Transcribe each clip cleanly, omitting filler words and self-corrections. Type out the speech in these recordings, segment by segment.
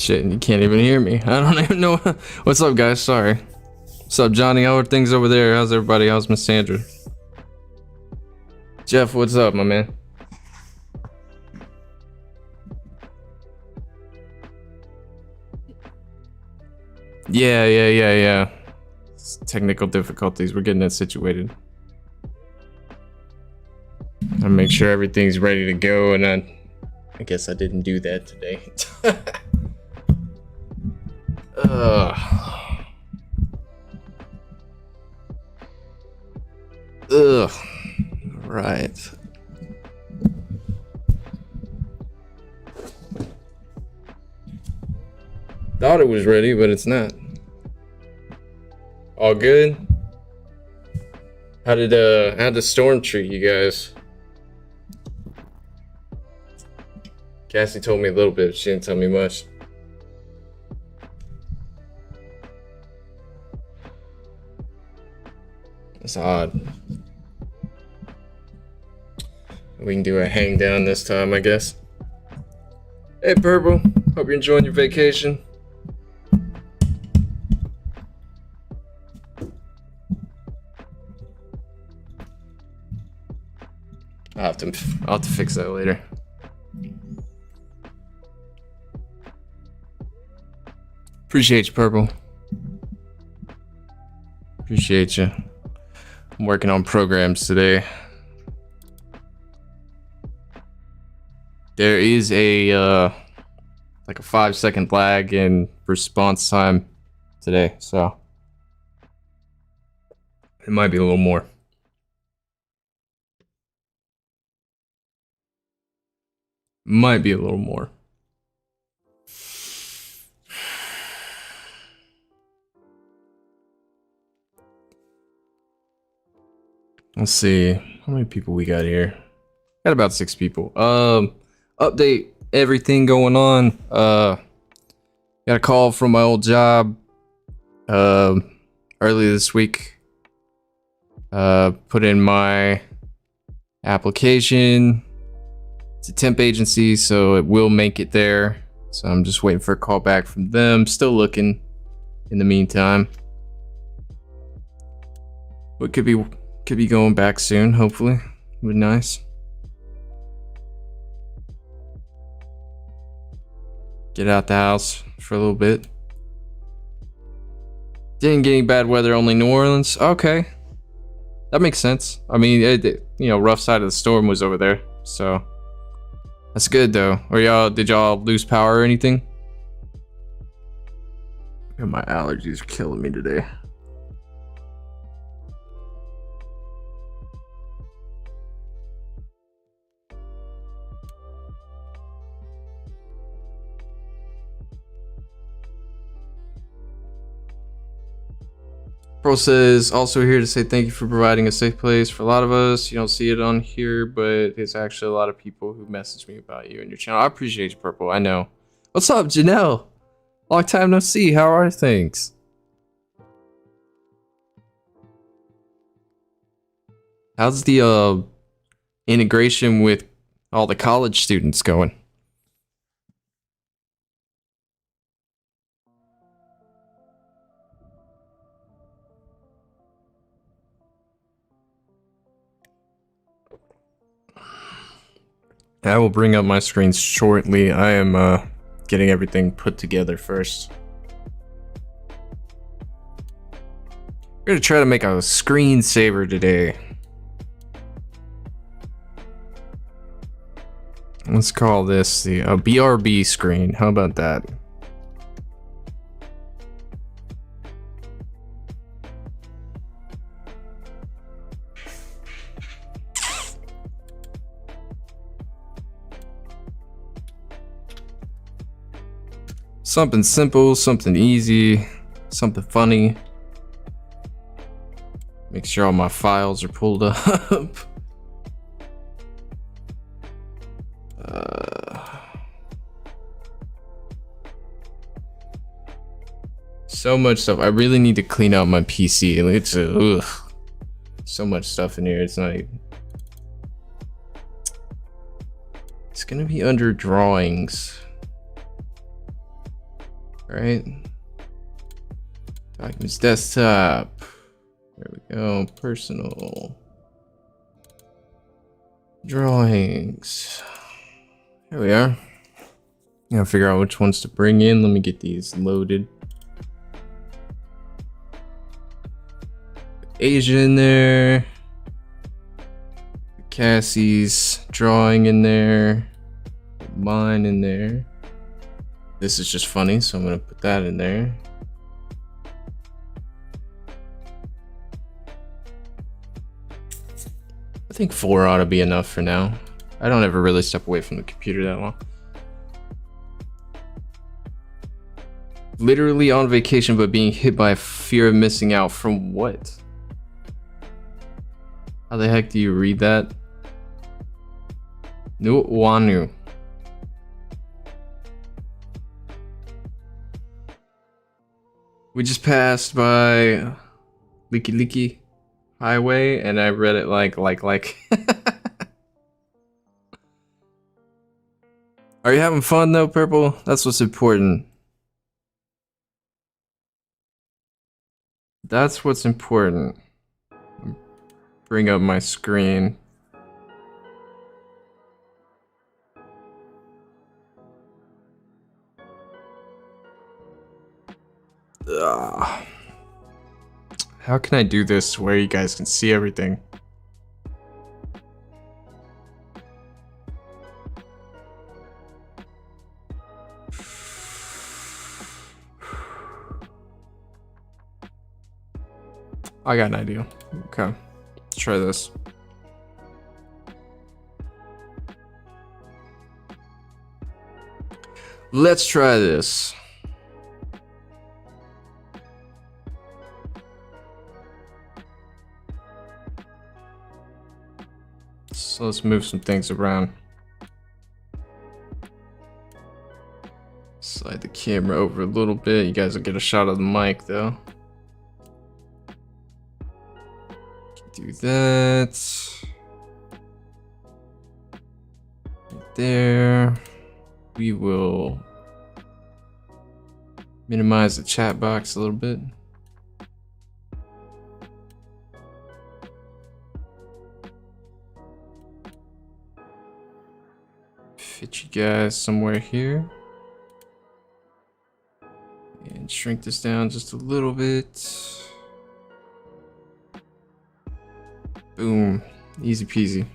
Shit, you can't even hear me. I don't even know. What's up, guys? Sorry. What's up, Johnny? How are things over there? How's everybody? How's Miss Sandra? Jeff, what's up, my man? Yeah. Technical difficulties. We're getting it situated. I'll make sure everything's ready to go, and I guess I didn't do that today. Ugh. Right. Thought it was ready, but it's not. All good? How'd the storm treat you guys? Cassie told me a little bit, she didn't tell me much. That's odd. We can do a hang down this time, I guess. Hey, Purple. Hope you're enjoying your vacation. I'll have to fix that later. Appreciate you, Purple. Appreciate you. I'm working on programs today. There is a like a 5-second lag in response time today, so it might be a little more. Might be a little more. Let's see how many people we got here. Got about 6 people. Update everything going on. Got a call from my old job early this week. Put in my application. It's a temp agency, so it will make it there. So I'm just waiting for a call back from them. Still looking in the meantime. But could be going back soon, hopefully. Would be nice. Get out the house for a little bit. Didn't get any bad weather, only New Orleans. Okay. That makes sense. I mean, you know, rough side of the storm was over there, so that's good though. Or did y'all lose power or anything? My allergies are killing me today. Pro says, also here to say thank you for providing a safe place for a lot of us. You don't see it on here, but it's actually a lot of people who message me about you and your channel. I appreciate you, Purple. I know. What's up, Janelle? Long time no see. How are things? How's the integration with all the college students going? I will bring up my screen shortly. I am getting everything put together first. We're gonna try to make a screensaver today. Let's call this the BRB screen. How about that? Something simple, something easy, something funny. Make sure all my files are pulled up. So much stuff. I really need to clean out my PC. It's so much stuff in here. It's not even... It's gonna be under drawings. All right. Documents desktop. There we go. Personal. Drawings. Here we are. Gotta figure out which ones to bring in. Let me get these loaded. Asia in there. Cassie's drawing in there. Mine in there. This is just funny, so I'm gonna put that in there. I think 4 ought to be enough for now. I don't ever really step away from the computer that long. Literally on vacation, but being hit by fear of missing out from what? How the heck do you read that? Nu Wanu. We just passed by Leaky Leaky Highway, and I read it like. Are you having fun though, Purple? That's what's important. That's what's important. Bring up my screen. Ugh. How can I do this where you guys can see everything? I got an idea. Okay, let's try this. Let's try this. So let's move some things around. Slide the camera over a little bit. You guys will get a shot of the mic though. Do that. Right there. We will minimize the chat box a little bit. Fit you guys somewhere here. And shrink this down just a little bit. Boom. Easy peasy.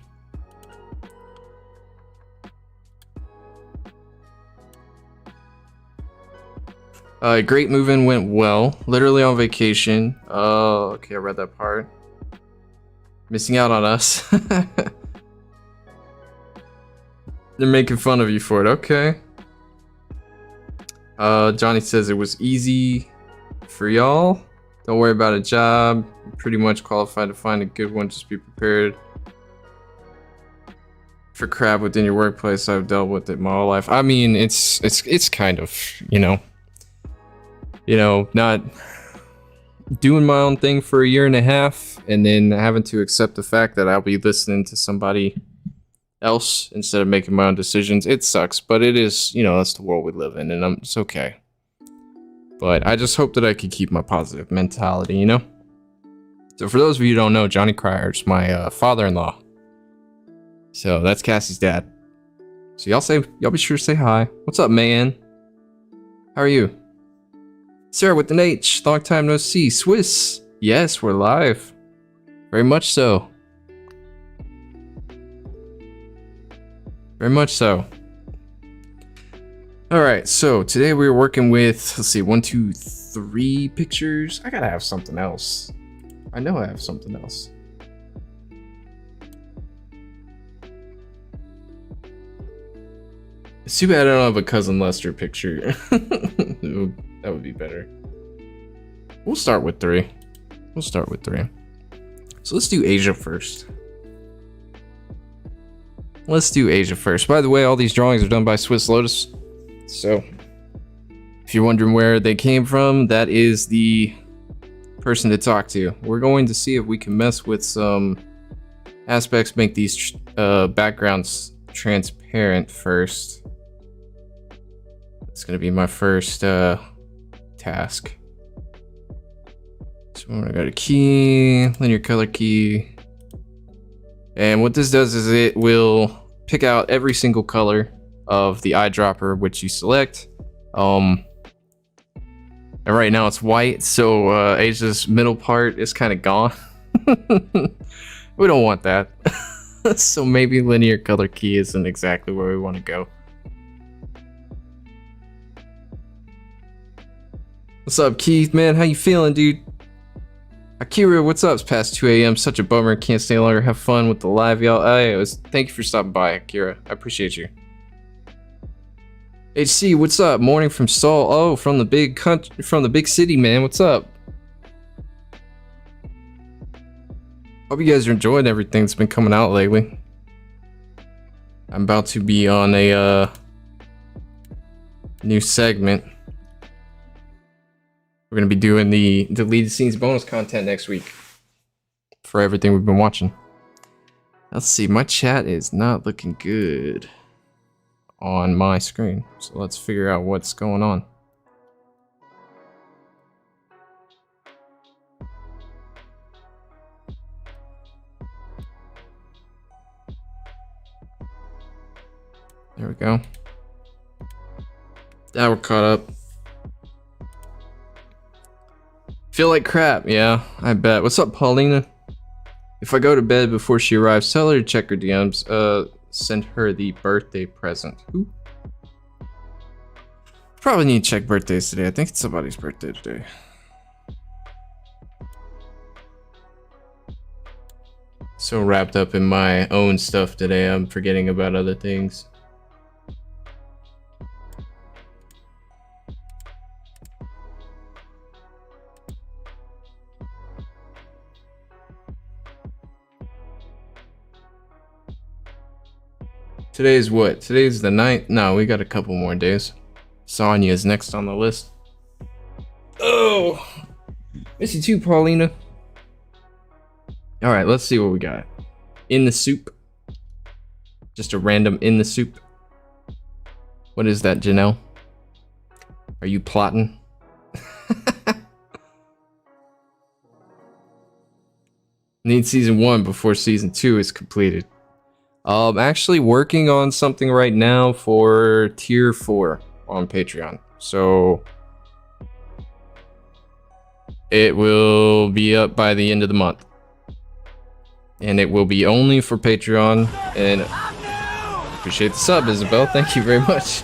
Great move-in went well. Literally on vacation. Oh, okay, I read that part. Missing out on us. They're making fun of you for it. Okay. Johnny says it was easy for y'all. Don't worry about a job. You're pretty much qualified to find a good one. Just be prepared for crap within your workplace. I've dealt with it my whole life. I mean, it's kind of, you know, not doing my own thing for a year and a half and then having to accept the fact that I'll be listening to somebody else instead of making my own decisions. It sucks, but it is, that's the world we live in, and it's okay. But I just hope that I could keep my positive mentality, So for those of you who don't know, Johnny Cryer's my father-in-law. So that's Cassie's dad. So y'all be sure to say hi. What's up, man? How are you? Sarah with an H. Long time no see. Swiss. Yes, we're live. Very much so. Very much so. Alright, so today we're working with, let's see, 1, 2, 3 pictures. I gotta have something else. I know I have something else. It's too bad I don't have a Cousin Lester picture. That would be better. We'll start with 3. So let's do Asia first. By the way, all these drawings are done by Swiss Lotus. So, if you're wondering where they came from, that is the person to talk to. We're going to see if we can mess with some aspects, make these backgrounds transparent first. It's going to be my first task. So I got a key, linear color key. And what this does is it will pick out every single color of the eyedropper which you select. And right now it's white, so Asia's middle part is kind of gone. We don't want that. So maybe linear color key isn't exactly where we want to go. What's up, Keith, man? How you feeling, dude? Akira, what's up? It's past 2 a.m. Such a bummer. Can't stay longer. Have fun with the live, y'all. Thank you for stopping by, Akira. I appreciate you. HC, what's up? Morning from Seoul. Oh, from the big country, from the big city, man. What's up? Hope you guys are enjoying everything that's been coming out lately. I'm about to be on a new segment. We're gonna be doing the deleted scenes bonus content next week for everything we've been watching. Let's see, my chat is not looking good on my screen, so let's figure out what's going on. There we go. Now we're caught up. Feel like crap, yeah, I bet. What's up, Paulina? If I go to bed before she arrives, tell her to check her DMs. Send her the birthday present. Who? Probably need to check birthdays today. I think it's somebody's birthday today. So wrapped up in my own stuff today, I'm forgetting about other things. Today's what? Today's the 9th? No, we got a couple more days. Sonya's next on the list. Oh! Miss you too, Paulina. Alright, let's see what we got. In the soup. Just a random in the soup. What is that, Janelle? Are you plotting? Need season 1 before season 2 is completed. I'm actually working on something right now for tier 4 on Patreon. So it will be up by the end of the month. And it will be only for Patreon. And appreciate the sub, Isabel. Thank you very much.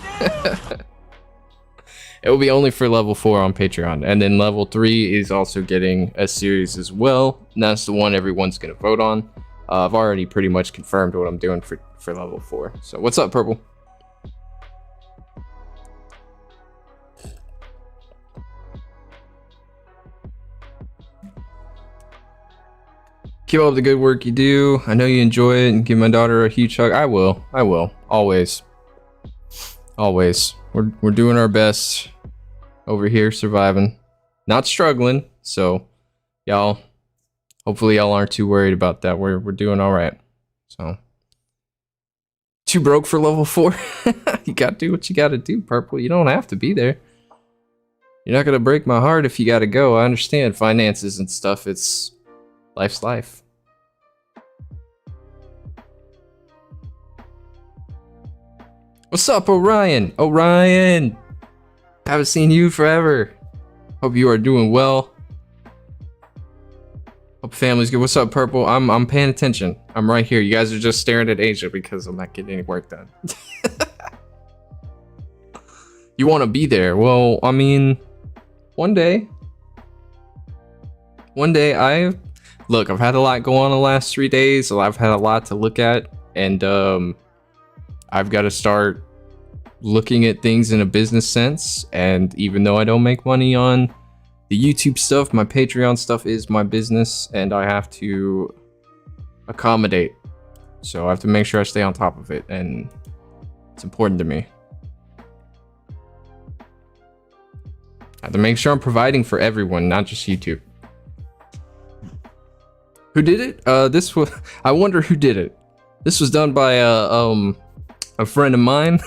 It will be only for level 4 on Patreon. And then level 3 is also getting a series as well. And that's the one everyone's going to vote on. I've already pretty much confirmed what I'm doing for level 4. So what's up, Purple? Keep up the good work you do. I know you enjoy it, and give my daughter a huge hug. I will. Always. Always. We're doing our best over here, surviving. Not struggling, so y'all, hopefully y'all aren't too worried about that. We're doing all right. So, too broke for level 4? You gotta do what you gotta do, Purple. You don't have to be there. You're not gonna break my heart if you gotta go. I understand finances and stuff. Life's life. What's up, Orion? Orion! Haven't seen you forever. Hope you are doing well. Hope family's good. What's up, Purple? I'm paying attention. I'm right here. You guys are just staring at Asia because I'm not getting any work done. You want to be there? Well, I mean, one day. Look, I've had a lot go on the last 3 days, so I've had a lot to look at, and I've got to start looking at things in a business sense. And even though I don't make money on the YouTube stuff, my Patreon stuff is my business, and I have to accommodate. So I have to make sure I stay on top of it, and it's important to me. I have to make sure I'm providing for everyone, not just YouTube. Who did it? This was. I wonder who did it. This was done by a friend of mine.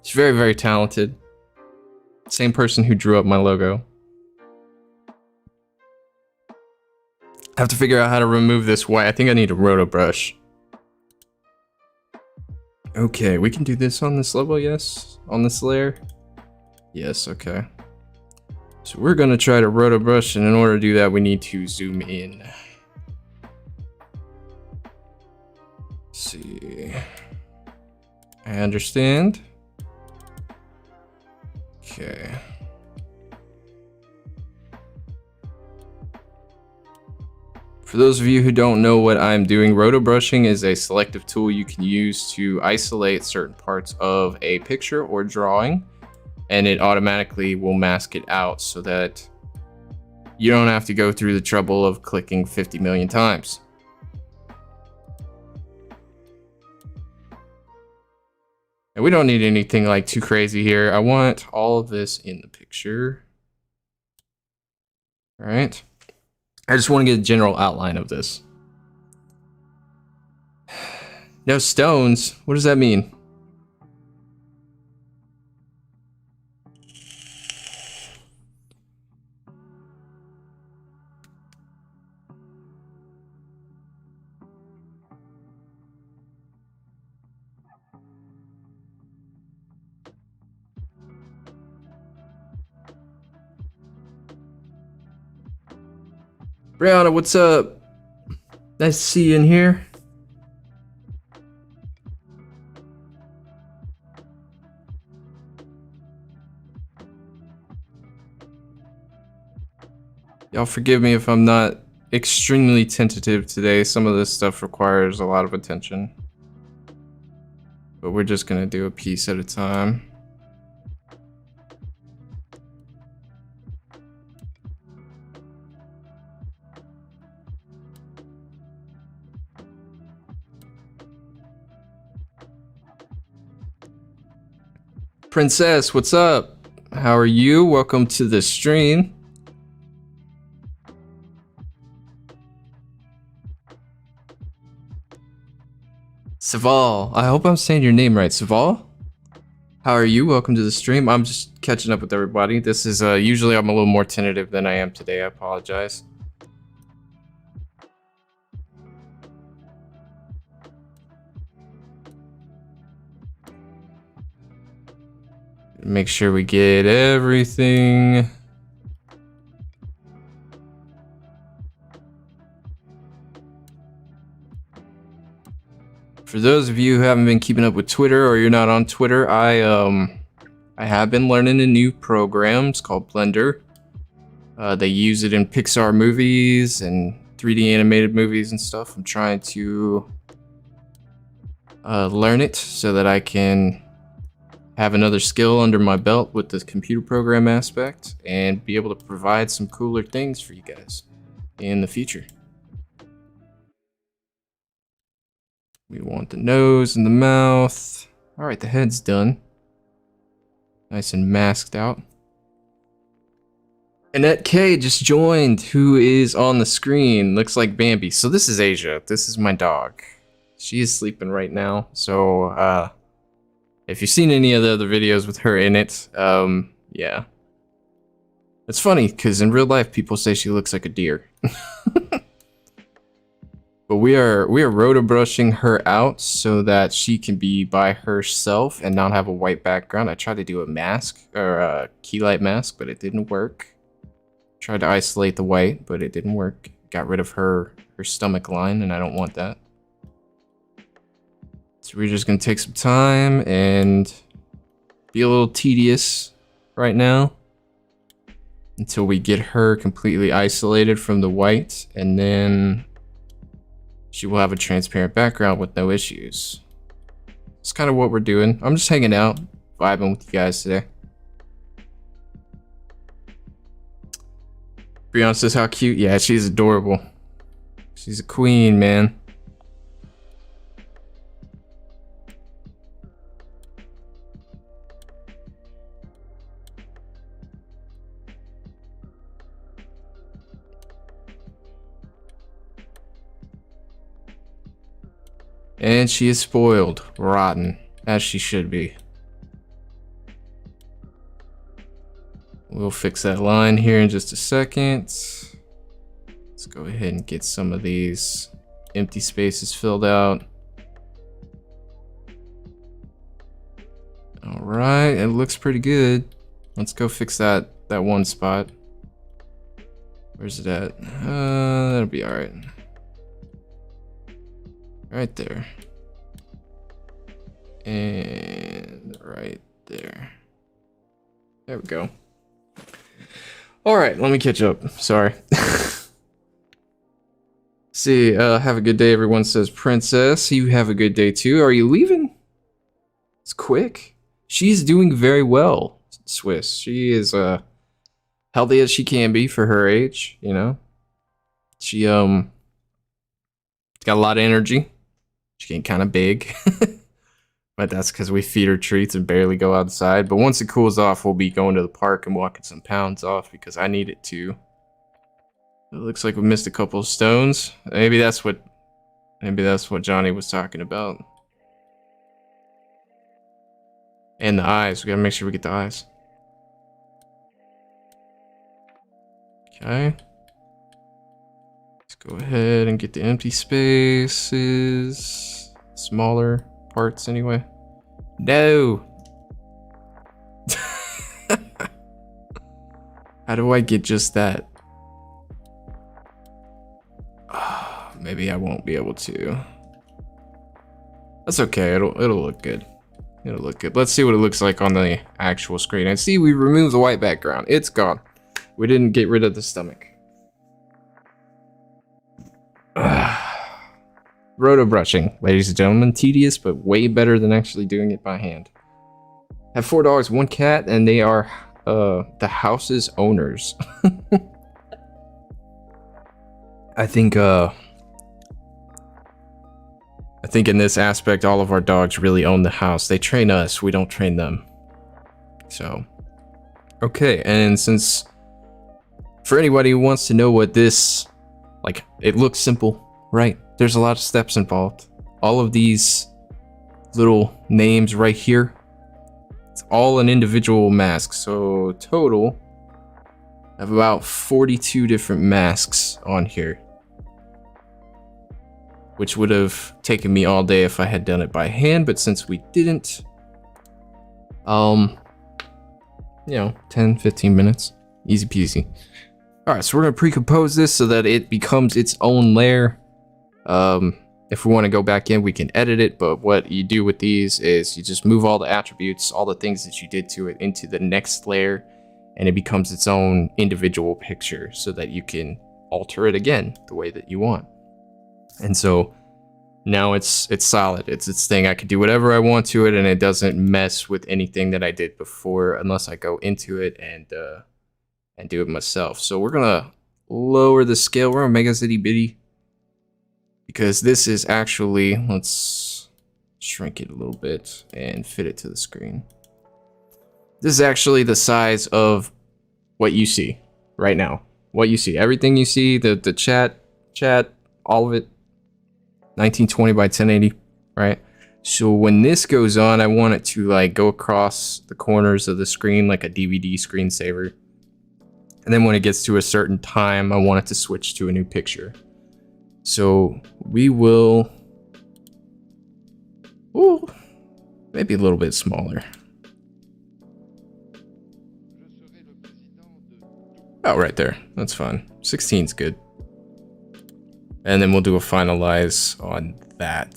She's very, very talented. Same person who drew up my logo. I have to figure out how to remove this white. I think I need a roto brush. Okay, we can do this on this level, yes? On this layer? Yes, okay. So we're gonna try to roto brush, and in order to do that, we need to zoom in. Let's see. I understand. Okay. For those of you who don't know what I'm doing, roto brushing is a selective tool you can use to isolate certain parts of a picture or drawing, and it automatically will mask it out so that you don't have to go through the trouble of clicking 50 million times. And we don't need anything like too crazy here. I want all of this in the picture. All right. I just want to get a general outline of this. No stones? What does that mean? Brianna, what's up? Nice to see you in here. Y'all forgive me if I'm not extremely tentative today. Some of this stuff requires a lot of attention. But we're just gonna do a piece at a time. Princess, what's up? How are you? Welcome to the stream. Saval, I hope I'm saying your name right. Saval? How are you? Welcome to the stream. I'm just catching up with everybody. This is usually I'm a little more tentative than I am today. I apologize. Make sure we get everything. For those of you who haven't been keeping up with Twitter, or you're not on Twitter, I have been learning a new program. It's called Blender. They use it in Pixar movies and 3D animated movies and stuff. I'm trying to learn it so that I can have another skill under my belt with the computer program aspect and be able to provide some cooler things for you guys in the future. We want the nose and the mouth. All right, the head's done. Nice and masked out. Annette K just joined, who is on the screen. Looks like Bambi. So this is Asia. This is my dog. She is sleeping right now. So if you've seen any of the other videos with her in it, yeah. It's funny, because in real life, people say she looks like a deer. But we are roto brushing her out so that she can be by herself and not have a white background. I tried to do a mask, or a key light mask, but it didn't work. Tried to isolate the white, but it didn't work. Got rid of her stomach line, and I don't want that. So we're just gonna take some time and be a little tedious right now until we get her completely isolated from the white, and then she will have a transparent background with no issues. It's kind of what we're doing. I'm just hanging out, vibing with you guys today. Brianna says, how cute. Yeah, she's adorable. She's a queen, man. And she is spoiled, rotten, as she should be. We'll fix that line here in just a second. Let's go ahead and get some of these empty spaces filled out. All right, it looks pretty good. Let's go fix that one spot. Where's it at? That'll be all right. Right there. And right there. There we go. All right, let me catch up. Sorry. See, have a good day, everyone, says Princess. You have a good day too. Are you leaving? It's quick. She's doing very well, Swiss. She is healthy as she can be for her age, you know. She got a lot of energy. She's getting kind of big. But that's because we feed her treats and barely go outside. But once it cools off, we'll be going to the park and walking some pounds off because I need it to. It looks like we missed a couple of stones. Maybe that's what Johnny was talking about. And the eyes. We gotta make sure we get the eyes. Okay. Let's go ahead and get the empty spaces. Smaller parts anyway. No. How do I get just that? Maybe I won't be able to. That's okay. It'll look good. It'll look good. Let's see what it looks like on the actual screen. And see, we removed the white background. It's gone. We didn't get rid of the stomach. Roto brushing, ladies and gentlemen. Tedious, but way better than actually doing it by hand. Have 4 dogs, 1 cat, and they are the house's owners. I think in this aspect, all of our dogs really own the house. They train us, we don't train them. So, okay, and since for anybody who wants to know what this, like, it looks simple, right? There's a lot of steps involved. All of these little names right here, it's all an individual mask. So total, I have about 42 different masks on here, which would have taken me all day if I had done it by hand. But since we didn't, you know, 10-15 minutes, easy peasy. All right, so we're gonna pre-compose this so that it becomes its own layer. If we want to go back in, we can edit it, but what you do with these is you just move all the attributes, all the things that you did to it, into the next layer, and it becomes its own individual picture so that you can alter it again the way that you want. And so now it's solid. It's its thing. I can do whatever I want to it, and it doesn't mess with anything that I did before unless I go into it and do it myself. So we're gonna lower the scale. We're gonna make it itty bitty because this is actually, let's shrink it a little bit and fit it to the screen. This is actually the size of what you see right now. What you see, everything you see, the chat, all of it, 1920 by 1080, right? So when this goes on, I want it to like go across the corners of the screen like a DVD screensaver. And then when it gets to a certain time, I want it to switch to a new picture. So we will, ooh, maybe a little bit smaller. Oh, right there. That's fine. 16's good. And then we'll do a finalize on that.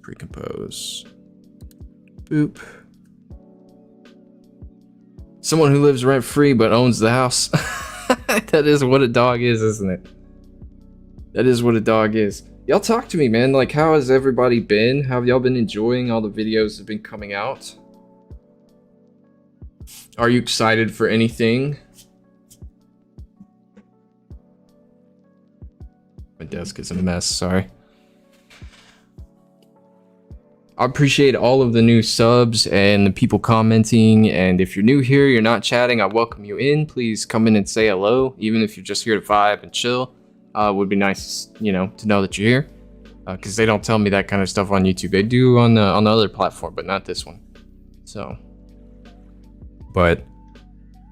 Pre-compose. Boop. Someone who lives rent-free but owns the house. That is what a dog is, isn't it? That is what a dog is. Y'all talk to me, man. Like, how has everybody been? How have y'all been enjoying all the videos that have been coming out? Are you excited for anything? My desk is a mess, sorry. I appreciate all of the new subs and the people commenting, and if you're new here, you're not chatting, I welcome you in. Please come in and say hello, even if you're just here to vibe and chill. Would be nice, you know, to know that you're here, because they don't tell me that kind of stuff on YouTube. They do on the other platform, but not this one. So, but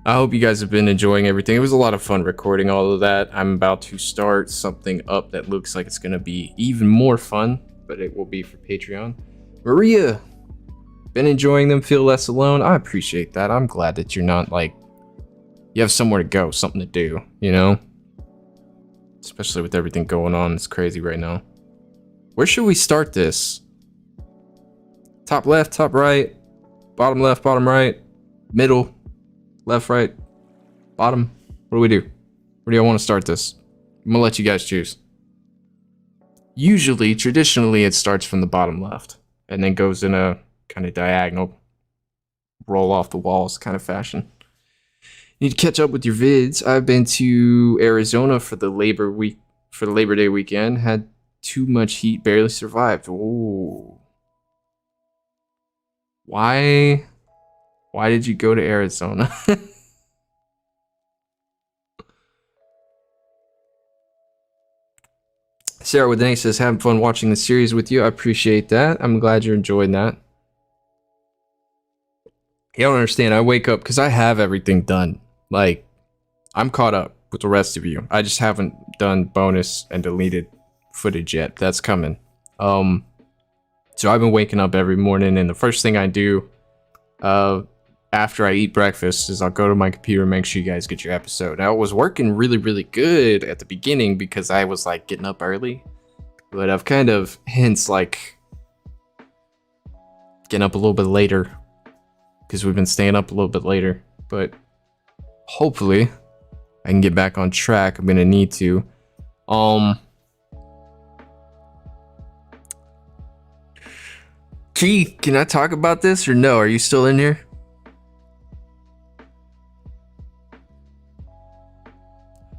I hope you guys have been enjoying everything. It was a lot of fun recording all of that. I'm about to start something up that looks like it's going to be even more fun, but it will be for Patreon. Maria, been enjoying them, feel less alone. I appreciate that. I'm glad that you're not like, you have somewhere to go, something to do, you know? Especially with everything going on. It's crazy right now. Where should we start this? Top left, top right, bottom left, bottom right, middle, left, right, bottom. What do we do? Where do y'all want to start this? I'm gonna let you guys choose. Usually, traditionally, it starts from the bottom left and then goes in a kind of diagonal, roll off the walls kind of fashion. You need to catch up with your vids. I've been to Arizona for the Labor Day weekend. Had too much heat, barely survived. Ooh. Why did you go to Arizona? Sarah with Nate says, having fun watching the series with you. I appreciate that. I'm glad you're enjoying that. You don't understand. I wake up because I have everything done. Like, I'm caught up with the rest of you. I just haven't done bonus and deleted footage yet. That's coming. So I've been waking up every morning, and the first thing I do after I eat breakfast is I'll go to my computer and make sure you guys get your episode. Now, it was working really, really good at the beginning because I was like getting up early, but I've kind of hints like getting up a little bit later because we've been staying up a little bit later, but hopefully I can get back on track. I'm gonna need to. Keith, can I talk about this or no? Are you still in here?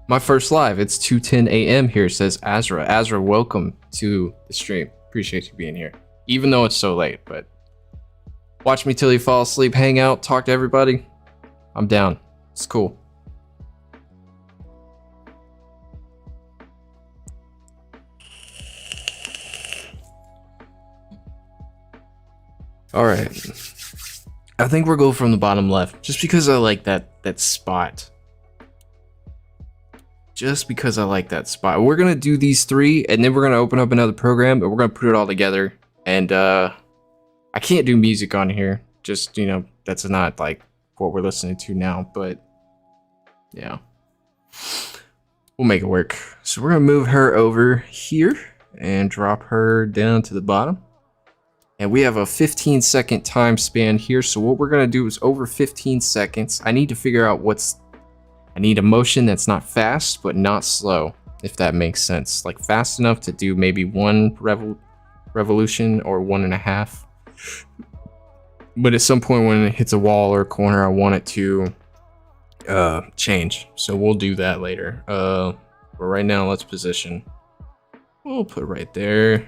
My first live, it's 2:10 a.m. here, says Azra. Azra, welcome to the stream. Appreciate you being here. Even though it's so late, but watch me till you fall asleep, hang out, talk to everybody. I'm down. It's cool. All right. I think we'll go from the bottom left, just because I like that spot. Just because I like that spot. We're gonna do these three, and then we're gonna open up another program, and we're gonna put it all together. And I can't do music on here. Just, you know, that's not like what we're listening to now, but yeah. We'll make it work. So we're gonna move her over here and drop her down to the bottom. And we have a 15-second time span here. So what we're gonna do is over 15 seconds, I need to figure out I need a motion that's not fast, but not slow, if that makes sense. Like fast enough to do maybe one revolution or 1.5. But at some point when it hits a wall or a corner, I want it to change. So we'll do that later. But right now, let's position. We'll put right there.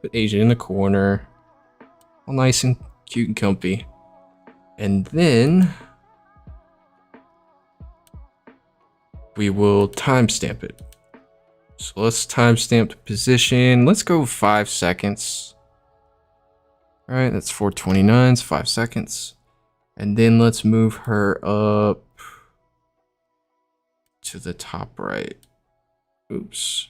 Put Asia in the corner. All nice and cute and comfy. And then we will timestamp it. So let's timestamp the position. Let's go 5 seconds. All right, that's 4:29, it's 5 seconds. And then let's move her up to the top right. Oops.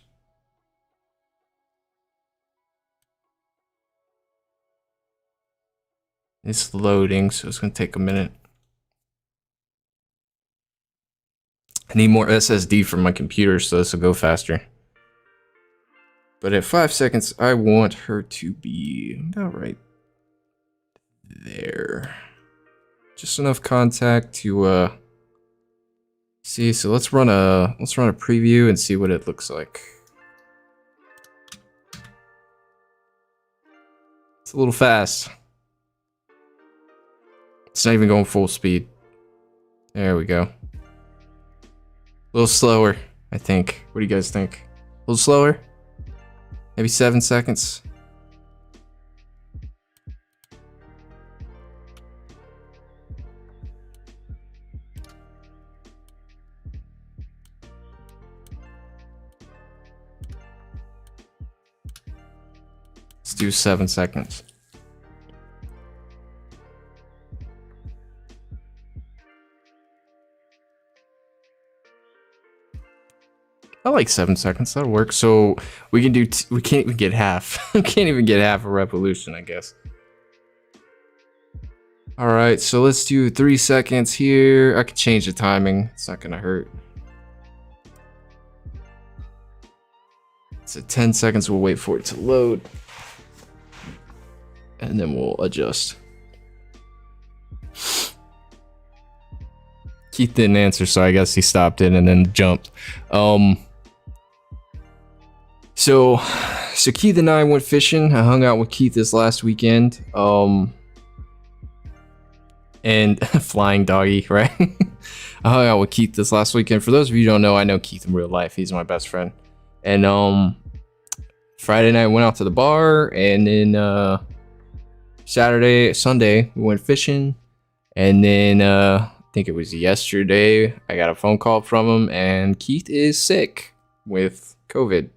It's loading, so it's gonna take a minute. I need more SSD for my computer, so this will go faster. But at 5 seconds, I want her to be about right there. Just enough contact to see. So let's run a preview and see what it looks like. It's a little fast. It's not even going full speed. There we go. A little slower, I think. What do you guys think? A little slower? Maybe 7 seconds. Let's do 7 seconds. like 7 seconds. That'll work. So we can do. We can't even get half. We can't even get half a revolution, I guess. All right. So let's do 3 seconds here. I could change the timing. It's not gonna hurt. So 10 seconds. We'll wait for it to load, and then we'll adjust. Keith didn't answer, so I guess he stopped in and then jumped. So Keith and I went fishing. I hung out with Keith this last weekend. And flying doggy, right? I hung out with Keith this last weekend. For those of you who don't know, I know Keith in real life. He's my best friend. And Friday night went out to the bar, and then Sunday we went fishing, and then I think it was yesterday I got a phone call from him, and Keith is sick with COVID.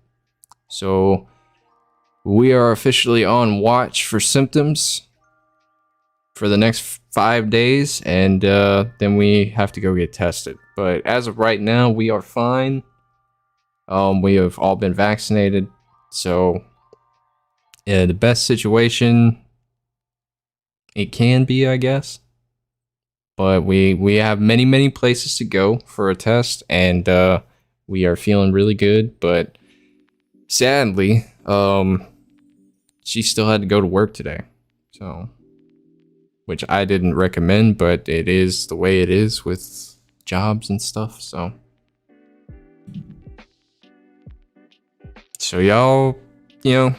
So we are officially on watch for symptoms for the next 5 days, and then we have to go get tested. But as of right now, we are fine. We have all been vaccinated, so yeah, the best situation it can be, I guess. But we have many places to go for a test, and we are feeling really good. But sadly, she still had to go to work today, so, which I didn't recommend, but it is the way it is with jobs and stuff. So y'all, you know,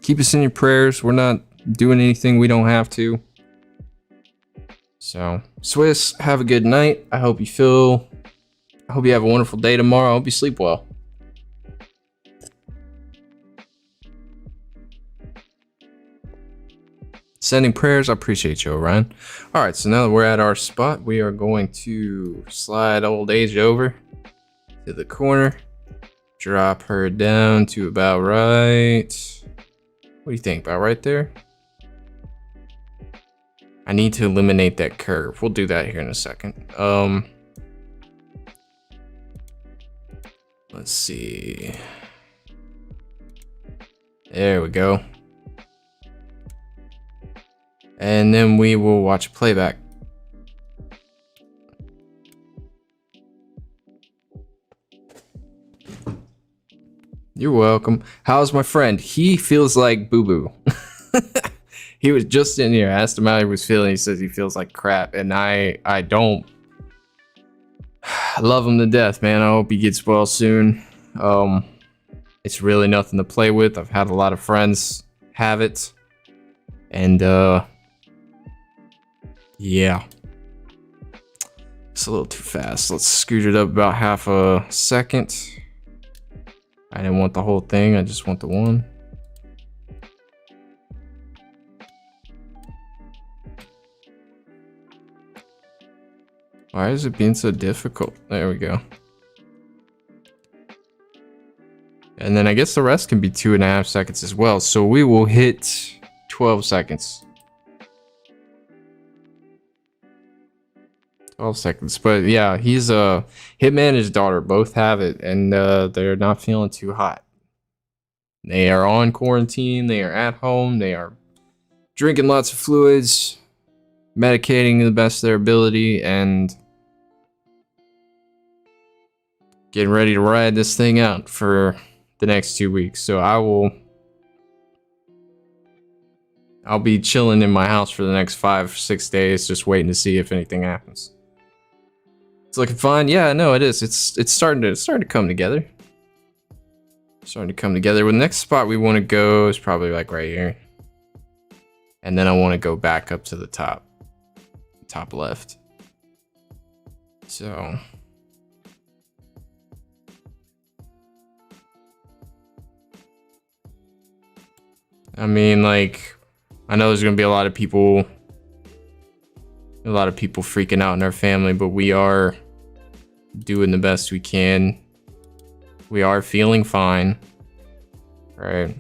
keep us in your prayers. We're not doing anything we don't have to. So Swiss, have a good night. I hope you have a wonderful day tomorrow. I hope you sleep well. Sending prayers. I appreciate you, Ryan. All right, so now that we're at our spot, we are going to slide old Age over to the corner, drop her down to about right. What do you think? About right there? I need to eliminate that curve. We'll do that here in a second. Let's see. There we go. And then we will watch playback. You're welcome. How's my friend? He feels like boo-boo. He was just in here. I asked him how he was feeling. He says he feels like crap. And I don't. I love him to death, man. I hope he gets well soon. It's really nothing to play with. I've had a lot of friends have it. And yeah. It's a little too fast. Let's scoot it up about half a second. I didn't want the whole thing. I just want the one. Why is it being so difficult? There we go. And then I guess the rest can be 2.5 seconds as well. So we will hit 12 seconds. 12 seconds. But yeah, he's Hitman and his daughter both have it, and they're not feeling too hot. They are on quarantine. They are at home. They are drinking lots of fluids, medicating to the best of their ability, and getting ready to ride this thing out for the next 2 weeks. So I'll be chilling in my house for the next 5-6 days, just waiting to see if anything happens. It's looking fine. Yeah, no, it is. It's starting to come together. Starting to come together. Well, the next spot we want to go is probably like right here. And then I want to go back up to the top left. So I mean, like, I know there's gonna be a lot of people freaking out in our family, but we are doing the best we can. We are feeling fine, right?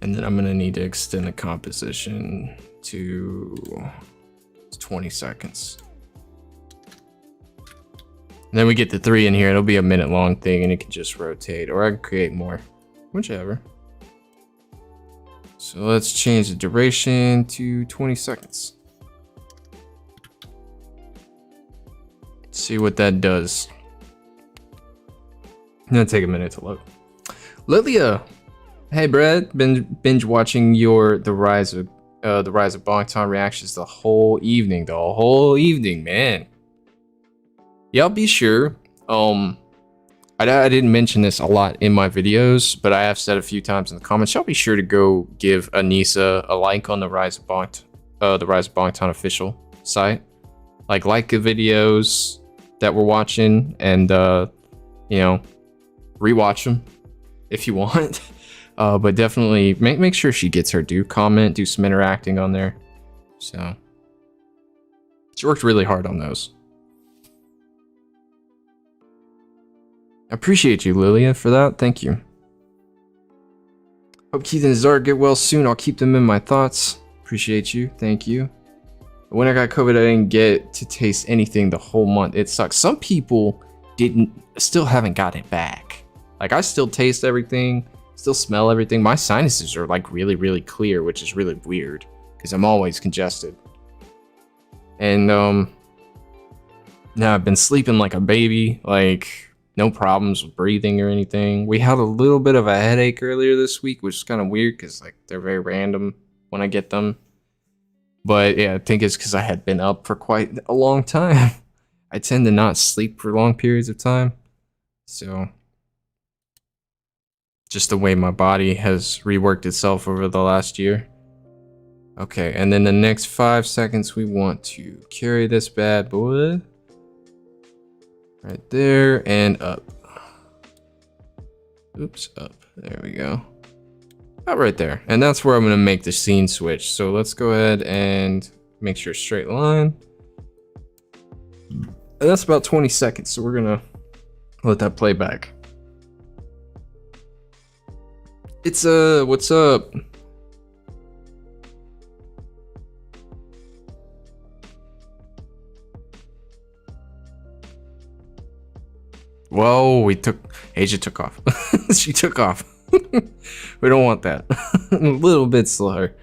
And then I'm gonna need to extend the composition to 20 seconds. And then we get the 3 in here. It'll be a minute long thing and it can just rotate, or I can create more, whichever. So let's change the duration to 20 seconds. Let's see what that does. It's gonna take a minute to load. Lilia, hey Brad, been binge watching the rise of Bangtan reactions the whole evening, man. Yeah, I'll be sure. I didn't mention this a lot in my videos, but I have said a few times in the comments. I'll be sure to go give Anissa a like on the Rise of Bangtan official site. Like the videos that we're watching, and you know, rewatch them if you want. But definitely make sure she gets her due. Comment, do some interacting on there. So she worked really hard on those. I appreciate you, Lilia, for that. Thank you. Hope Keith and Zara get well soon. I'll keep them in my thoughts. Appreciate you. Thank you. When I got COVID, I didn't get to taste anything the whole month. It sucks. Some people still haven't got it back. Like, I still taste everything, still smell everything. My sinuses are like really, really clear, which is really weird because I'm always congested. And now I've been sleeping like a baby, like no problems with breathing or anything. We had a little bit of a headache earlier this week, which is kind of weird because like they're very random when I get them. But yeah, I think it's because I had been up for quite a long time. I tend to not sleep for long periods of time. So just the way my body has reworked itself over the last year. Okay, and then the next 5 seconds, we want to carry this bad boy. Right there and up. Oops, up. There we go. About right there. And that's where I'm going to make the scene switch. So let's go ahead and make sure straight line. And that's about 20 seconds. So we're going to let that play back. It's what's up? Whoa, Asia took off. She took off. We don't want that. A little bit slower.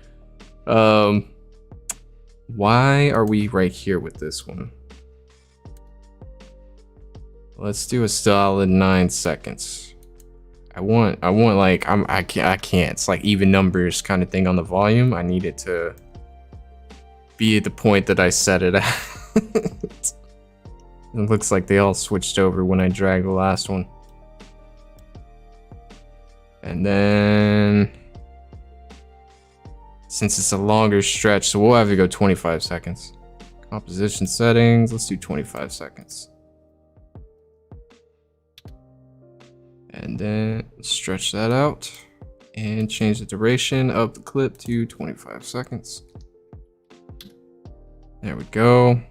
Why are we right here with this one? Let's do a solid 9 seconds. I want like I can't. It's like even numbers kind of thing on the volume. I need it to be at the point that I set it at. It looks like they all switched over when I dragged the last one. And then since it's a longer stretch, so we'll have to go 25 seconds. Composition settings, let's do 25 seconds. And then stretch that out and change the duration of the clip to 25 seconds. There we go.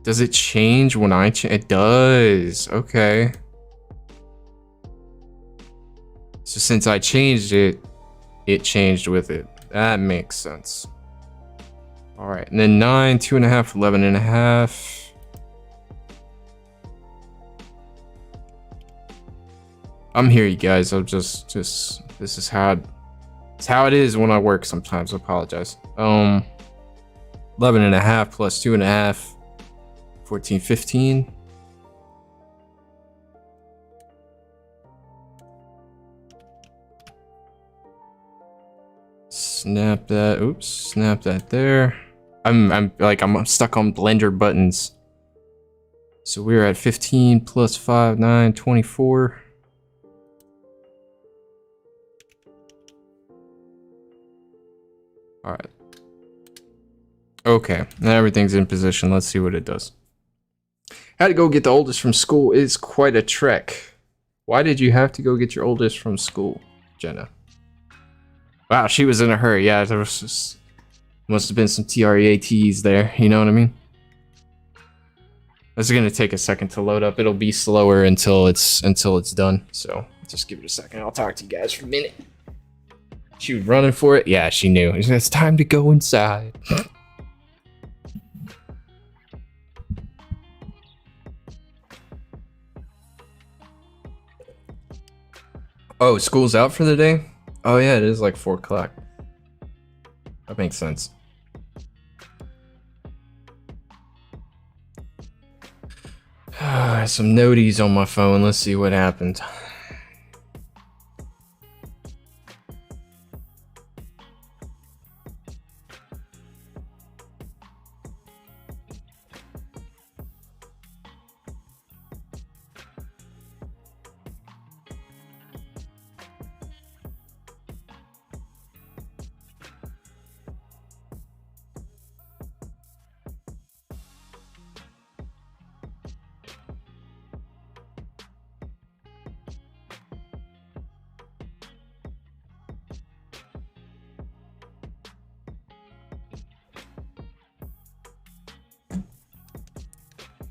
Does it change when I change? It does. Okay. So since I changed it, it changed with it. That makes sense. All right. And then 9, 2.5, 11.5. I'm here, you guys. I'll just this is how it is when I work sometimes. I apologize. 11.5 plus 2.5. 14, 15. Snap that. Oops, snap that there. I'm stuck on blender buttons. So we're at 15 plus 5, 9, 24. All right. Okay, now everything's in position. Let's see what it does. Had to go get the oldest from school. It's quite a trek. Why did you have to go get your oldest from school, Jenna? Wow, she was in a hurry. Yeah, there was just, must have been some TREATs there. You know what I mean? This is gonna take a second to load up. It'll be slower until it's done. So just give it a second. I'll talk to you guys for a minute. She was running for it. Yeah, she knew. It's time to go inside. Oh, school's out for the day? Oh yeah, it is like 4 o'clock. That makes sense. Some noties on my phone. Let's see what happened.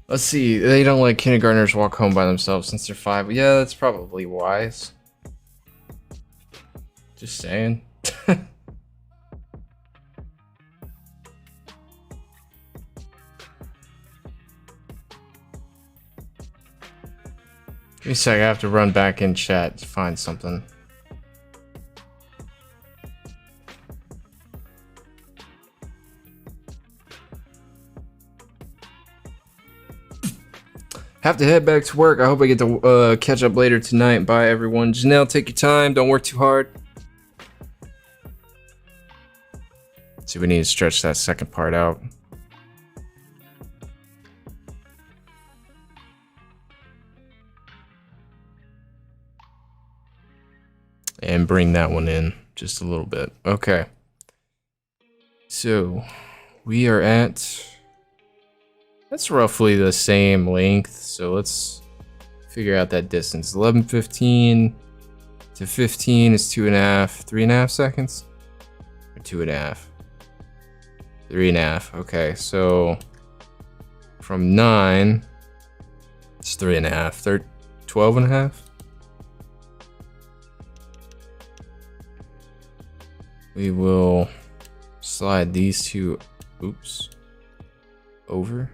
Let's see. They don't let kindergartners walk home by themselves since they're 5. Yeah, that's probably wise. Just saying. Give me a sec, I have to run back in chat to find something. Have to head back to work. I hope I get to catch up later tonight. Bye, everyone. Janelle, take your time. Don't work too hard. See, we need to stretch that second part out. And bring that one in just a little bit. Okay. So, we are at... That's roughly the same length, so let's figure out that distance. 11:15 to 15 is 2.5, 3.5 seconds? Or 2.5? 3.5, okay, so from 9, it's 3.5, 12.5? We will slide these two, oops, over.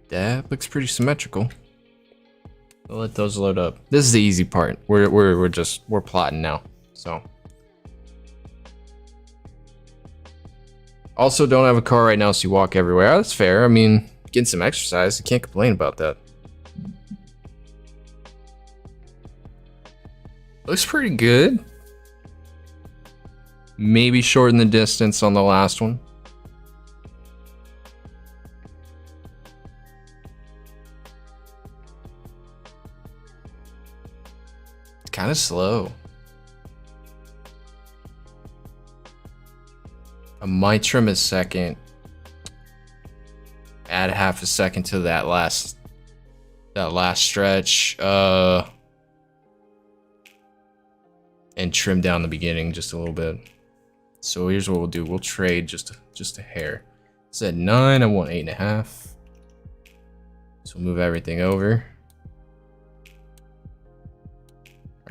That looks pretty symmetrical. I'll let those load up. This is the easy part. We're plotting now. So. Also, don't have a car right now, so you walk everywhere. That's fair. I mean, getting some exercise. I can't complain about that. Looks pretty good. Maybe shorten the distance on the last one. Kind of slow. I might trim a second. Add half a second to that last stretch. And trim down the beginning just a little bit. So here's what we'll do. We'll trade just a hair. It's at 9. I want 8.5. So we'll move everything over.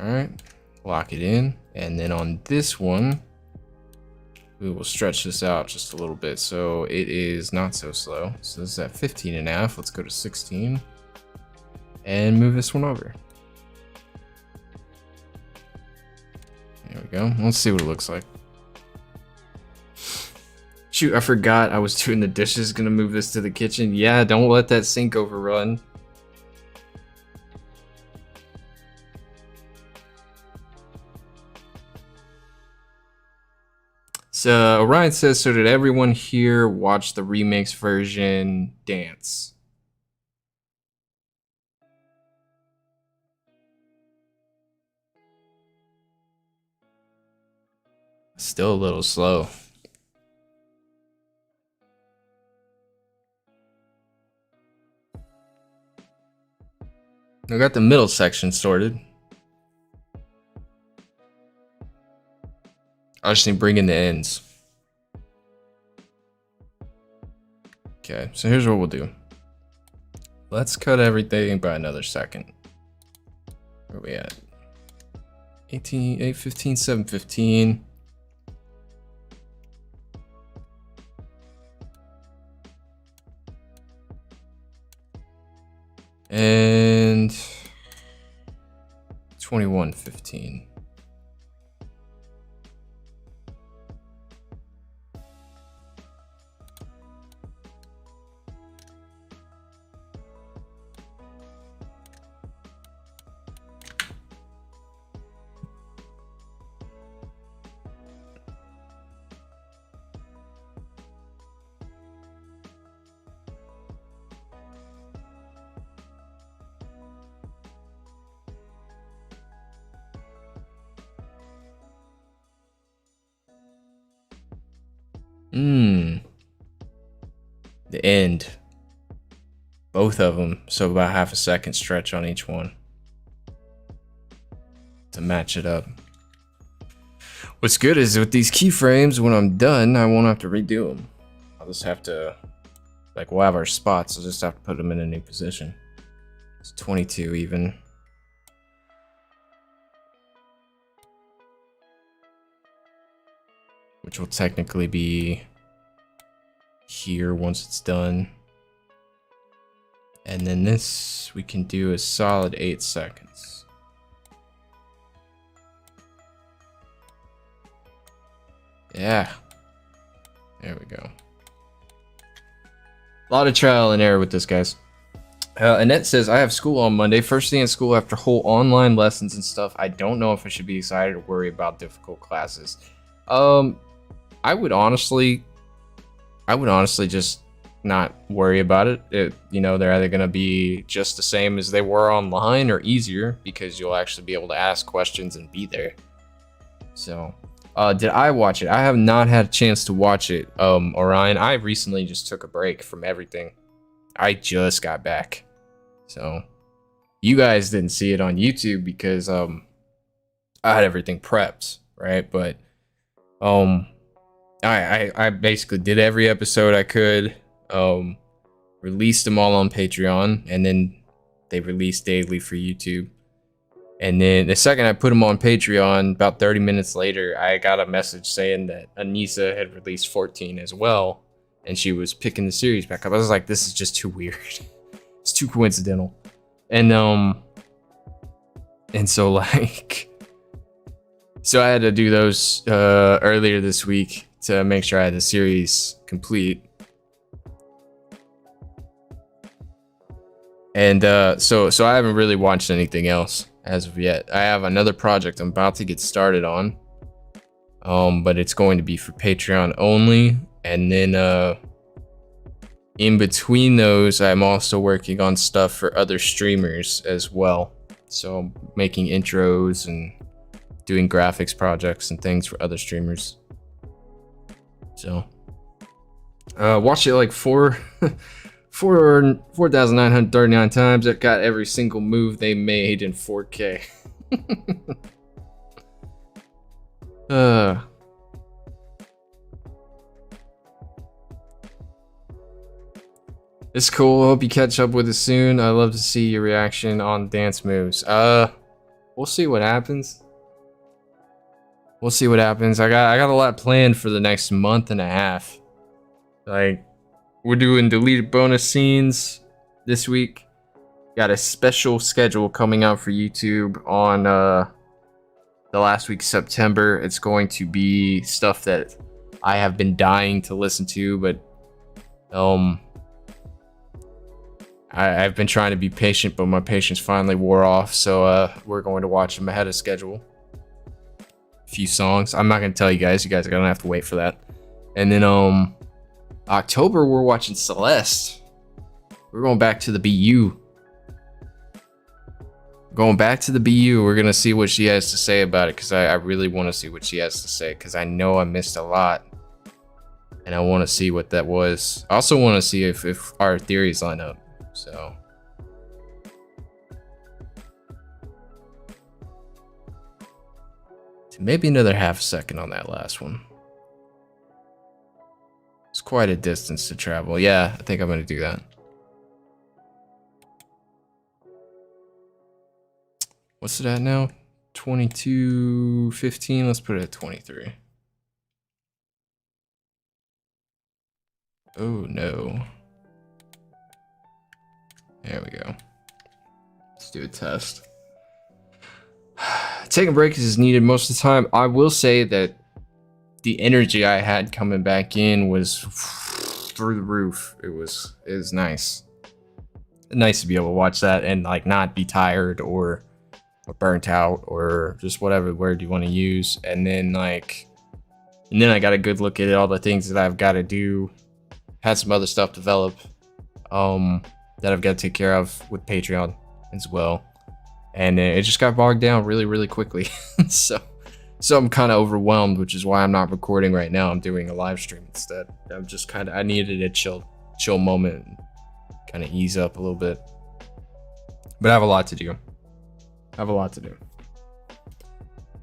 Alright, lock it in, and then on this one, we will stretch this out just a little bit so it is not so slow. So this is at 15.5, let's go to 16, and move this one over. There we go, let's see what it looks like. Shoot, I forgot I was doing the dishes, gonna move this to the kitchen. Yeah, don't let that sink overrun. So Orion says, so did everyone here watch the remix version dance? Still a little slow. I got the middle section sorted. I just need to bring in the ends. Okay, so here's what we'll do. Let's cut everything by another second. Where are we at? 18, 8:15, 7:15. And 21:15. The end. Both of them. So about half a second stretch on each one to match it up. What's good is with these keyframes, when I'm done, I won't have to redo them. I'll just have to, like, we'll have our spots. I'll just have to put them in a new position. It's 22 even. Which will technically be here once it's done. And then this we can do a solid 8 seconds. Yeah. There we go. A lot of trial and error with this, guys. Annette says, I have school on Monday. First day in school after whole online lessons and stuff. I don't know if I should be excited or worry about difficult classes. I would honestly just not worry about it. You know, they're either going to be just the same as they were online or easier because you'll actually be able to ask questions and be there. So, did I watch it? I have not had a chance to watch it, Orion. I recently just took a break from everything. I just got back. So, you guys didn't see it on YouTube because I had everything prepped, right? But I basically did every episode I could, released them all on Patreon, and then they released daily for YouTube. And then the second I put them on Patreon, about 30 minutes later, I got a message saying that Anissa had released 14 as well, and she was picking the series back up. I was like, this is just too weird. It's too coincidental. And so like, so I had to do those earlier this week to make sure I had the series complete. And so I haven't really watched anything else as of yet. I have another project I'm about to get started on, but it's going to be for Patreon only. And then in between those, I'm also working on stuff for other streamers as well. So making intros and doing graphics projects and things for other streamers. So watched it like 4,939 times. It got every single move they made in 4K. It's cool. Hope you catch up with it soon. I love to see your reaction on dance moves. We'll see what happens. We'll see what happens. I got a lot planned for the next month and a half. Like, we're doing deleted bonus scenes this week. Got a special schedule coming out for YouTube on the last week of September. It's going to be stuff that I have been dying to listen to, but I've been trying to be patient, but my patience finally wore off. So we're going to watch them ahead of schedule. A few songs. I'm not going to tell you guys. You guys are going to have to wait for that. And then October, we're watching Celeste. We're going back to the BU. Going back to the BU. We're going to see what she has to say about it, because I really want to see what she has to say, because I know I missed a lot. And I want to see what that was. I also want to see if our theories line up. So maybe another half a second on that last one. It's quite a distance to travel. Yeah, I think I'm going to do that. What's it at now? 22:15. Let's put it at 23. Oh no. There we go. Let's do a test. Taking breaks is needed most of the time. I will say that the energy I had coming back in was through the roof. It was nice. Nice to be able to watch that and like not be tired or burnt out or just whatever word you want to use. And then I got a good look at all the things that I've got to do. Had some other stuff develop that I've got to take care of with Patreon as well. And it just got bogged down really, really quickly. So I'm kind of overwhelmed, which is why I'm not recording right now. I'm doing a live stream instead. I'm just I needed a chill moment, kind of ease up a little bit. But I have a lot to do.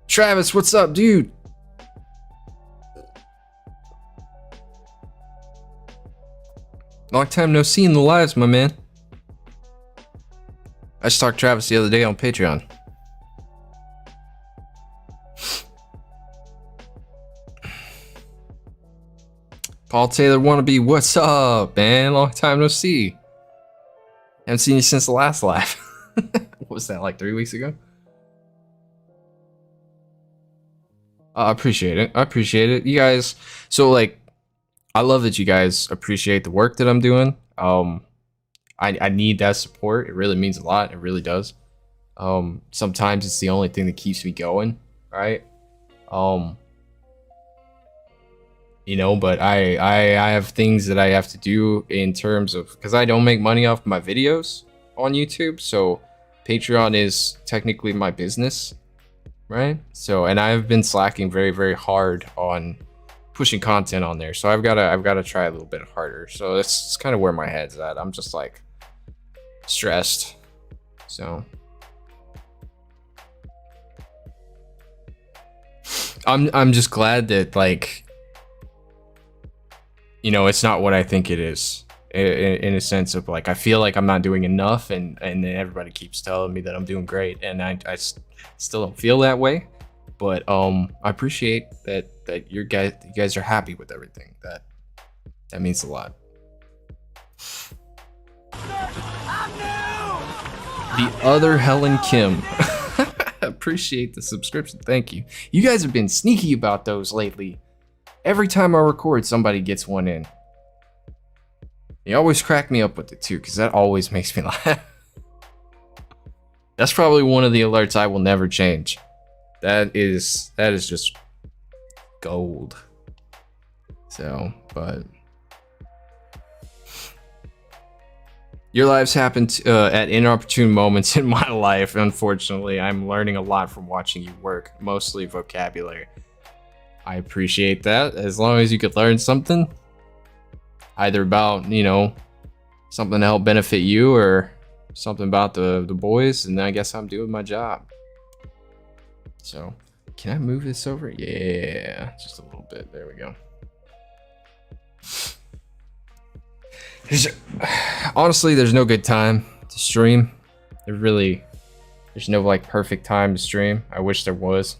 Travis, what's up, dude? Long time no see in the lives, my man. I just talked to Travis the other day on Patreon. Paul Taylor wannabe, what's up, man? Long time no see. Haven't seen you since the last live. What was that, like 3 weeks ago? I appreciate it. You guys, so like, I love that you guys appreciate the work that I'm doing. I need that support. It really means a lot. It really does. Sometimes it's the only thing that keeps me going, right? You know, but I have things that I have to do in terms of, because I don't make money off my videos on YouTube, so Patreon is technically my business, right? So, and I've been slacking very, very hard on pushing content on there, so I've got to try a little bit harder. So that's kind of where my head's at. I'm just like stressed. So I'm just glad that, like, you know, it's not what I think it is, in a sense of like, I feel like I'm not doing enough, and then everybody keeps telling me that I'm doing great, and I still don't feel that way. But I appreciate that you guys are happy with everything. That means a lot. The other Helen Kim. Appreciate the subscription. Thank you. You guys have been sneaky about those lately. Every time I record, somebody gets one in. You always crack me up with it too, because that always makes me laugh. That's probably one of the alerts I will never change. That is just gold. So, but your lives happen at inopportune moments in my life. Unfortunately, I'm learning a lot from watching you work, mostly vocabulary. I appreciate that. As long as you could learn something, either about, you know, something to help benefit you or something about the boys, and I guess I'm doing my job. So, can I move this over? Yeah, just a little bit. There we go. Honestly, there's no good time to stream. There's no like perfect time to stream. I wish there was.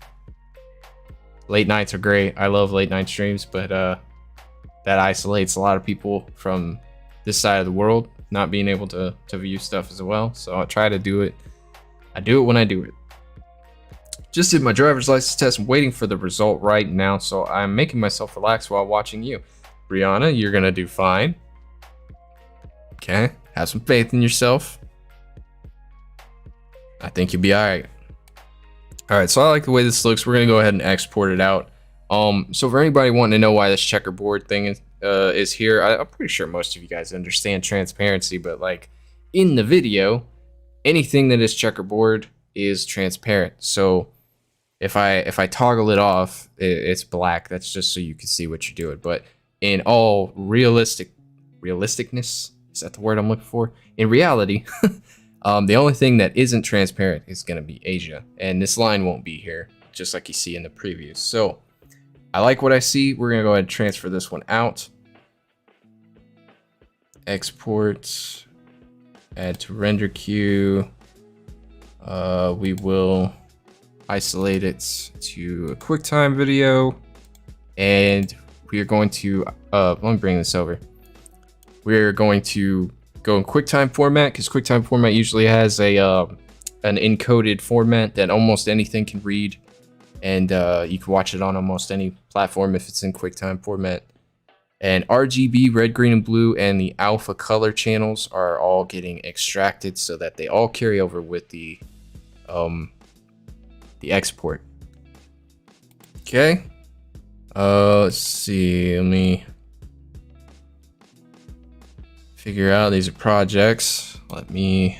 Late nights are great. I love late night streams, but that isolates a lot of people from this side of the world, not being able to view stuff as well. So I try to do it. I do it when I do it. Just did my driver's license test. I'm waiting for the result right now, so I'm making myself relax while watching you. Brianna, you're gonna do fine. Okay, have some faith in yourself. I think you'll be all right. All right, so I like the way this looks. We're gonna go ahead and export it out. So for anybody wanting to know why this checkerboard thing is here, I'm pretty sure most of you guys understand transparency, but like in the video, anything that is checkerboard is transparent. So if I toggle it off, it's black. That's just so you can see what you're doing. But in all realisticness, is that the word I'm looking for? In reality, the only thing that isn't transparent is going to be Asia, and this line won't be here, just like you see in the previews. So I like what I see. We're going to go ahead and transfer this one out. Export, add to render queue. We will isolate it to a QuickTime video, and we are going to let me bring this over. We're going to go in QuickTime format, because QuickTime format usually has a an encoded format that almost anything can read, and you can watch it on almost any platform if it's in QuickTime format. And RGB, red, green, and blue, and the alpha color channels are all getting extracted so that they all carry over with the export. Okay. Let's see. Let me figure out these are projects. Let me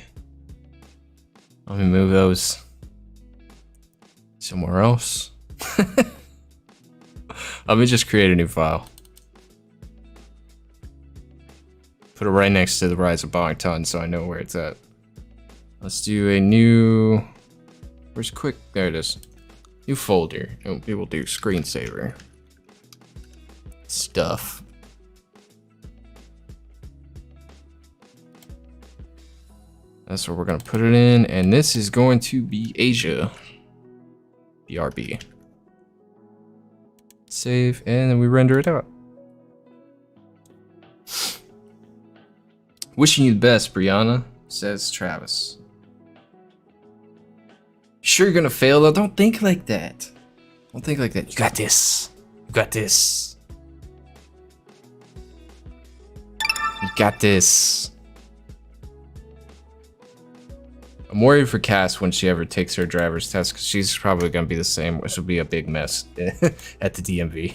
move those somewhere else. Let me just create a new file. Put it right next to the Rise of Bongton so I know where it's at. Let's do a new... Where's quick? There it is. New folder. We will do screensaver. Stuff. That's where we're going to put it in. And this is going to be Asia. BRB. Save. And then we render it out. Wishing you the best, Brianna, says Travis. Sure you're gonna fail though? Don't think like that. Don't think like that. You got this. You got this. You got this. I'm worried for Cass when she ever takes her driver's test, because she's probably gonna be the same, which will be a big mess at the DMV.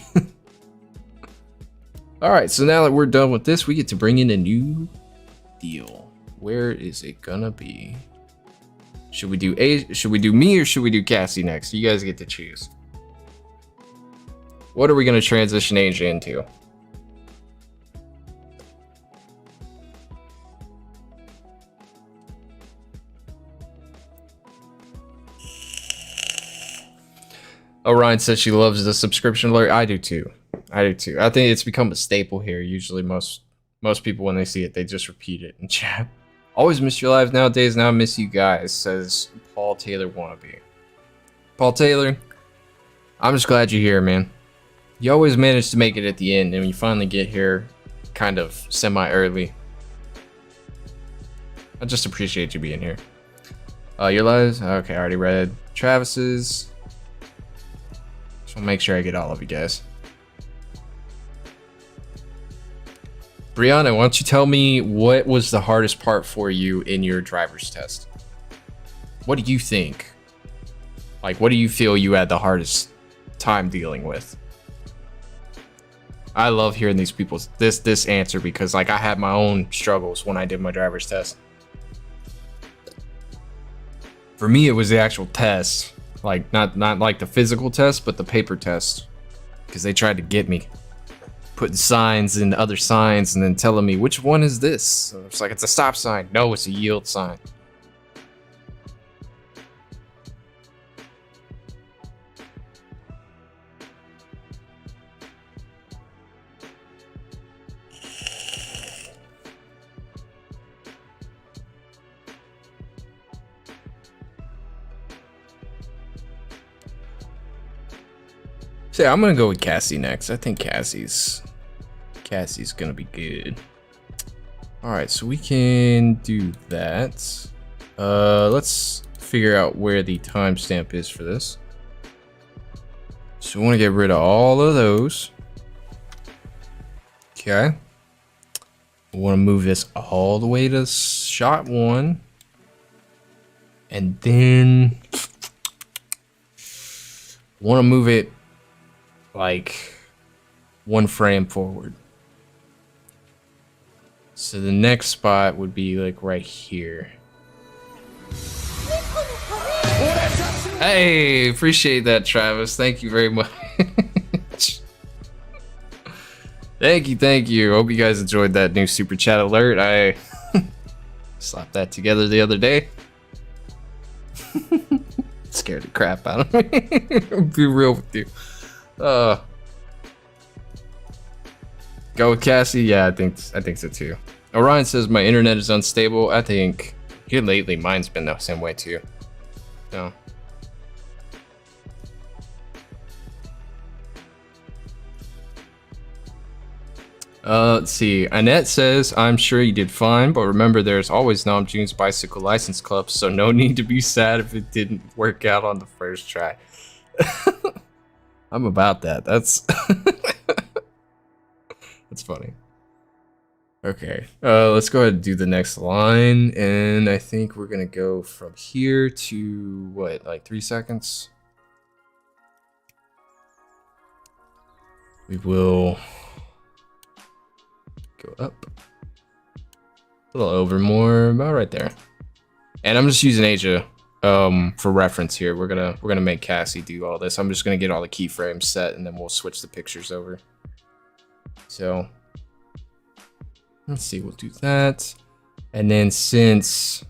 Alright, so now that we're done with this, we get to bring in a new deal. Where is it gonna be? Should we do me or should we do Cassie next? You guys get to choose. What are we gonna transition Asia into? Orion says she loves the subscription alert. I do too. I do too. I think it's become a staple here. Usually most people, when they see it, they just repeat it in chat. Always miss your lives nowadays. Now I miss you guys, says Paul Taylor wannabe. Paul Taylor, I'm just glad you're here, man. You always manage to make it at the end, and you finally get here kind of semi-early. I just appreciate you being here. Your lives? Okay, I already read Travis's. Just want to make sure I get all of you guys. Brianna, why don't you tell me what was the hardest part for you in your driver's test? What do you think? Like, what do you feel you had the hardest time dealing with? I love hearing these people's this answer, because like I had my own struggles when I did my driver's test. For me, it was the actual test, like not like the physical test, but the paper test, because they tried to get me. Putting signs and other signs and then telling me which one is this. So it's like, it's a stop sign. No, it's a yield sign. So yeah, I'm gonna go with Cassie next. I think Cassie's gonna be good. All right, so we can do that. Let's figure out where the timestamp is for this. So we want to get rid of all of those. Okay. We want to move this all the way to shot 1. And then want to move it like 1 frame forward. So the next spot would be like right here. Hey, appreciate that, Travis. Thank you very much. Thank you. Hope you guys enjoyed that new super chat alert. I slapped that together the other day. Scared the crap out of me. I'll be real with you. Go with Cassie? Yeah, I think so too. Orion says my internet is unstable. I think here lately mine's been the same way too. So Let's see. Annette says, I'm sure you did fine, but remember there's always Nam June's Bicycle License Club, so no need to be sad if it didn't work out on the first try. I'm about that. That's that's funny. Okay, let's go ahead and do the next line, and I think we're gonna go from here to what, like 3 seconds? We will go up a little over, more about right there. And I'm just using Asia for reference here. We're gonna make Cassie do all this. I'm just gonna get all the keyframes set, and then we'll switch the pictures over. So let's see, we'll do that. And then since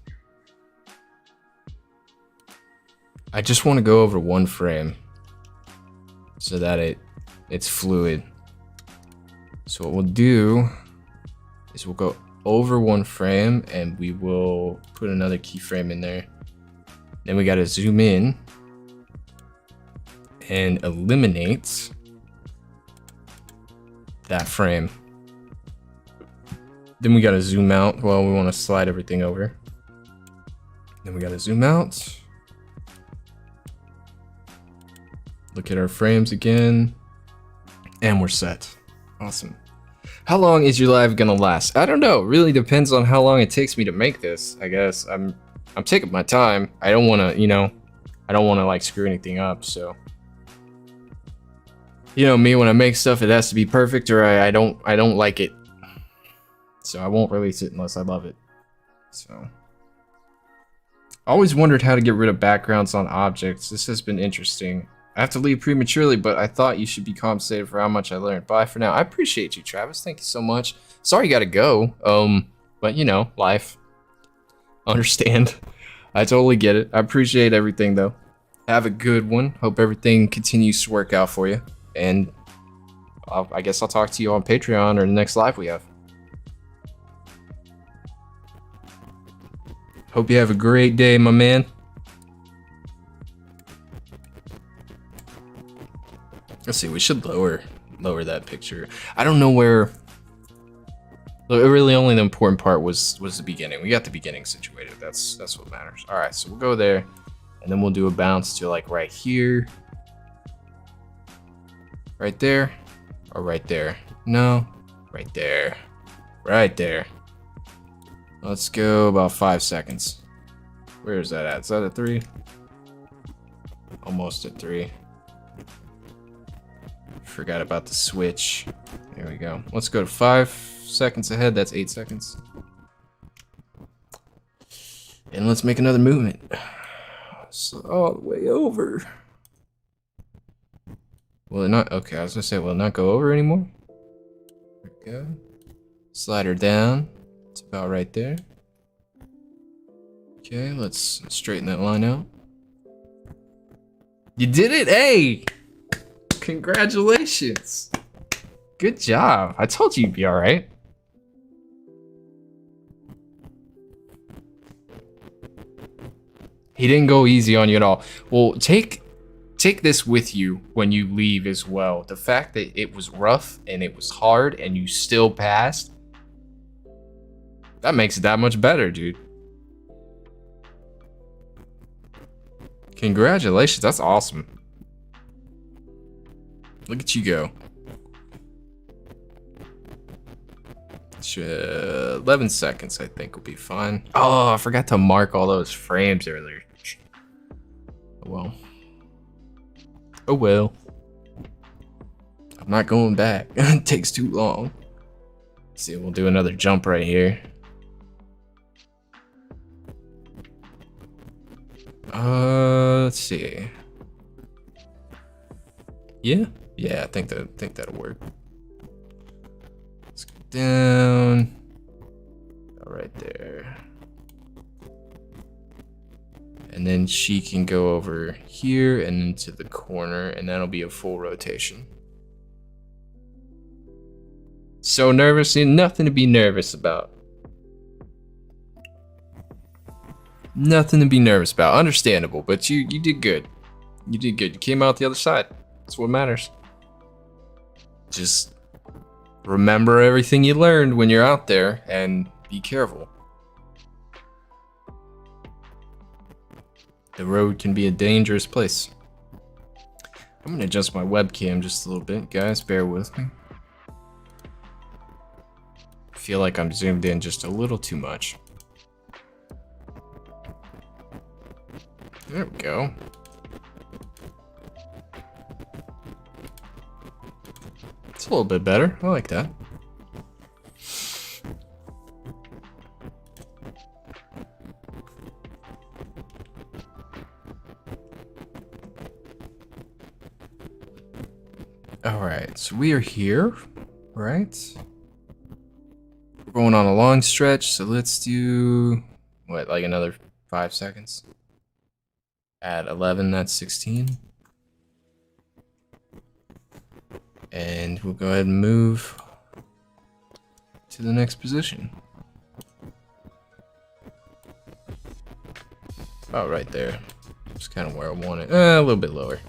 I just want to go over one frame so that it's fluid. So what we'll do is we'll go over one frame and we will put another keyframe in there. Then we got to zoom in and eliminate that frame. Then we got to zoom out. Well, we want to slide everything over. Then we got to zoom out. Look at our frames again. And we're set. Awesome. How long is your live gonna last? I don't know. Really depends on how long it takes me to make this. I guess I'm taking my time. I don't want to, I don't want to like screw anything up. So, me, when I make stuff, it has to be perfect, or I don't like it. So I won't release it unless I love it. So, I always wondered how to get rid of backgrounds on objects. This has been interesting. I have to leave prematurely, but I thought you should be compensated for how much I learned. Bye for now. I appreciate you, Travis. Thank you so much. Sorry you gotta go. But life. Understand. I totally get it. I appreciate everything though. Have a good one. Hope everything continues to work out for you. And I guess I'll talk to you on Patreon or the next live we have. Hope you have a great day, my man. Let's see, we should lower that picture. I don't know where. Really, only the important part was the beginning. We got the beginning situated. That's what matters. All right, so we'll go there, and then we'll do a bounce to like right here, right there, or right there. No, right there, right there. Let's go about 5 seconds. Where is that at? Is that at 3? Almost at 3. Forgot about the switch. There we go. Let's go to 5 seconds ahead. That's 8 seconds. And let's make another movement. So all the way over. Will it not? Okay, I was gonna say, will it not go over anymore? There we go. Slide her down. It's about right there. Okay, let's straighten that line out. You did it! Hey! Congratulations. Good job. I told you you'd be all right. He didn't go easy on you at all. Well, take this with you when you leave as well. The fact that it was rough and it was hard and you still passed, that makes it that much better, dude. Congratulations. That's awesome. Look at you go. 11 seconds, I think, will be fine. Oh, I forgot to mark all those frames earlier. Oh well. Oh well. I'm not going back. It takes too long. Let's see, we'll do another jump right here. Let's see. Yeah, I think that'll work. Let's go down. Right there. And then she can go over here and into the corner, and that'll be a full rotation. So nervous, nothing to be nervous about. Nothing to be nervous about. Understandable, but you did good. You did good. You came out the other side. That's what matters. Just remember everything you learned when you're out there and be careful. The road can be a dangerous place. I'm gonna adjust my webcam just a little bit, guys. Bear with me. I feel like I'm zoomed in just a little too much. There we go. It's a little bit better. I like that. Alright, so we are here, right? We're going on a long stretch, so let's do, what, like another 5 seconds? At 11, that's 16. And we'll go ahead and move to the next position. About right there. That's kind of where I want it. A little bit lower.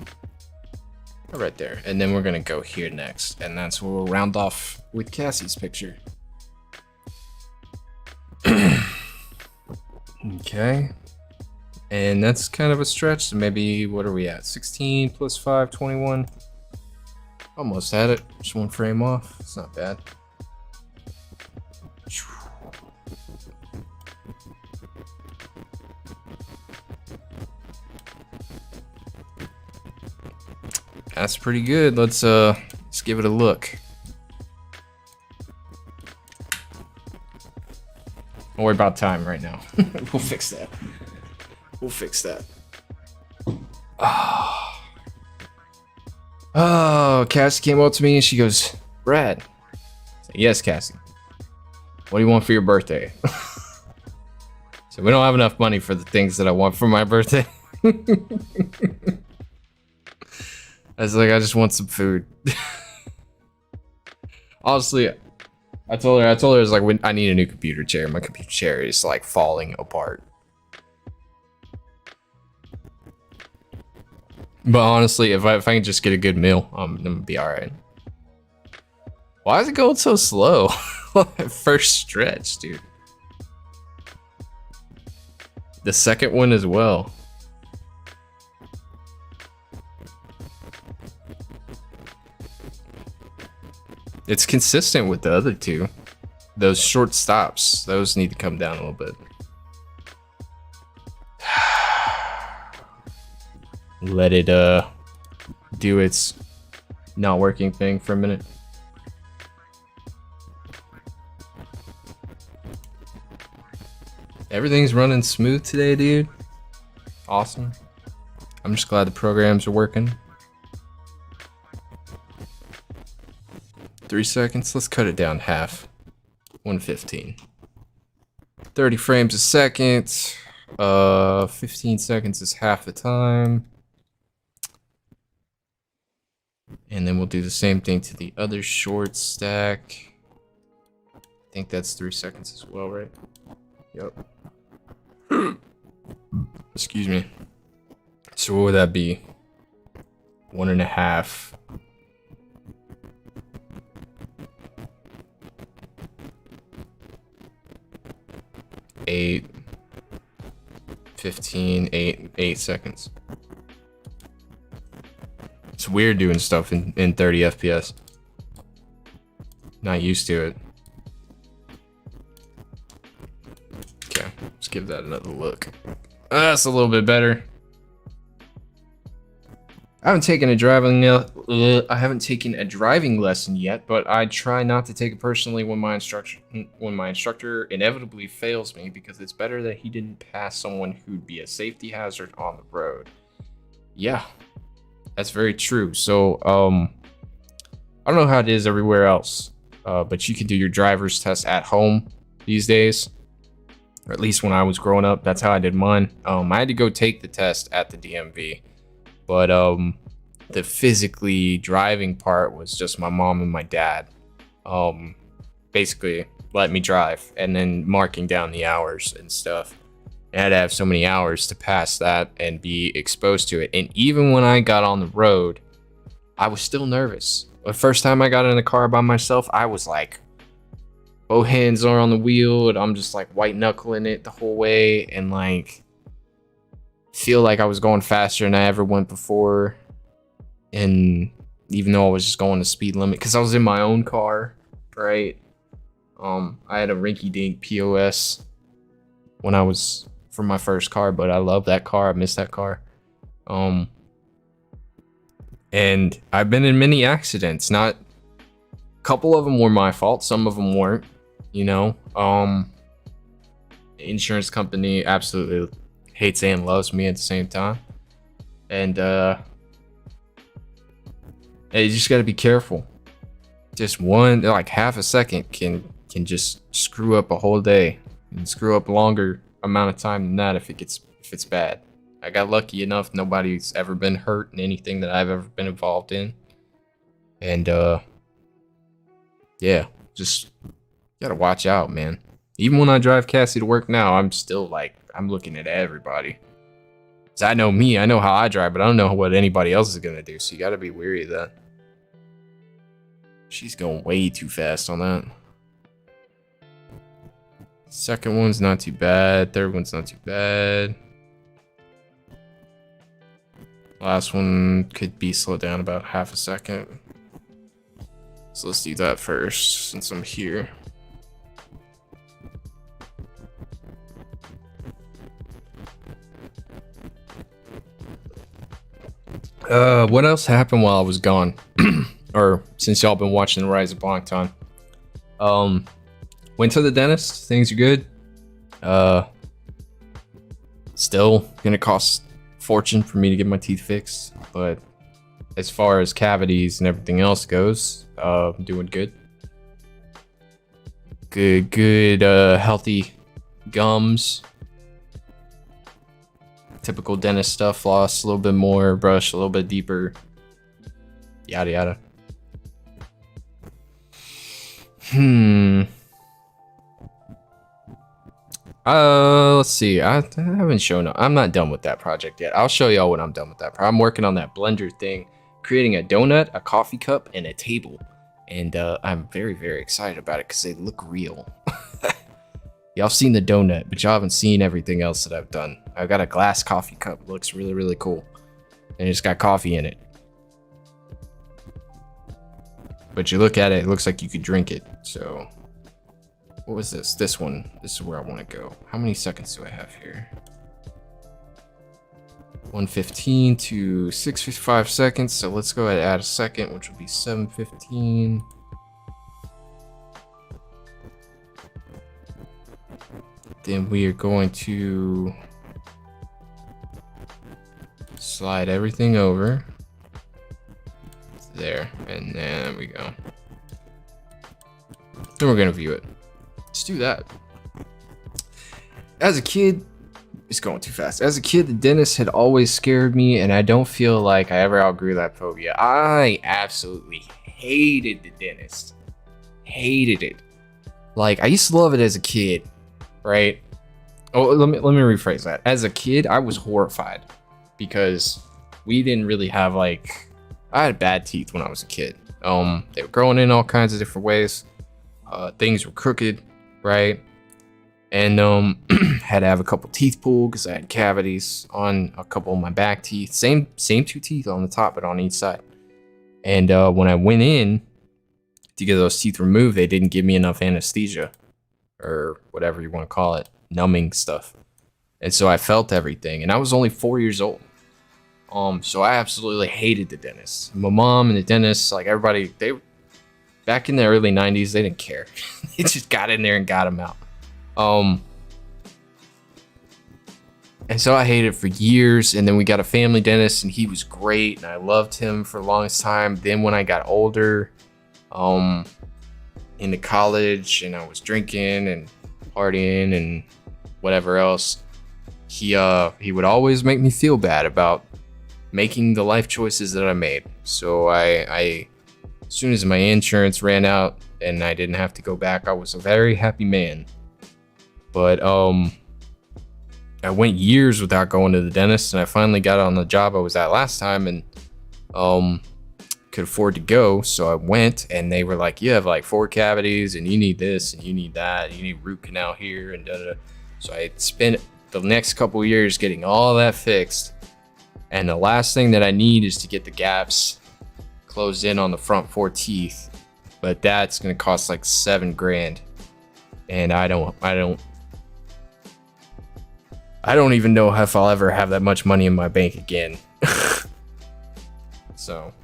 Right there, and then we're gonna go here next, and that's where we'll round off with Cassie's picture. Okay, and that's kind of a stretch, so maybe, what are we at, 16 plus 5, 21. Almost had it, just one frame off. It's not bad. That's pretty good. Let's give it a look. Don't worry about time right now. We'll fix that. We'll fix that. Oh, Cassie came up to me and she goes, "Brad." I said, "Yes, Cassie. What do you want for your birthday?" So we don't have enough money for the things that I want for my birthday. I was like, I just want some food. Honestly, I told her, I was like, I need a new computer chair. My computer chair is like falling apart. But honestly, if I can just get a good meal, I'm gonna be all right. Why is it going so slow? First stretch, dude. The second one as well. It's consistent with the other two. Those short stops, those need to come down a little bit. Let it do its not working thing for a minute. Everything's running smooth today, dude. Awesome. I'm just glad the programs are working. 3 seconds. Let's cut it down half. 115. 30 frames a second. 15 seconds is half the time. And then we'll do the same thing to the other short stack. I think that's 3 seconds as well, right? Yep. Excuse me. So what would that be? 1.5. 8, 15, 8 seconds. It's weird doing stuff in 30 FPS. Not used to it. Okay, let's give that another look. That's a little bit better. I haven't taken a driving lesson yet, but I try not to take it personally when my instructor inevitably fails me, because it's better that he didn't pass someone who'd be a safety hazard on the road. Yeah, that's very true. So I don't know how it is everywhere else, but you can do your driver's test at home these days, or at least when I was growing up, that's how I did mine. I had to go take the test at the DMV. But the physically driving part was just my mom and my dad basically let me drive, and then marking down the hours and stuff. I had to have so many hours to pass that and be exposed to it. And even when I got on the road, I was still nervous. The first time I got in the car by myself, I was like, both hands are on the wheel, and I'm just like white knuckling it the whole way, and like feel like I was going faster than I ever went before. And even though I was just going the speed limit, because I was in my own car, right? I had a rinky-dink POS when I was for my first car, but I love that car. I miss that car. And I've been in many accidents. Not a couple of them were my fault. Some of them weren't. You know, insurance company absolutely hates and loves me at the same time. And you just got to be careful. Just one, like half a second can just screw up a whole day, and screw up a longer amount of time than that if it's bad. I got lucky enough nobody's ever been hurt in anything that I've ever been involved in. And yeah, just gotta watch out, man. Even when I drive Cassie to work now, I'm still like, I'm looking at everybody. 'Cause I know me, I know how I drive, but I don't know what anybody else is gonna do. So you gotta be wary of that. She's going way too fast on that. Second one's not too bad. Third one's not too bad. Last one could be slowed down about half a second. So let's do that first since I'm here. What else happened while I was gone? Or since y'all been watching The Rise of Bangtan. Went to the dentist. Things are good. Still gonna cost a fortune for me to get my teeth fixed, but as far as cavities and everything else goes, I'm doing good. Good, healthy gums. Typical dentist stuff, floss a little bit more, brush a little bit deeper, yada yada. Let's see. I haven't shown up. I'm not done with that project yet. I'll show y'all when I'm done with that. I'm working on that blender thing, creating a donut, a coffee cup, and a table. And I'm very, very excited about it because they look real. Y'all seen the donut, but y'all haven't seen everything else that I've done. I've got a glass coffee cup. It looks really, really cool. And it's got coffee in it. But you look at it, it looks like you could drink it. So, what was this? This one. This is where I want to go. How many seconds do I have here? 1:15 to 6:55 seconds. So let's go ahead and add a second, which will be 7:15. Then we are going to slide everything over there, and there we go. Then we're gonna view it. Let's do that. As a kid, it's going too fast. As a kid, the dentist had always scared me, and I don't feel like I ever outgrew that phobia. I absolutely hated the dentist. Hated it. Like, I used to love it as a kid, right? Oh, let me rephrase that. As a kid, I was horrified because we didn't really have, like, I had bad teeth when I was a kid. They were growing in all kinds of different ways. Things were crooked, right? And had to have a couple teeth pulled because I had cavities on a couple of my back teeth. Same two teeth on the top, but on each side. And when I went in to get those teeth removed, they didn't give me enough anesthesia or whatever you want to call it, numbing stuff. And so I felt everything, and I was only 4 years old. So I absolutely hated the dentist. My mom and the dentist, like everybody, they back in the early 90s, they didn't care. They just got in there and got them out. And so I hated it for years, and then we got a family dentist, and he was great, and I loved him for the longest time. Then when I got older, into college, and I was drinking and partying and whatever else, he would always make me feel bad about making the life choices that I made. So I as soon as my insurance ran out and I didn't have to go back, I was a very happy man. But I went years without going to the dentist, and I finally got on the job I was at last time, and could afford to go, so I went, and they were like, you have like 4 cavities, and you need this, and you need that, and you need root canal here, and da da. So I spent the next couple of years getting all that fixed, and the last thing that I need is to get the gaps closed in on the front 4 teeth, but that's gonna cost like $7 grand, and I don't even know if I'll ever have that much money in my bank again. So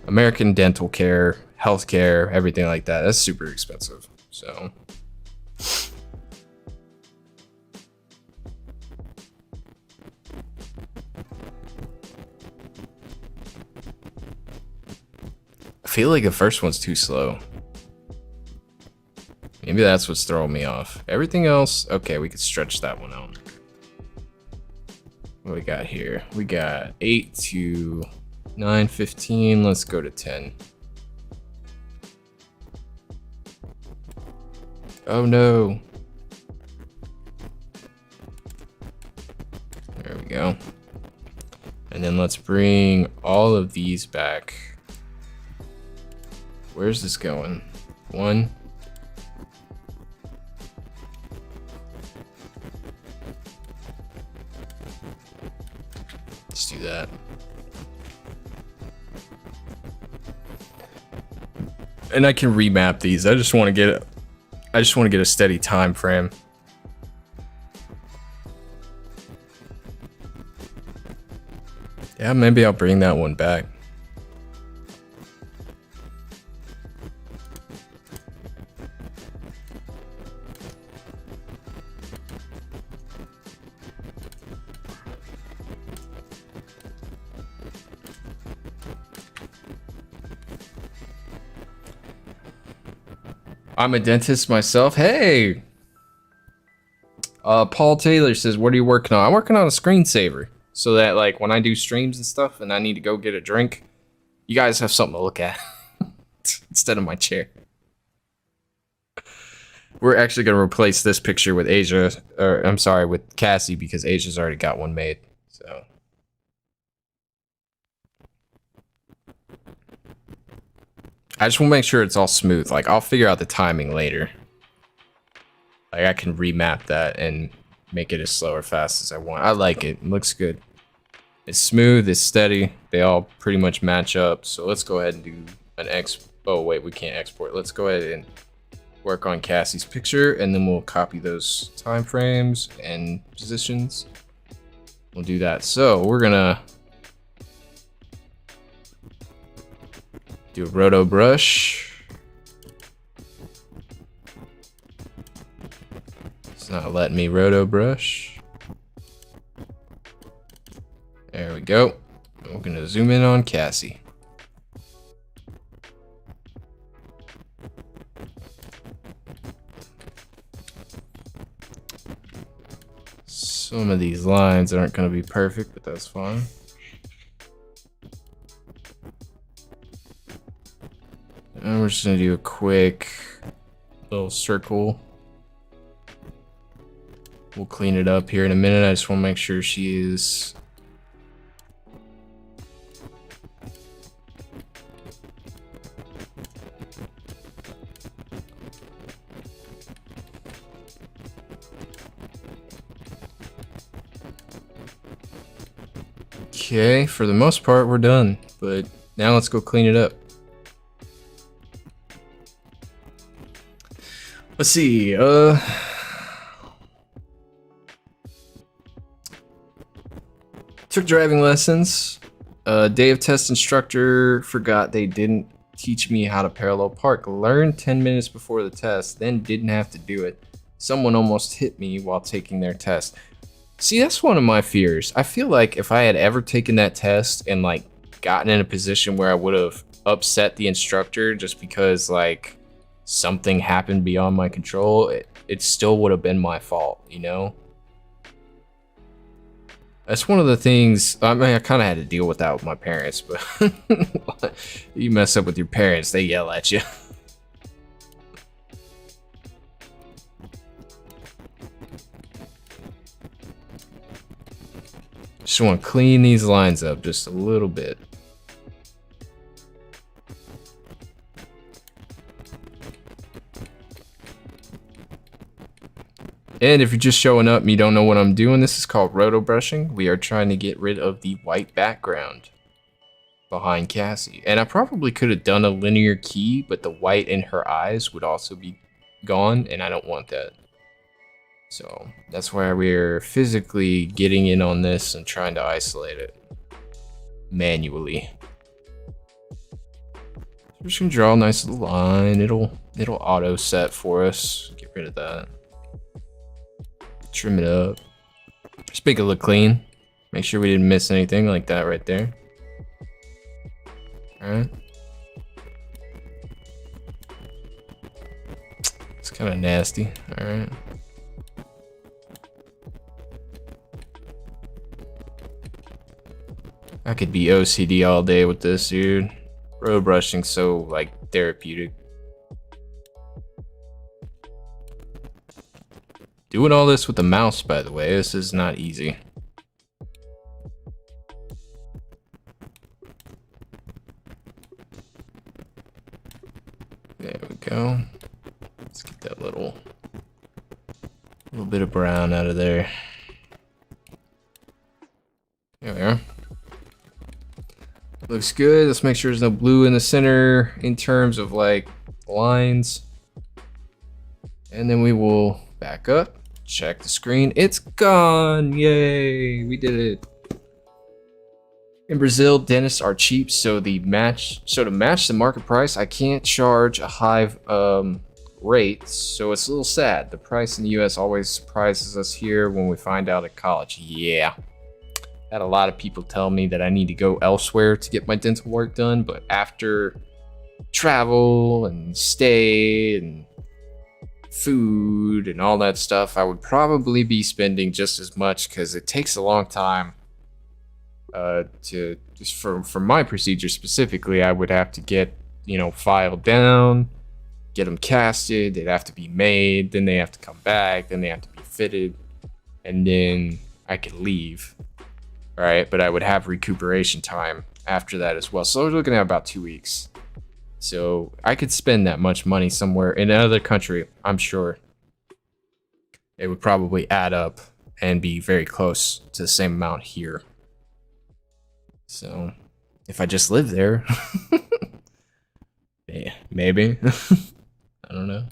American dental care, healthcare, everything like that, that's super expensive. So I feel like the first one's too slow. Maybe that's what's throwing me off. Everything else, okay, we could stretch that one out. What we got here? We got 8 to 9, 15. Let's go to 10. Oh no. There we go. And then let's bring all of these back. Where's this going? 1. Let's do that. And I can remap these. I just want to get a steady time frame. Yeah, maybe I'll bring that one back. I'm a dentist myself. Hey! Paul Taylor says, what are you working on? I'm working on a screensaver. So that, like, when I do streams and stuff and I need to go get a drink, you guys have something to look at. Instead of my chair. We're actually going to replace this picture with Asia. Or, I'm sorry, with Cassie, because Asia's already got one made. So... I just want to make sure it's all smooth. Like, I'll figure out the timing later. Like, I can remap that and make it as slow or fast as I want. I like it. It looks good. It's smooth. It's steady. They all pretty much match up. So let's go ahead and do an Oh, wait. We can't export. Let's go ahead and work on Cassie's picture. And then we'll copy those time frames and positions. We'll do that. So we're going to... do a Roto brush. It's not letting me Roto brush. There we go. We're gonna zoom in on Cassie. Some of these lines aren't gonna be perfect, but that's fine. And we're just gonna do a quick little circle. We'll clean it up here in a minute. I just want to make sure she is... Okay, for the most part, we're done. But now let's go clean it up. Let's see, took driving lessons. Day of test instructor forgot they didn't teach me how to parallel park. Learned 10 minutes before the test, then didn't have to do it. Someone almost hit me while taking their test. See, that's one of my fears. I feel like if I had ever taken that test and like gotten in a position where I would have upset the instructor just because like something happened beyond my control, it still would have been my fault, you know? That's one of the things, I mean, I kind of had to deal with that with my parents, but you mess up with your parents, they yell at you. Just want to clean these lines up just a little bit. And if you're just showing up and you don't know what I'm doing, this is called roto brushing. We are trying to get rid of the white background behind Cassie. And I probably could have done a linear key, but the white in her eyes would also be gone, and I don't want that. So that's why we're physically getting in on this and trying to isolate it manually. So we're just gonna draw a nice little line. It'll auto set for us. Get rid of that. Trim it up. Just make it look clean. Make sure we didn't miss anything like that right there. Alright. It's kind of nasty. Alright. I could be OCD all day with this, dude. Road brushing's so, like, therapeutic. Doing all this with the mouse, by the way, this is not easy. There we go. Let's get that little bit of brown out of there. There we are. Looks good. Let's make sure there's no blue in the center in terms of like lines. And then we will back up, check the screen. It's gone. Yay, we did it. In Brazil, dentists are cheap, so to match the market price, I can't charge a high rate, so it's a little sad. The price in the US always surprises us here when we find out at college. Yeah. Had a lot of people tell me that I need to go elsewhere to get my dental work done, but after travel and stay and food and all that stuff, I would probably be spending just as much because it takes a long time to just for my procedure specifically. I would have to get, you know, filed down, get them casted, they'd have to be made, then they have to come back, then they have to be fitted, and then I could leave. All right, but I would have recuperation time after that as well. So we're looking at about 2 weeks. So I could spend that much money somewhere in another country. I'm sure it would probably add up and be very close to the same amount here. So if I just live there, yeah, maybe. I don't know.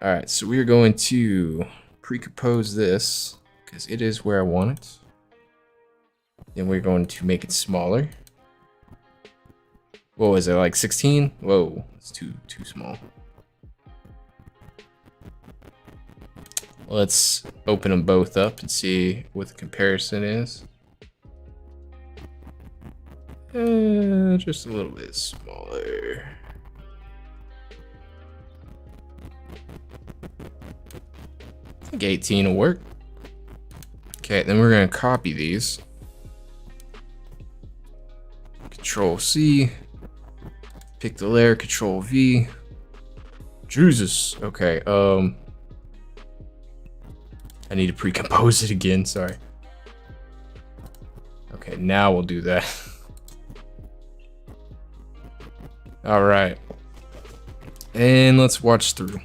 All right, so we are going to pre-compose this because it is where I want it. Then we're going to make it smaller. What was it, like 16? Whoa, it's too small. Let's open them both up and see what the comparison is. Just a little bit smaller. I think 18 will work. Okay, then we're gonna copy these. Control C. Pick the layer, Control V. Jesus. Okay, I need to pre-compose it again, sorry. Okay, now we'll do that. All right. And let's watch through.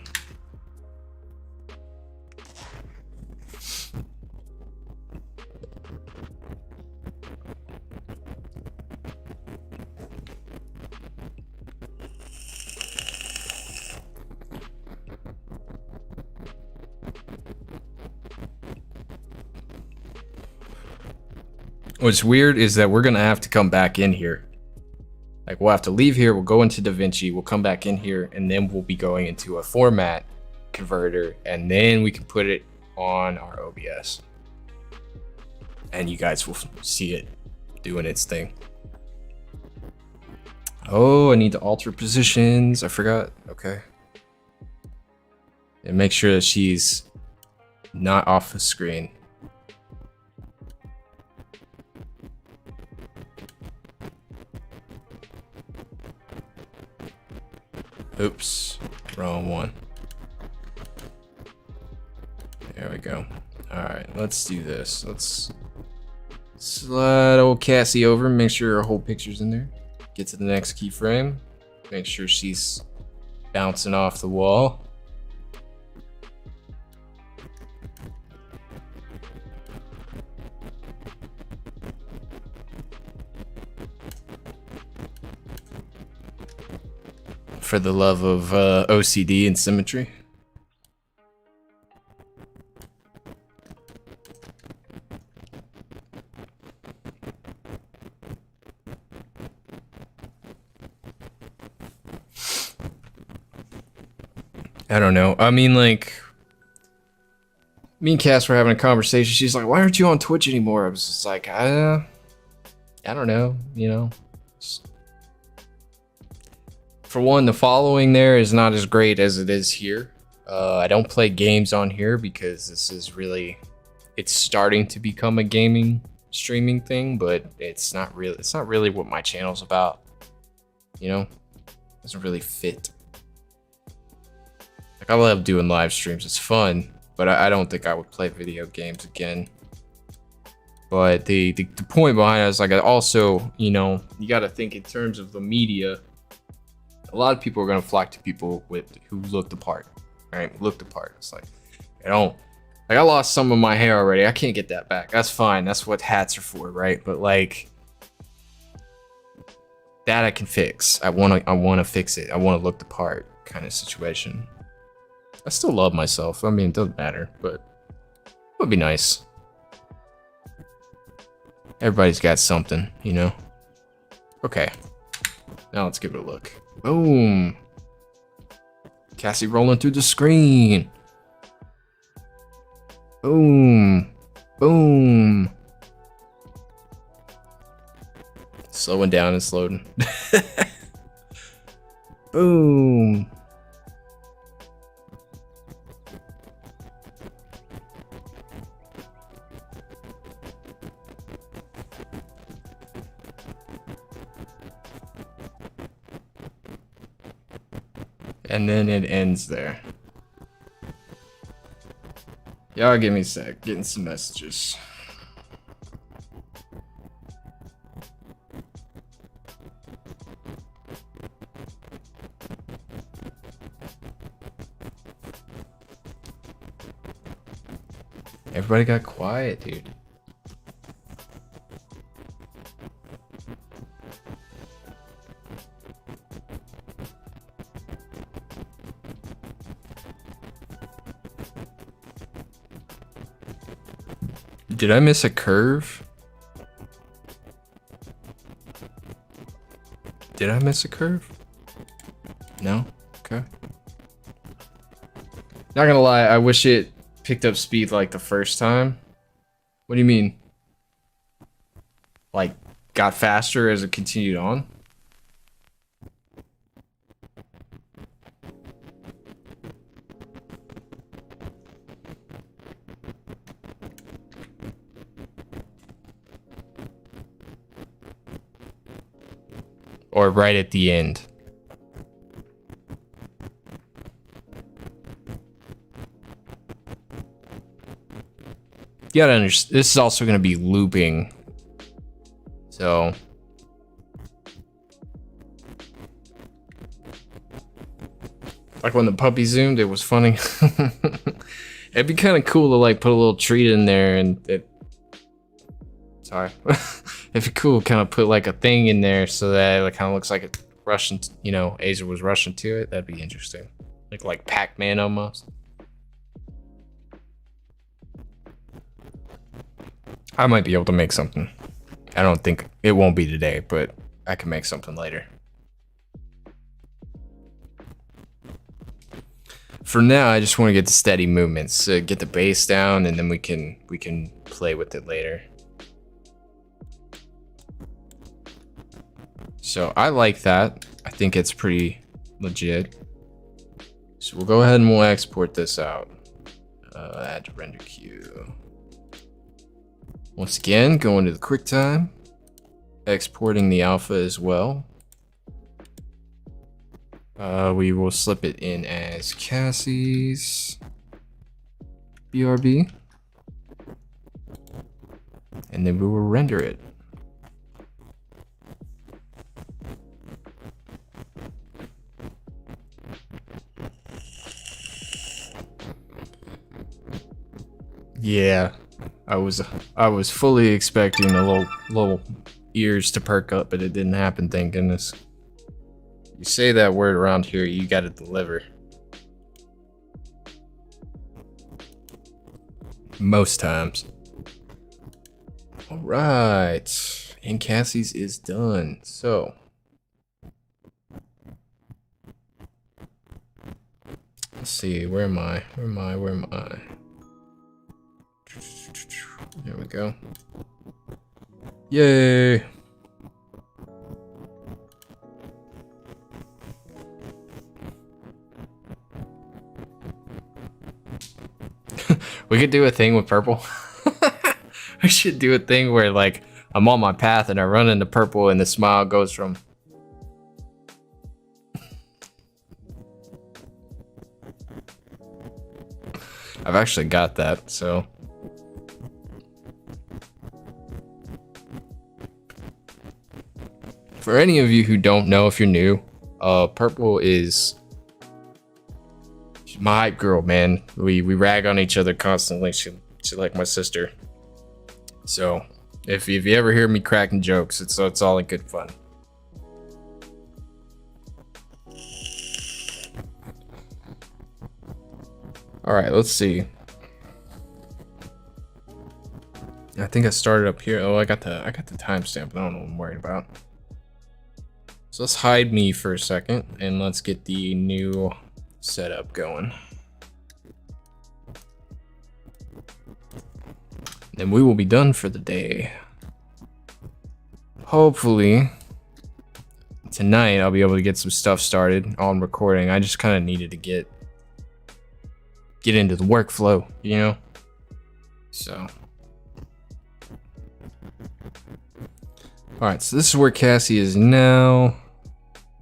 What's weird is that we're gonna have to come back in here. Like, we'll have to leave here, we'll go into DaVinci, we'll come back in here, and then we'll be going into a format converter, and then we can put it on our OBS. And you guys will see it doing its thing. Oh, I need to alter positions, I forgot, okay. And make sure that she's not off the screen. Oops, wrong one. There we go. All right, let's do this. Let's slide old Cassie over, make sure her whole picture's in there. Get to the next keyframe. Make sure she's bouncing off the wall. for the love of OCD and symmetry. I don't know. I mean, like, me and Cass were having a conversation. She's like, "Why aren't you on Twitch anymore?" I was just like, I don't know, you know. For one, the following there is not as great as it is here. I don't play games on here because this is really, it's starting to become a gaming streaming thing, but it's not really what my channel's about. You know, it doesn't really fit. Like, I love doing live streams, it's fun, but I don't think I would play video games again. But the point behind it is, like, also, you know, you got to think in terms of the media. A lot of people are gonna flock to people who look the part, right? Look the part. It's like, I lost some of my hair already. I can't get that back. That's fine. That's what hats are for, right? But like, that I can fix. I wanna fix it. I wanna look the part, kind of situation. I still love myself. I mean, it doesn't matter, but it would be nice. Everybody's got something, you know? Okay. Now let's give it a look. Boom. Cassie rolling through the screen. Boom. Boom. Slowing down and slowing. Boom. And then it ends there. Y'all give me a sec, getting some messages. Everybody got quiet, dude. Did I miss a curve? Did I miss a curve? No? Okay. Not gonna lie, I wish it picked up speed like the first time. What do you mean? Like, got faster as it continued on? Or right at the end? You gotta understand, this is also gonna be looping. So. Like when the puppy zoomed, it was funny. It'd be kind of cool to like put a little treat in there and it. Sorry. It'd be cool to kind of put like a thing in there so that it kind of looks like it rushing, you know, Azer was rushing to it. That'd be interesting. Like Pac-Man almost. I might be able to make something. I don't think it won't be today, but I can make something later. For now, I just want to get the steady movements, get the bass down, and then we can play with it later. So I like that. I think it's pretty legit. So we'll go ahead and we'll export this out. Add to render queue. Once again, going to the QuickTime, exporting the alpha as well. We will slip it in as Cassie's BRB, and then we will render it. Yeah, I was fully expecting the little ears to perk up, but it didn't happen, thank goodness. You say that word around here, you gotta deliver. Most times. All right, and Cassie's is done. So let's see, where am I? Where am I? There we go. Yay! We could do a thing with purple. We should do a thing where like I'm on my path and I run into purple and the smile goes from I've actually got that, so for any of you who don't know, if you're new, purple is my hype girl, man. We rag on each other constantly. She like my sister. So if you ever hear me cracking jokes, it's all in good fun. All right, let's see. I think I started up here. Oh, I got the timestamp. I don't know what I'm worried about. So let's hide me for a second and let's get the new setup going. Then we will be done for the day. Hopefully tonight I'll be able to get some stuff started on recording. I just kind of needed to get into the workflow, you know? So all right, so this is where Cassie is now.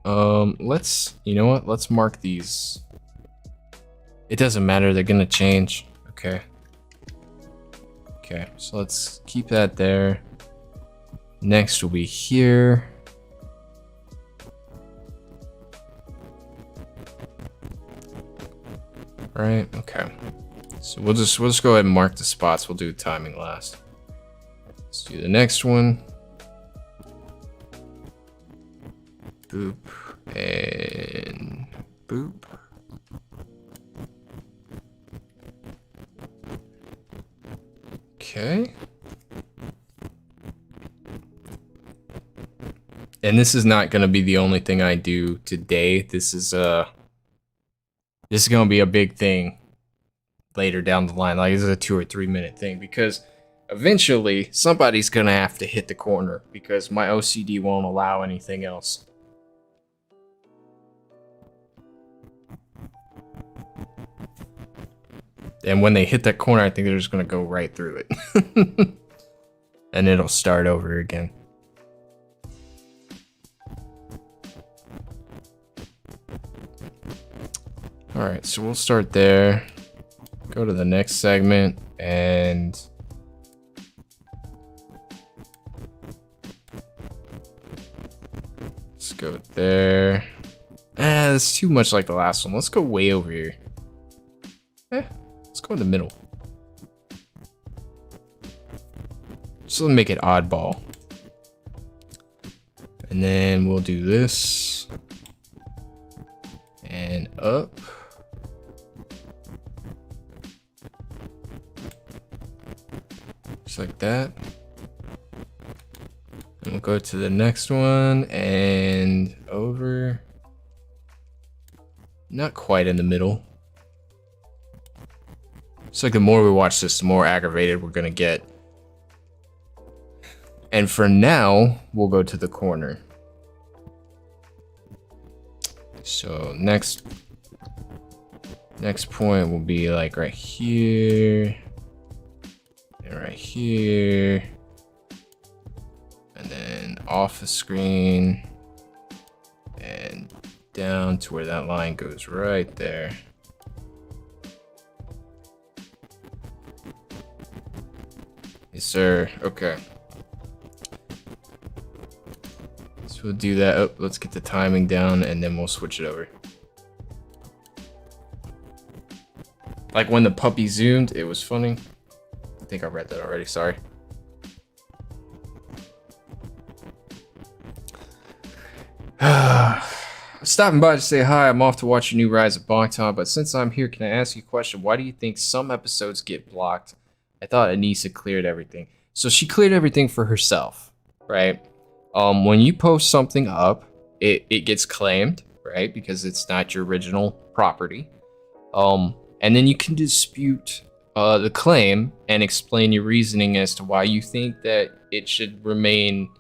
You know what? Let's mark these. It doesn't matter, they're gonna change. Okay. Okay, so let's keep that there. Next will be here. All right, okay. So we'll just go ahead and mark the spots. We'll do timing last. Let's do the next one. Boop and boop. Okay. And this is not going to be the only thing I do today. This is going to be a big thing later down the line. Like, this is a 2 or 3 minute thing because eventually somebody's going to have to hit the corner because my OCD won't allow anything else. And when they hit that corner, I think they're just going to go right through it. And it'll start over again. All right, so we'll start there. Go to the next segment and let's go there. That's too much like the last one. Let's go way over here. Let's go in the middle. Just to make it oddball. And then we'll do this. And up. Just like that. And we'll go to the next one and over. Not quite in the middle. It's like the more we watch this, the more aggravated we're gonna get. And for now, we'll go to the corner. So next point will be like right here. And right here. And then off the screen. And down to where that line goes right there. Yes, sir. Okay. So we'll do that. Oh, let's get the timing down and then we'll switch it over. Like when the puppy zoomed, it was funny. I think I read that already, sorry. Stopping by to say hi. I'm off to watch your new Rise of Bogton, but since I'm here, can I ask you a question? Why do you think some episodes get blocked? I thought Anissa cleared everything. So she cleared everything for herself, right? When you post something up, it gets claimed, right? Because it's not your original property. And then you can dispute the claim and explain your reasoning as to why you think that it should remain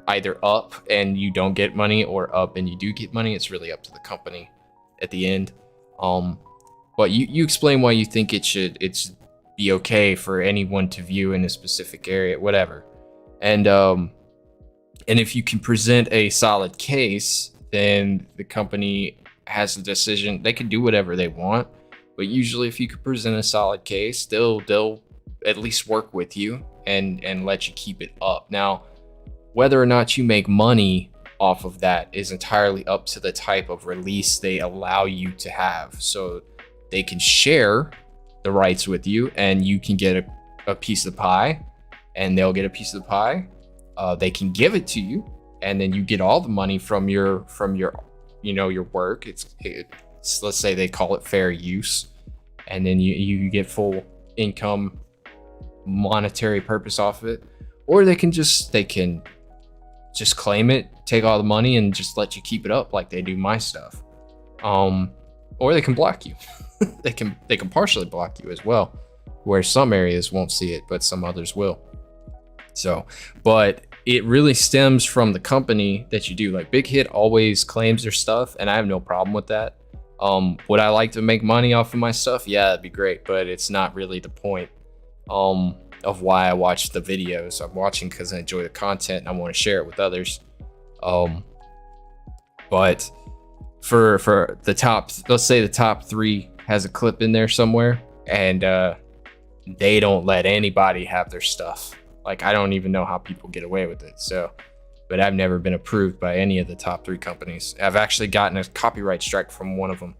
either up and you don't get money or up and you do get money. It's really up to the company at the end. But you explain why you think it should be okay for anyone to view in a specific area, whatever. And if you can present a solid case, then the company has a decision. They can do whatever they want, but usually if you could present a solid case, they'll at least work with you and let you keep it up. Now, whether or not you make money off of that is entirely up to the type of release they allow you to have. So they can share the rights with you and you can get a piece of the pie and they'll get a piece of the pie. They can give it to you and then you get all the money from your your work. It's let's say they call it fair use, and then you get full income monetary purpose off of it. Or they can just claim it, take all the money, and just let you keep it up like they do my stuff. Or they can block you. they can partially block you as well, where some areas won't see it, but some others will. So, but it really stems from the company that you do. Like Big Hit always claims their stuff, and I have no problem with that. Would I like to make money off of my stuff? Yeah, that'd be great, but it's not really the point of why I watch the videos. I'm watching because I enjoy the content and I want to share it with others. But for the top, let's say the top 3 has a clip in there somewhere, and they don't let anybody have their stuff. Like, I don't even know how people get away with it. So, but I've never been approved by any of the top 3 companies. I've actually gotten a copyright strike from one of them.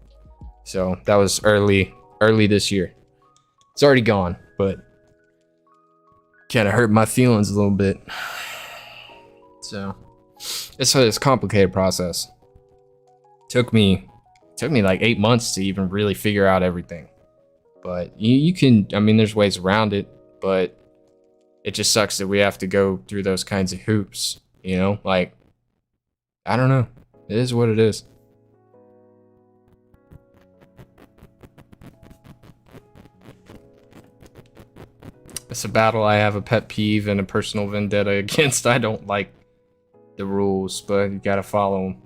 So that was early this year. It's already gone, but kind of hurt my feelings a little bit. So it's a complicated process. Took me like 8 months to even really figure out everything. But you can, I mean, there's ways around it, but it just sucks that we have to go through those kinds of hoops, you know? Like, I don't know. It is what it is. It's a battle I have a pet peeve and a personal vendetta against. I don't like the rules, but you gotta follow them.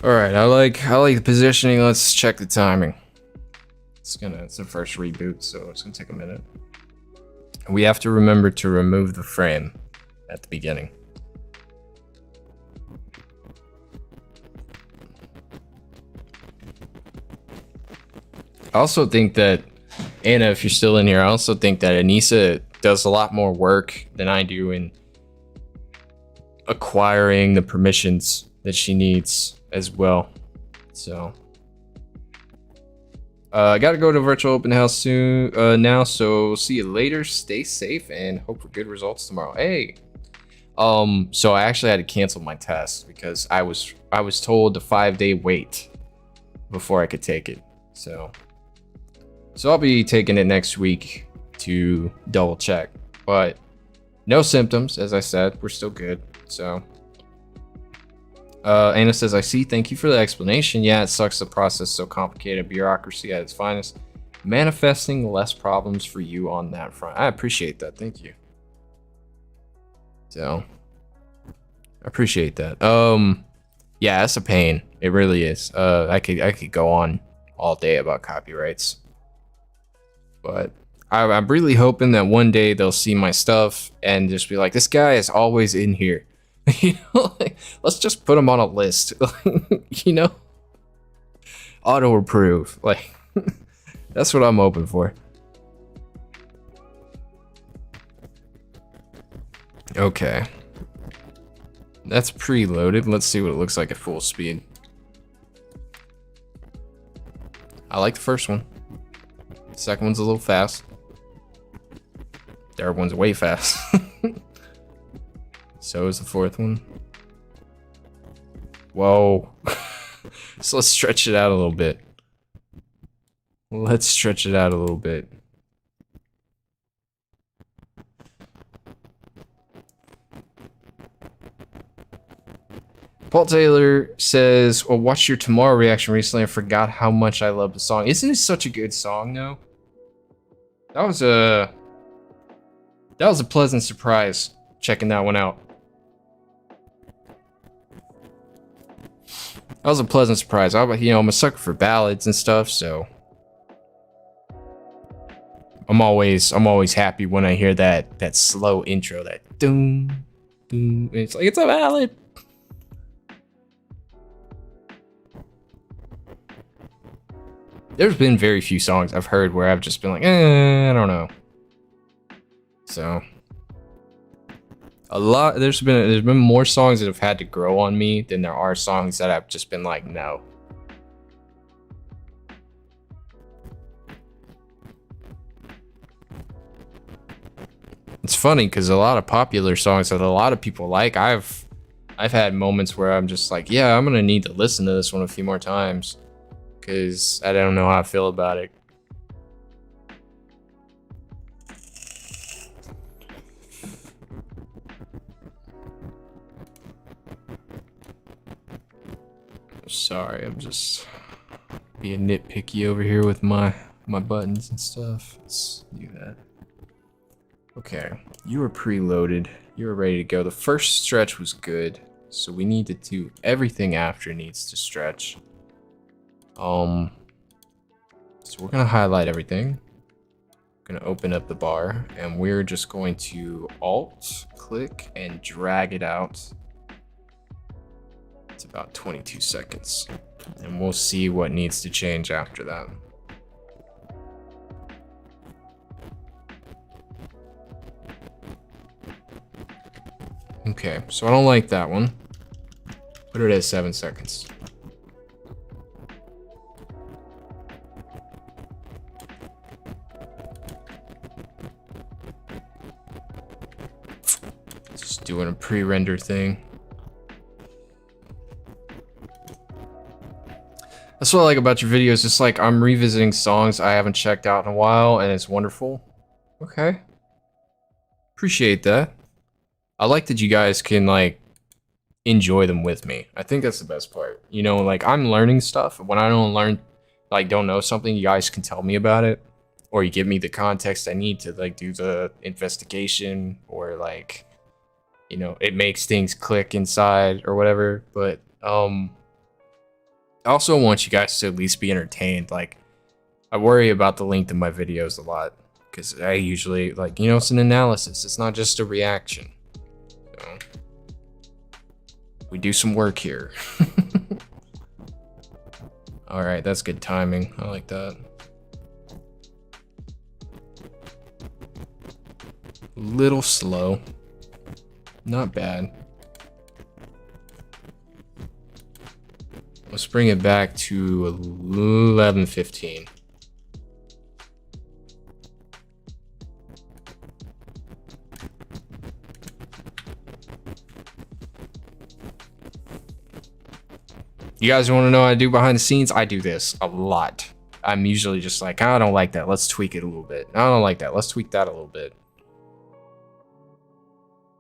All right, I like the positioning. Let's check the timing. It's the first reboot, so it's gonna take a minute. We have to remember to remove the frame at the beginning. I also think that, Anna, if you're still in here, I also think that Anissa does a lot more work than I do in acquiring the permissions that she needs as well. So I gotta go to virtual open house soon now, so see you later. Stay safe and hope for good results tomorrow. Hey, so I actually had to cancel my test because I was told a 5-day wait before I could take it. So I'll be taking it next week to double check, but no symptoms, as I said. We're still good. So Anna says, I see. Thank you for the explanation. Yeah, it sucks. The process is so complicated. Bureaucracy at its finest. Manifesting less problems for you on that front. I appreciate that. Thank you. So I appreciate that. Yeah, that's a pain. It really is. I could go on all day about copyrights, but I'm really hoping that one day they'll see my stuff and just be like, this guy is always in here. You know, like, let's just put him on a list. You know, auto approve. Like, that's what I'm hoping for. Okay. That's preloaded. Let's see what it looks like at full speed. I like the first one. The second one's a little fast. Third one's way fast. So is the fourth one. Whoa. So let's stretch it out a little bit. Let's stretch it out a little bit. Paul Taylor says, well, watched your Tomorrow reaction recently and forgot how much I love the song. Isn't it such a good song, though? That was a pleasant surprise checking that one out. That was a pleasant surprise. I'm a sucker for ballads and stuff, so I'm always happy when I hear that slow intro, that doom doom. It's like it's a ballad. There's been very few songs I've heard where I've just been like, I don't know. So there's been more songs that have had to grow on me than there are songs that I've just been like, no. It's funny because a lot of popular songs that a lot of people like, I've had moments where I'm just like, yeah, I'm gonna need to listen to this one a few more times because I don't know how I feel about it. Sorry, I'm just being nitpicky over here with my buttons and stuff. Let's do that. Okay, you were preloaded. You were ready to go. The first stretch was good, so we need to do everything after needs to stretch. So we're gonna highlight everything. Gonna open up the bar, and we're just going to Alt click and drag it out. It's about 22 seconds, and we'll see what needs to change after that. Okay, so I don't like that one. Put it at 7 seconds. Just doing a pre-render thing. That's what I like about your videos. It's like I'm revisiting songs I haven't checked out in a while, and it's wonderful. Okay. Appreciate that. I like that you guys can, like, enjoy them with me. I think that's the best part. You know, like, I'm learning stuff. When I don't know something, you guys can tell me about it. Or you give me the context I need to, like, do the investigation. Or, like, you know, it makes things click inside or whatever. But, I also want you guys to at least be entertained. Like, I worry about the length of my videos a lot. Because I usually, like, you know, it's an analysis. It's not just a reaction. So, we do some work here. Alright, that's good timing. I like that. Little slow. Not bad. Let's bring it back to 11:15. You guys want to know what I do behind the scenes? I do this a lot. I'm usually just like, I don't like that. Let's tweak it a little bit. I don't like that. Let's tweak that a little bit.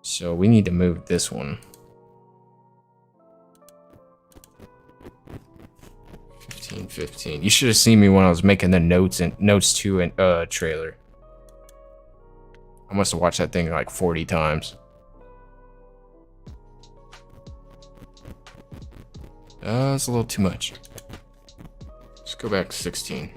So we need to move this one. 15:15. You should have seen me when I was making the notes 2 and trailer. I must have watched that thing like 40 times. It's a little too much. Let's go back to 16.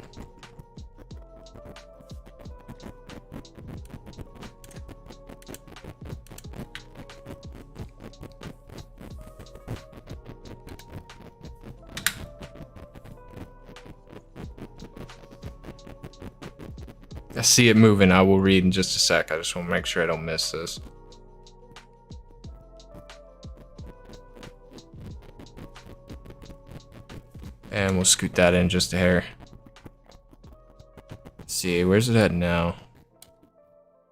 I see it moving. I will read in just a sec. I just want to make sure I don't miss this. we'll scoot that in just a hair. Let's see, where's it at now?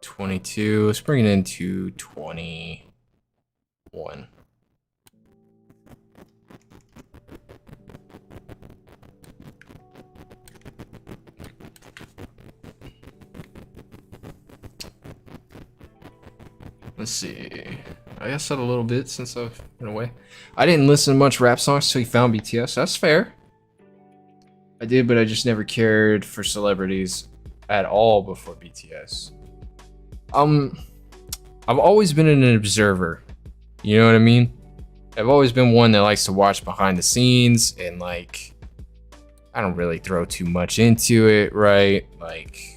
22. Let's bring it into 21. Let's see. I guess that a little bit since I've been away. I didn't listen to much rap songs until you found BTS. That's fair. I did, but I just never cared for celebrities at all before BTS. I've always been an observer. You know what I mean? I've always been one that likes to watch behind the scenes and like, I don't really throw too much into it, right? Like,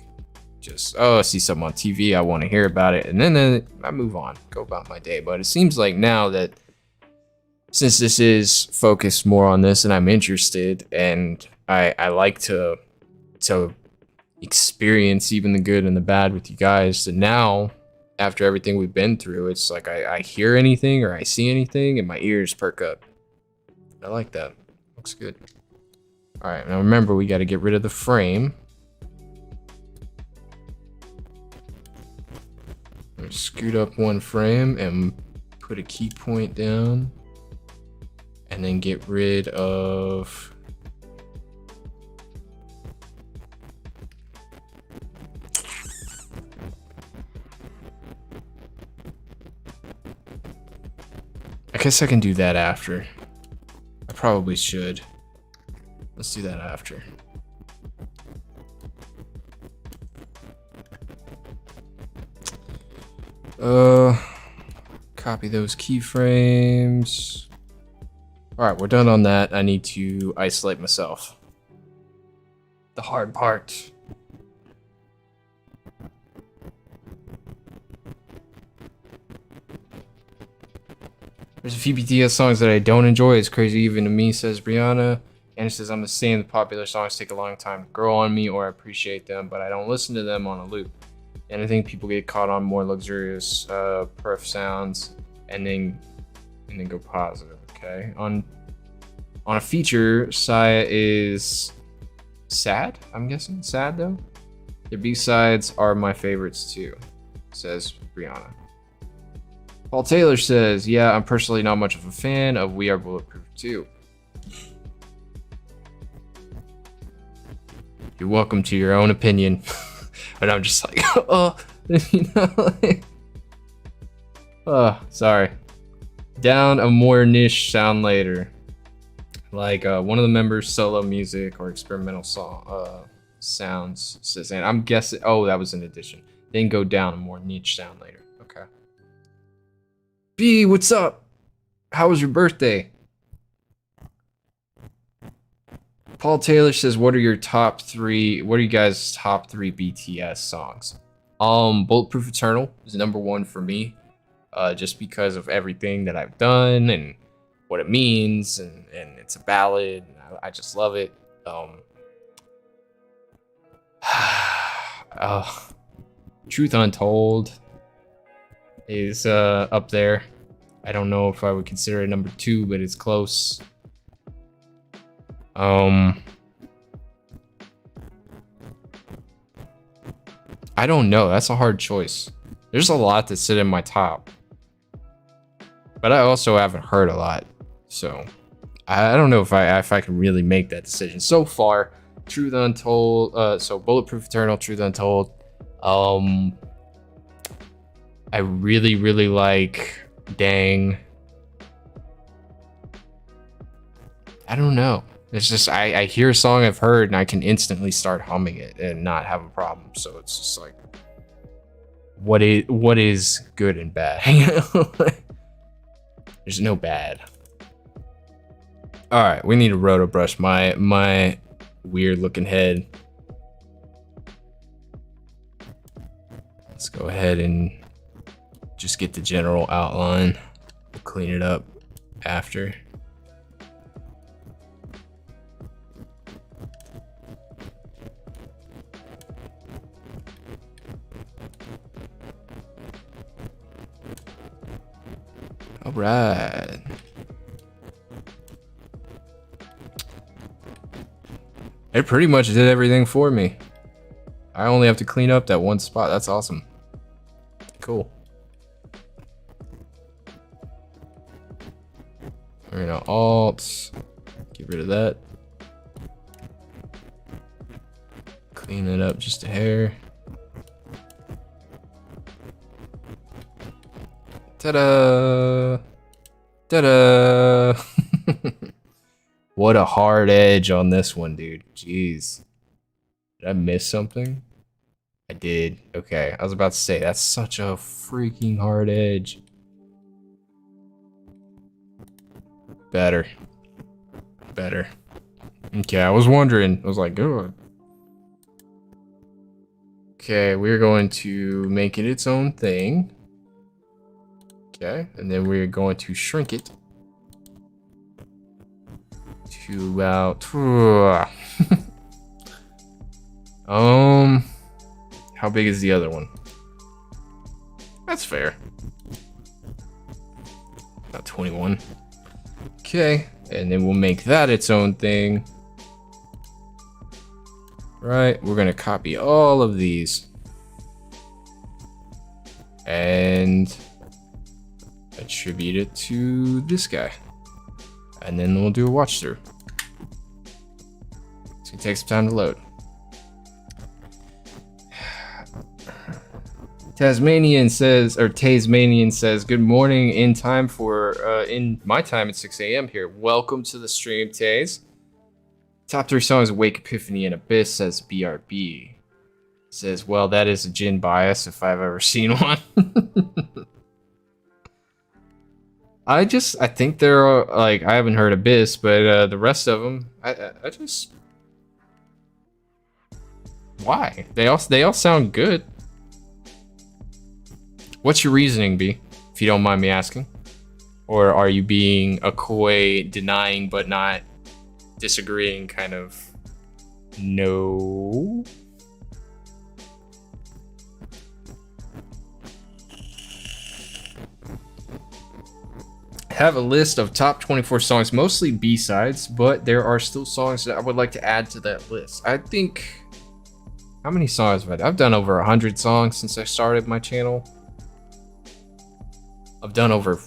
just, oh, I see something on TV, I want to hear about it, and then I move on, go about my day. But it seems like now that since this is focused more on this and I'm interested and I like to experience even the good and the bad with you guys, and now after everything we've been through, it's like I hear anything or I see anything and my ears perk up. I like that. Looks good. All right, now remember, we got to get rid of the frame. Scoot up one frame and put a key point down, and then get rid of I guess I can do that after. I probably should. Let's do that after. Copy those keyframes. All right, we're done on that. I need to isolate myself. The hard part. There's a few BTS songs that I don't enjoy. It's crazy even to me, says Brianna. And it says, I'm the same. The popular songs take a long time to grow on me, or I appreciate them, but I don't listen to them on a loop. And I think people get caught on more luxurious perf sounds and then go positive. Okay. On a feature, Saya is sad. I'm guessing sad though. Their B-sides are my favorites too, says Brianna. Paul Taylor says, yeah, I'm personally not much of a fan of We Are Bulletproof too. You're welcome to your own opinion. And I'm just like, oh, you know, like, oh, sorry. Down a more niche sound later. Like one of the members' solo music or experimental song sounds, says, and I'm guessing, oh, that was an addition. Then go down a more niche sound later. Okay. B, what's up? How was your birthday? Paul Taylor says, what are your top three? What are you guys' top three BTS songs? Bulletproof Eternal is #1 for me, just because of everything that I've done and what it means, and it's a ballad. And I just love it. Truth Untold is up there. I don't know if I would consider it #2, but it's close. I don't know. That's a hard choice. There's a lot that sit in my top, but I also haven't heard a lot, so I don't know if I can really make that decision. So far, Truth Untold. So Bulletproof Eternal, Truth Untold. I really like Dang. I don't know. It's just I hear a song I've heard and I can instantly start humming it and not have a problem. So it's just like, what is good and bad? There's no bad. All right, we need to roto brush my weird looking head. Let's go ahead and just get the general outline. We'll clean it up after. All right. It pretty much did everything for me. I only have to clean up that one spot. That's awesome. Cool. We're gonna alt. Get rid of that. Clean it up just a hair. Ta-da! Ta-da! What a hard edge on this one, dude. Jeez. Did I miss something? I did. Okay, I was about to say, that's such a freaking hard edge. Better. Better. Okay, I was wondering. I was like, oh. Okay, we're going to make it its own thing. Okay, and then we're going to shrink it to about how big is the other one? That's fair. About 21. Okay, and then we'll make that its own thing. Right, we're gonna copy all of these and attribute it to this guy, and then we'll do a watch through. It's gonna take some time to load. Tasmanian says, good morning. In time for in my time at 6 a.m. here. Welcome to the stream, Taze. Top 3 songs: Wake, Epiphany, and Abyss, says BRB. Says, well, that is a Jin bias if I've ever seen one. I think they're like, I haven't heard Abyss, but the rest of them, I just, why? They all sound good. What's your reasoning, B? If you don't mind me asking, or are you being a coy, denying but not disagreeing kind of? No. Have a list of top 24 songs, mostly B-sides, but there are still songs that I would like to add to that list. I think, how many songs have I done? I've done over 100 songs since I started my channel. I've done over,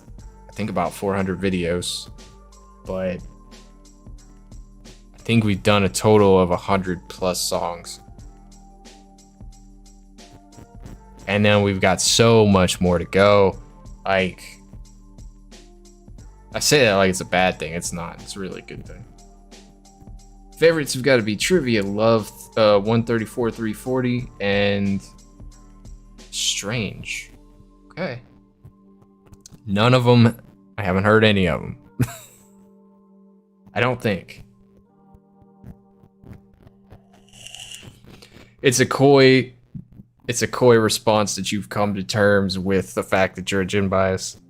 I think, about 400 videos, but I think we've done a total of 100 plus songs. And then we've got so much more to go. Like, I say that like it's a bad thing. It's not. It's a really good thing. Favorites have got to be Trivia, Love, 134, 340, and Strange. Okay. None of them. I haven't heard any of them. I don't think. It's a coy response that you've come to terms with the fact that you're a Jin bias.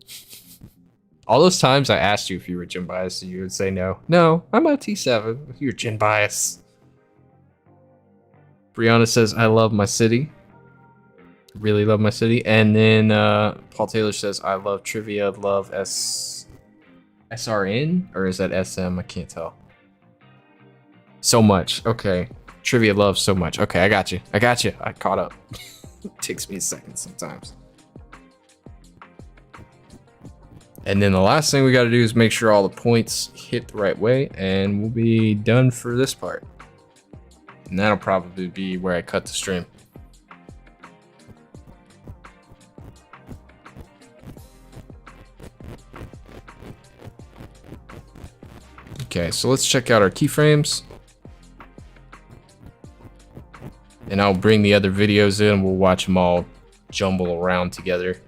All those times I asked you if you were Jin bias, and you would say no. No, I'm a T7. You're Jin bias. Brianna says, I love my city. Really love my city. And then Paul Taylor says, I love Trivia, love SRN? Or is that SM? I can't tell. So much. Okay. Trivia love so much. Okay, I got you. I caught up. It takes me a second sometimes. And then the last thing we got to do is make sure all the points hit the right way, and we'll be done for this part. And that'll probably be where I cut the stream. Okay, so let's check out our keyframes. And I'll bring the other videos in, and we'll watch them all jumble around together.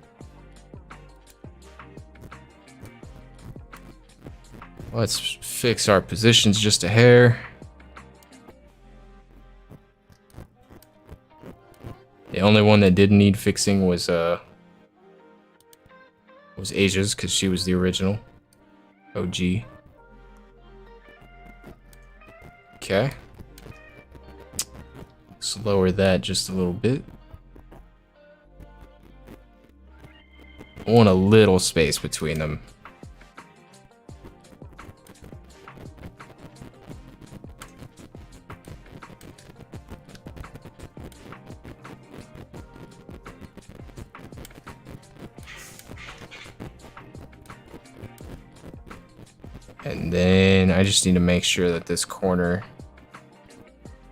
Let's fix our positions just a hair. The only one that didn't need fixing was Asia's, because she was the original OG. Okay. Let's lower that just a little bit. I want a little space between them. And then I just need to make sure that this corner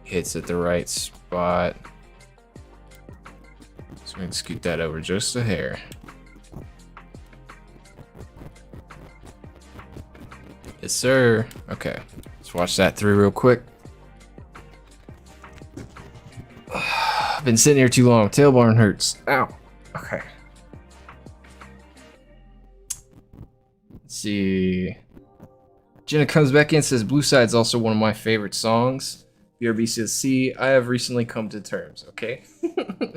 hits at the right spot. So we can scoot that over just a hair. Yes, sir. Okay, let's watch that through real quick. I've been sitting here too long. Tailbone hurts. Ow. Okay. Let's see. Jenna comes back in and says, Blue Side's also one of my favorite songs. BRB says, see, I have recently come to terms. Okay.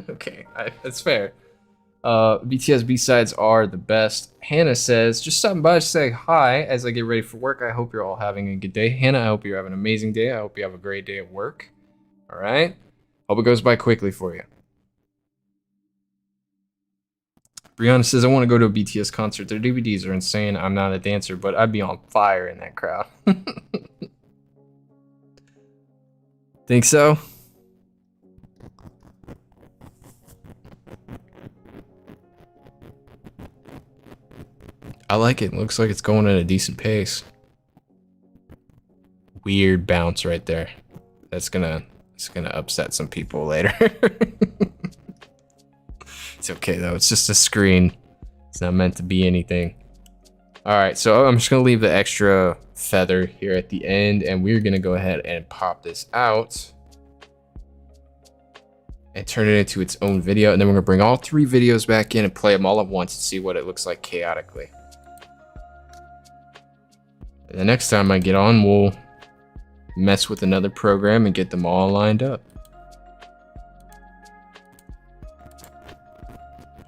Okay, that's fair. BTS B-sides are the best. Hannah says, just stopping by to say hi as I get ready for work. I hope you're all having a good day. Hannah, I hope you have an amazing day. I hope you have a great day at work. All right. Hope it goes by quickly for you. Brianna says, I want to go to a BTS concert. Their DVDs are insane. I'm not a dancer, but I'd be on fire in that crowd. Think so? I like it. Looks like it's going at a decent pace. Weird bounce right there. It's gonna upset some people later. It's okay though. It's just a screen. It's not meant to be anything. All right, so I'm just gonna leave the extra feather here at the end, and we're gonna go ahead and pop this out and turn it into its own video. And then we're gonna bring all 3 videos back in and play them all at once and see what it looks like chaotically. And the next time I get on, we'll mess with another program and get them all lined up.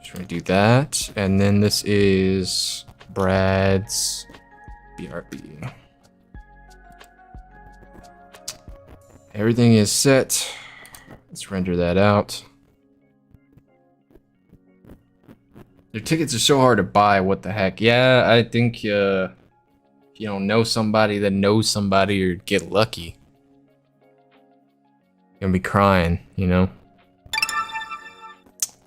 Just gonna do that. And then this is Brad's BRB. Everything is set. Let's render that out. Their tickets are so hard to buy. What the heck? Yeah, I think if you don't know somebody that knows somebody or get lucky, you're gonna be crying, you know?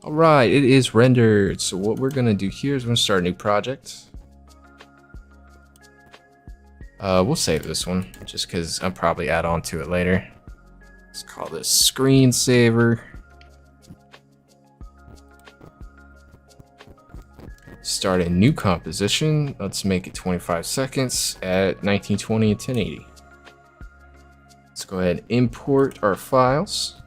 All right, it is rendered. So what we're gonna do here is we're gonna start a new project. We'll save this one just because I'll probably add on to it later. Let's call this screensaver. Start a new composition. Let's make it 25 seconds at 1920 and 1080. Let's go ahead and import our files.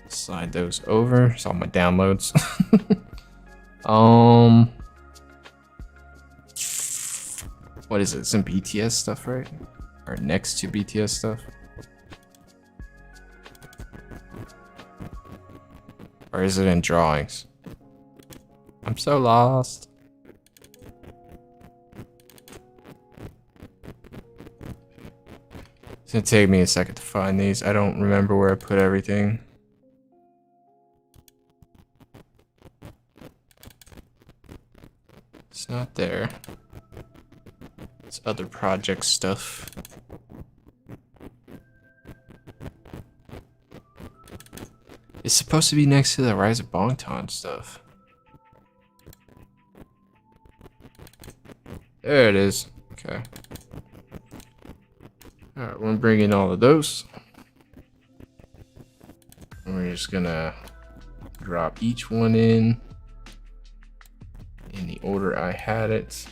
Slide those over. It's all my downloads. What is it? Some BTS stuff, right? Or next to BTS stuff? Or is it in drawings? I'm so lost. It's gonna take me a second to find these. I don't remember where I put everything. It's not there. It's other project stuff. It's supposed to be next to the Rise of Bangtan stuff. There it is. Okay. Alright, we're bringing all of those. And we're just gonna drop each one in the order I had it.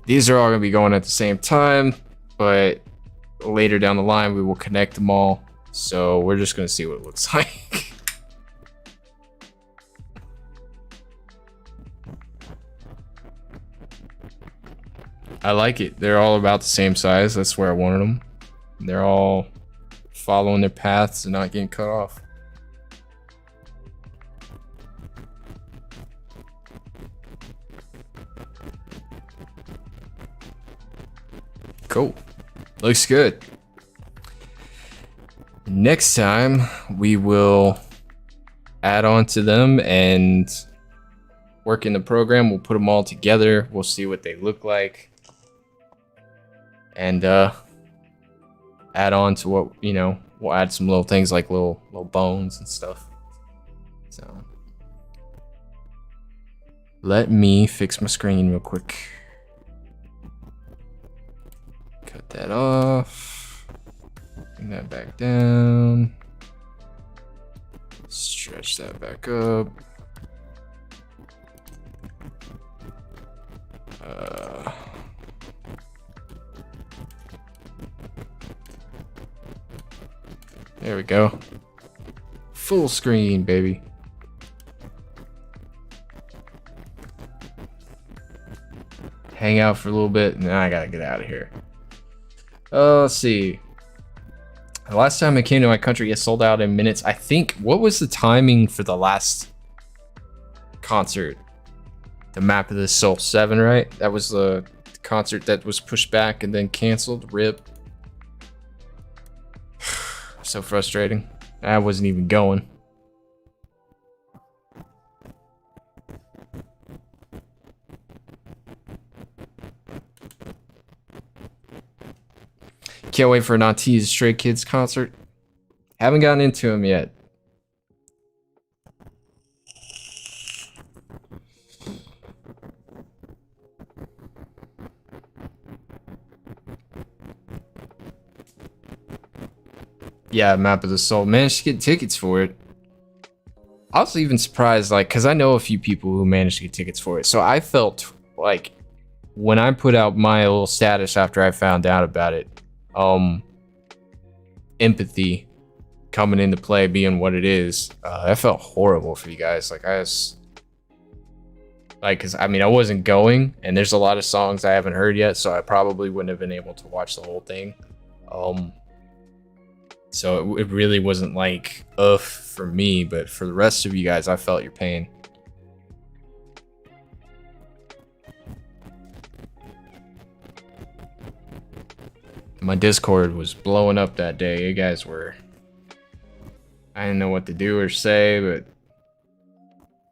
These are all gonna be going at the same time, but later down the line we will connect them all. So we're just gonna see what it looks like. I like it. They're all about the same size. That's where I wanted them. They're all following their paths and not getting cut off. Cool. Looks good. Next time we will add on to them and work in the program. We'll put them all together. We'll see what they look like. And add on to what, you know, we'll add some little things like little bones and stuff. So let me fix my screen real quick. Cut that off. Bring that back down. Stretch that back up. There we go. Full screen, baby. Hang out for a little bit, and then I gotta get out of here. Let's see. The last time I came to my country, it sold out in minutes. I think, what was the timing for the last concert? The Map of the Soul 7, right? That was the concert that was pushed back and then canceled. RIP. So frustrating. I wasn't even going. Can't wait for an Auntie's Stray Kids concert. Haven't gotten into him yet. Yeah, Map of the Soul. Managed to get tickets for it. I was even surprised, like, because I know a few people who managed to get tickets for it. So I felt like when I put out my little status after I found out about it, empathy coming into play being what it is, that felt horrible for you guys. Like, I was like, because I mean, I wasn't going, and there's a lot of songs I haven't heard yet, so I probably wouldn't have been able to watch the whole thing. So it really wasn't like for me, but for the rest of you guys, I felt your pain. My Discord was blowing up that day. You guys were... I didn't know what to do or say, but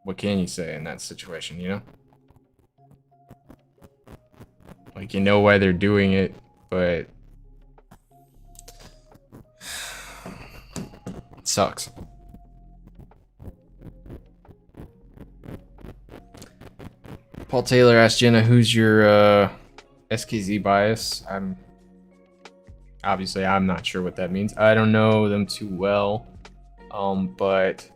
what can you say in that situation, you know? Like, you know why they're doing it, but... it sucks. Paul Taylor asked Jenna, who's your SKZ bias? Obviously, I'm not sure what that means. I don't know them too well. But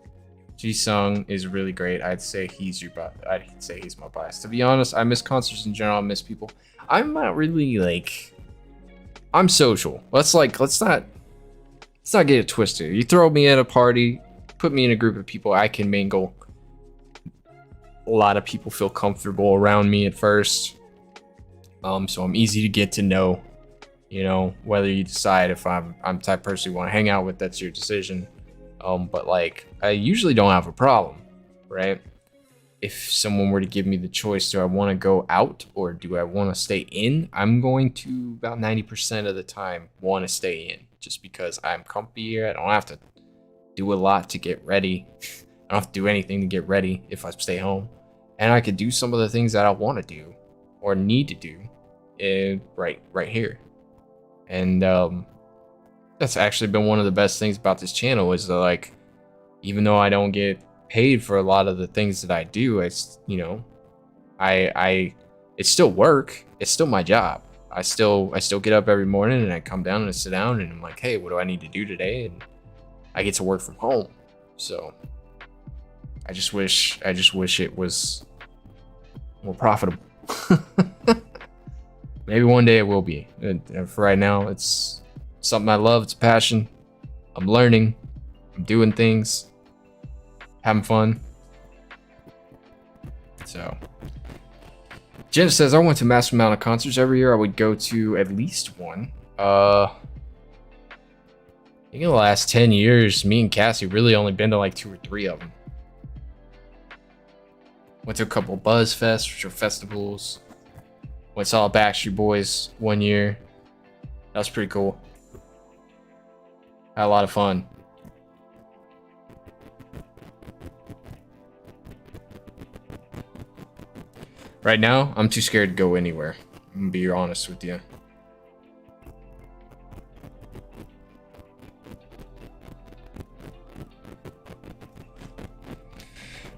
Jisung is really great. I'd say he's my bias. To be honest, I miss concerts in general. I miss people. I'm not really like... I'm social. Let's not get it twisted. You throw me at a party, put me in a group of people, I can mingle. A lot of people feel comfortable around me at first. So I'm easy to get to know. You know, whether you decide if I'm the type of person you want to hang out with, that's your decision. But like, I usually don't have a problem, right? If someone were to give me the choice, do I want to go out or do I want to stay in? I'm going to about 90% of the time want to stay in, just because I'm comfy here. I don't have to do a lot to get ready. I don't have to do anything to get ready if I stay home. And I could do some of the things that I want to do or need to do right here. And that's actually been one of the best things about this channel is that, like, even though I don't get paid for a lot of the things that I do, it's, you know, it's still work. It's still my job. I still get up every morning and I come down and I sit down and I'm like, hey, what do I need to do today? And I get to work from home. So I just wish it was more profitable. Maybe one day it will be. And for right now, it's something I love. It's a passion. I'm learning. I'm doing things. Having fun. So, Jen says, I went to massive amount of concerts every year. I would go to at least one. I think in the last 10 years, me and Cassie really only been to like 2 or 3 of them. Went to a couple of Buzz Fest, which are festivals. Went saw Backstreet Boys one year. That was pretty cool. Had a lot of fun. Right now, I'm too scared to go anywhere. I'm gonna be honest with you.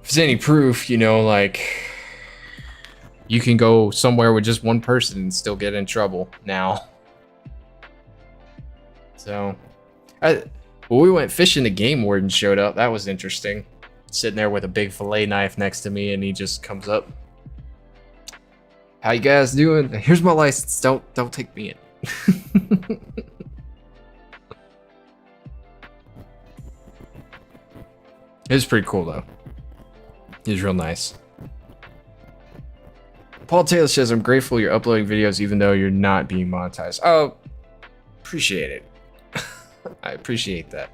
If there's any proof, you know, like, you can go somewhere with just one person and still get in trouble now. So, well, we went fishing. The game warden showed up. That was interesting. Sitting there with a big fillet knife next to me, and he just comes up. How you guys doing? Here's my license. Don't take me in. It was pretty cool though. He was real nice. Paul Taylor says, I'm grateful you're uploading videos even though you're not being monetized. Oh, appreciate it. I appreciate that.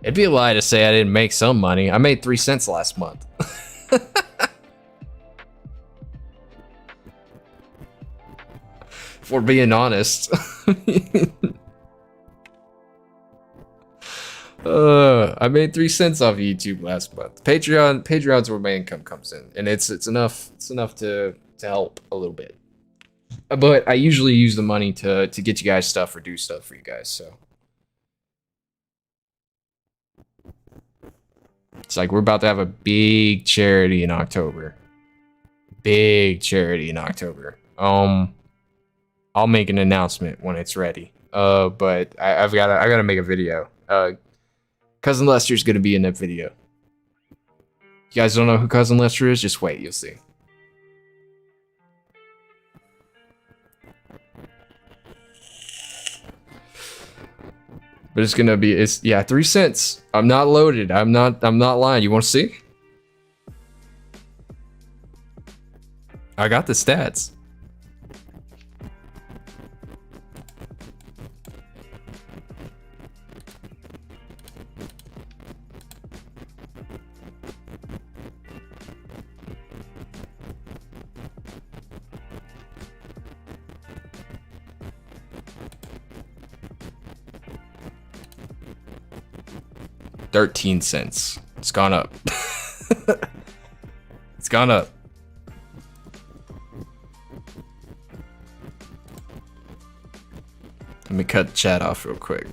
It'd be a lie to say I didn't make some money. I made 3 cents last month. For being honest. I made 3 cents off of YouTube last month. Patreon's where my income comes in, and it's enough to help a little bit. But I usually use the money to get you guys stuff or do stuff for you guys. So it's like we're about to have a big charity in October. Big charity in October. I'll make an announcement when it's ready. But I gotta make a video. Cousin Lester's gonna be in that video. You guys don't know who Cousin Lester is? Just wait, you'll see. But it's gonna be, yeah, 3 cents. I'm not loaded. I'm not lying. You want to see? I got the stats. $0.13. It's gone up. It's gone up. Let me cut the chat off real quick.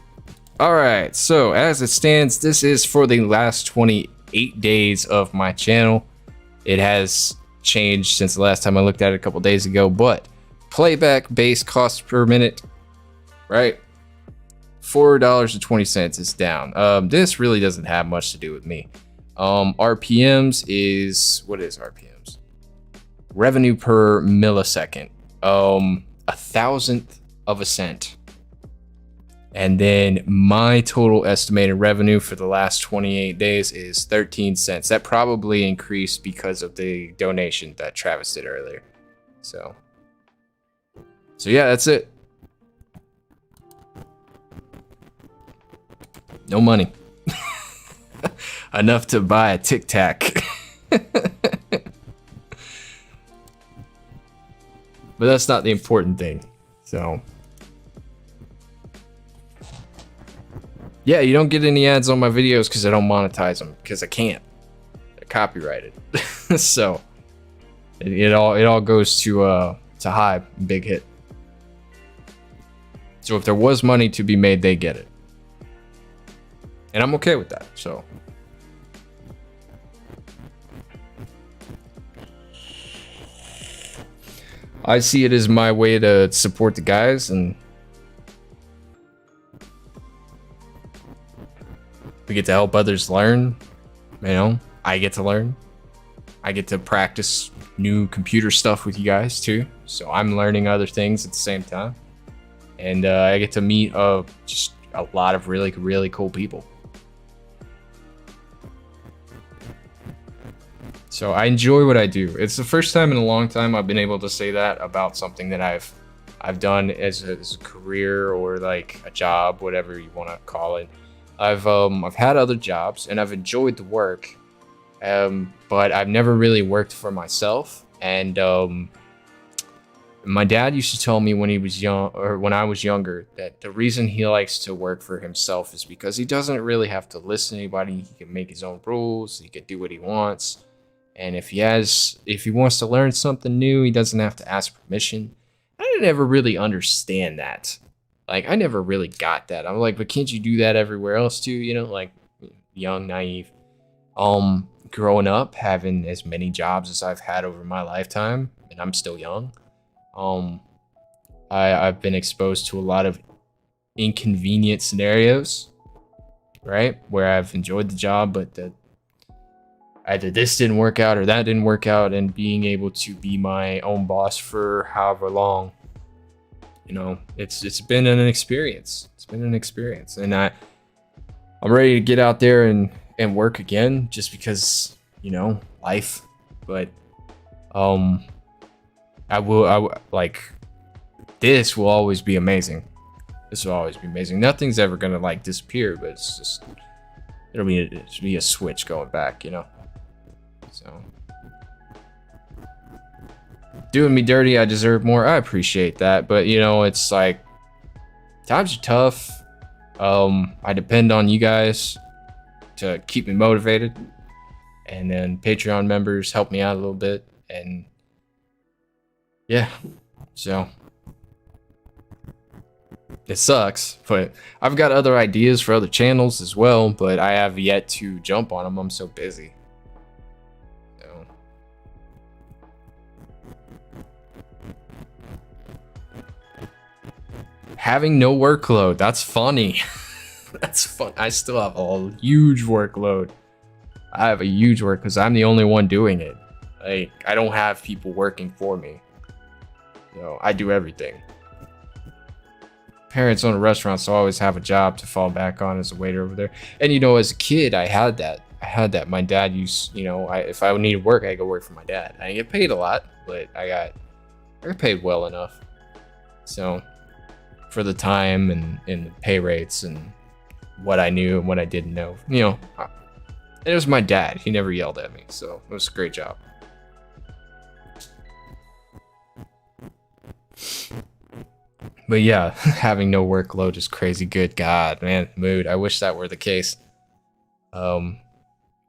All right, so as it stands, this is for the last 28 days of my channel. It has changed since the last time I looked at it a couple days ago, but playback base cost per minute, right? $4.20 is down. This really doesn't have much to do with me. RPMs is, what is RPMs? Revenue per millisecond. 1,000th of a cent. And then my total estimated revenue for the last 28 days is 13 cents. That probably increased because of the donation that Travis did earlier. So yeah, that's it. No money. Enough to buy a Tic Tac. But that's not the important thing. So yeah, you don't get any ads on my videos because I don't monetize them, because I can't. They're copyrighted. So it all goes to Hive, Big Hit. So if there was money to be made, they get it. And I'm okay with that, so. I see it as my way to support the guys, and we get to help others learn. You know, I get to learn. I get to practice new computer stuff with you guys too. So I'm learning other things at the same time. And I get to meet just a lot of really, really cool people. So I enjoy what I do. It's the first time in a long time I've been able to say that about something that I've done as a career, or like a job, whatever you want to call it. I've had other jobs and I've enjoyed the work, but I've never really worked for myself. And my dad used to tell me when he was young, or when I was younger, that the reason he likes to work for himself is because he doesn't really have to listen to anybody. He can make his own rules. He can do what he wants. And if he wants to learn something new, he doesn't have to ask permission. I didn't ever really understand that. Like, I never really got that. I'm like, but can't you do that everywhere else too? You know, like, young, naive. Growing up, having as many jobs as I've had over my lifetime, and I'm still young. I've been exposed to a lot of inconvenient scenarios, right? Where I've enjoyed the job, but either this didn't work out or that didn't work out, and being able to be my own boss for however long, you know, it's been an experience. It's been an experience, and I'm ready to get out there and work again, just because, you know, life. But I will like, this will always be amazing. This will always be amazing. Nothing's ever gonna like disappear, but it's just, it'll be a switch going back, you know. So, doing me dirty, I deserve more. I appreciate that, but you know, it's like, times are tough. I depend on you guys to keep me motivated, and then Patreon members help me out a little bit, and yeah, so it sucks, but I've got other ideas for other channels as well, but I have yet to jump on them. I'm so busy. So having no workload, that's funny. That's fun. I still have a huge workload. I have a huge work because I'm the only one doing it. Like, I don't have people working for me. You know, I do everything. Parents own a restaurant, so I always have a job to fall back on as a waiter over there. And you know, as a kid, I had that. My dad used, you know, if I needed work, I go work for my dad. I didn't get paid a lot, but I got paid well enough. So for the time and the pay rates and what I knew and what I didn't know, you know, it was my dad. He never yelled at me, so it was a great job. But yeah, having no workload is crazy good. God, man, mood. I wish that were the case. I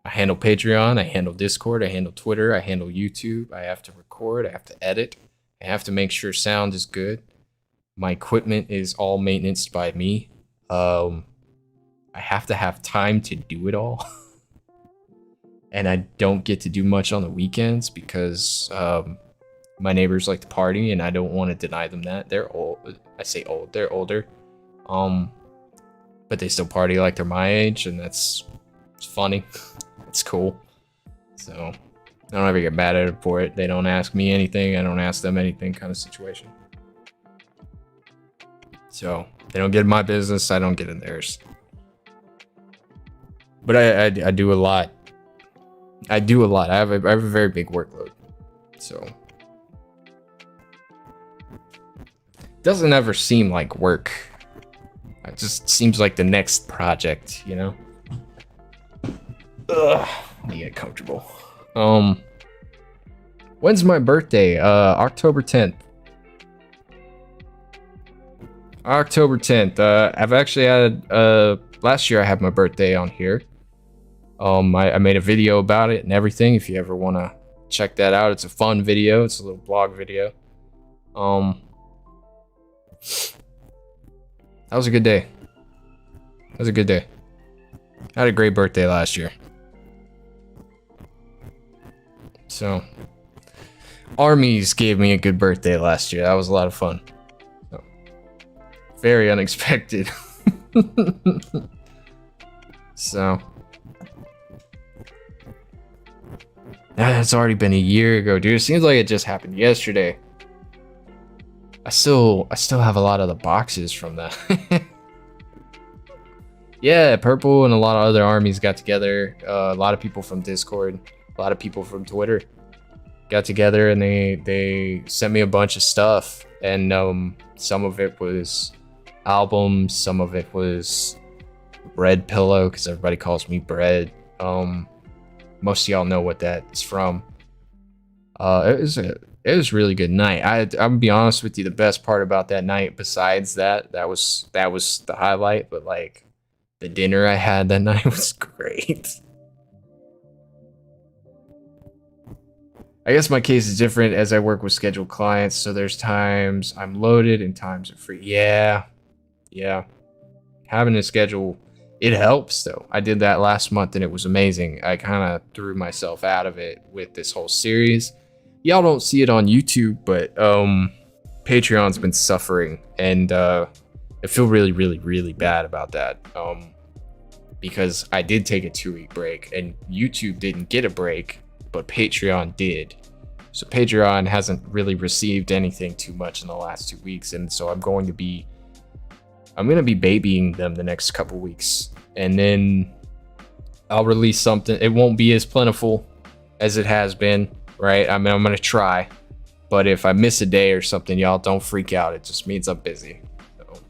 handle Patreon, I handle Discord, I handle Twitter, I handle YouTube. I have to record, I have to edit, I have to make sure sound is good. My equipment is all maintenanced by me. I have to have time to do it all. And I don't get to do much on the weekends because my neighbors like to party, and I don't want to deny them that. They're old. I say old, they're older. But they still party like they're my age, and it's funny. It's cool. So I don't ever get mad at them for it. They don't ask me anything, I don't ask them anything, kind of situation. So they don't get in my business, I don't get in theirs. But I do a lot. I do a lot. I have a very big workload. So doesn't ever seem like work. It just seems like the next project, you know? Ugh, let me get comfortable. When's my birthday? October 10th. October 10th. I've actually had, last year I had my birthday on here. I made a video about it and everything. If you ever want to check that out, it's a fun video. It's a little blog video. That was a good day. That was a good day. I had a great birthday last year. So, Armies gave me a good birthday last year. That was a lot of fun. So, very unexpected. So, that's already been a year ago, dude. It seems like it just happened yesterday. I still have a lot of the boxes from that. Yeah, Purple and a lot of other armies got together. A lot of people from Discord, a lot of people from Twitter got together, and they sent me a bunch of stuff. And some of it was albums, some of it was Bread Pillow, because everybody calls me Bread. Most of y'all know what that's from. It was a really good night. I'm gonna be honest with you, the best part about that night, besides that was the highlight, but like the dinner I had that night was great. I guess my case is different as I work with scheduled clients, so there's times I'm loaded and times are free. Yeah. Having a schedule, it helps though. I did that last month and it was amazing. I kind of threw myself out of it with this whole series. Y'all don't see it on YouTube, but Patreon's been suffering, and I feel really, really, really bad about that. Because I did take a 2-week break, and YouTube didn't get a break, but Patreon did. So Patreon hasn't really received anything too much in the last 2 weeks, and so I'm going to be babying them the next couple weeks, and then I'll release something. It won't be as plentiful as it has been, right? I mean, I'm gonna try, but if I miss a day or something, y'all don't freak out. It just means I'm busy. So.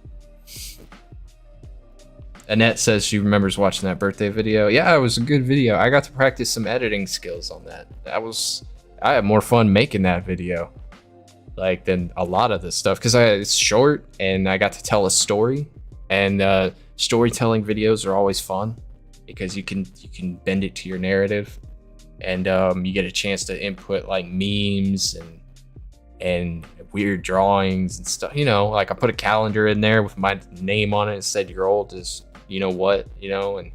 Annette says she remembers watching that birthday video. Yeah, it was a good video. I got to practice some editing skills on that. I had more fun making that video like than a lot of this stuff, because it's short and I got to tell a story, and storytelling videos are always fun because you can bend it to your narrative, and you get a chance to input like memes and weird drawings and stuff, you know, like I put a calendar in there with my name on it. It said "You're old is you know what," you know, and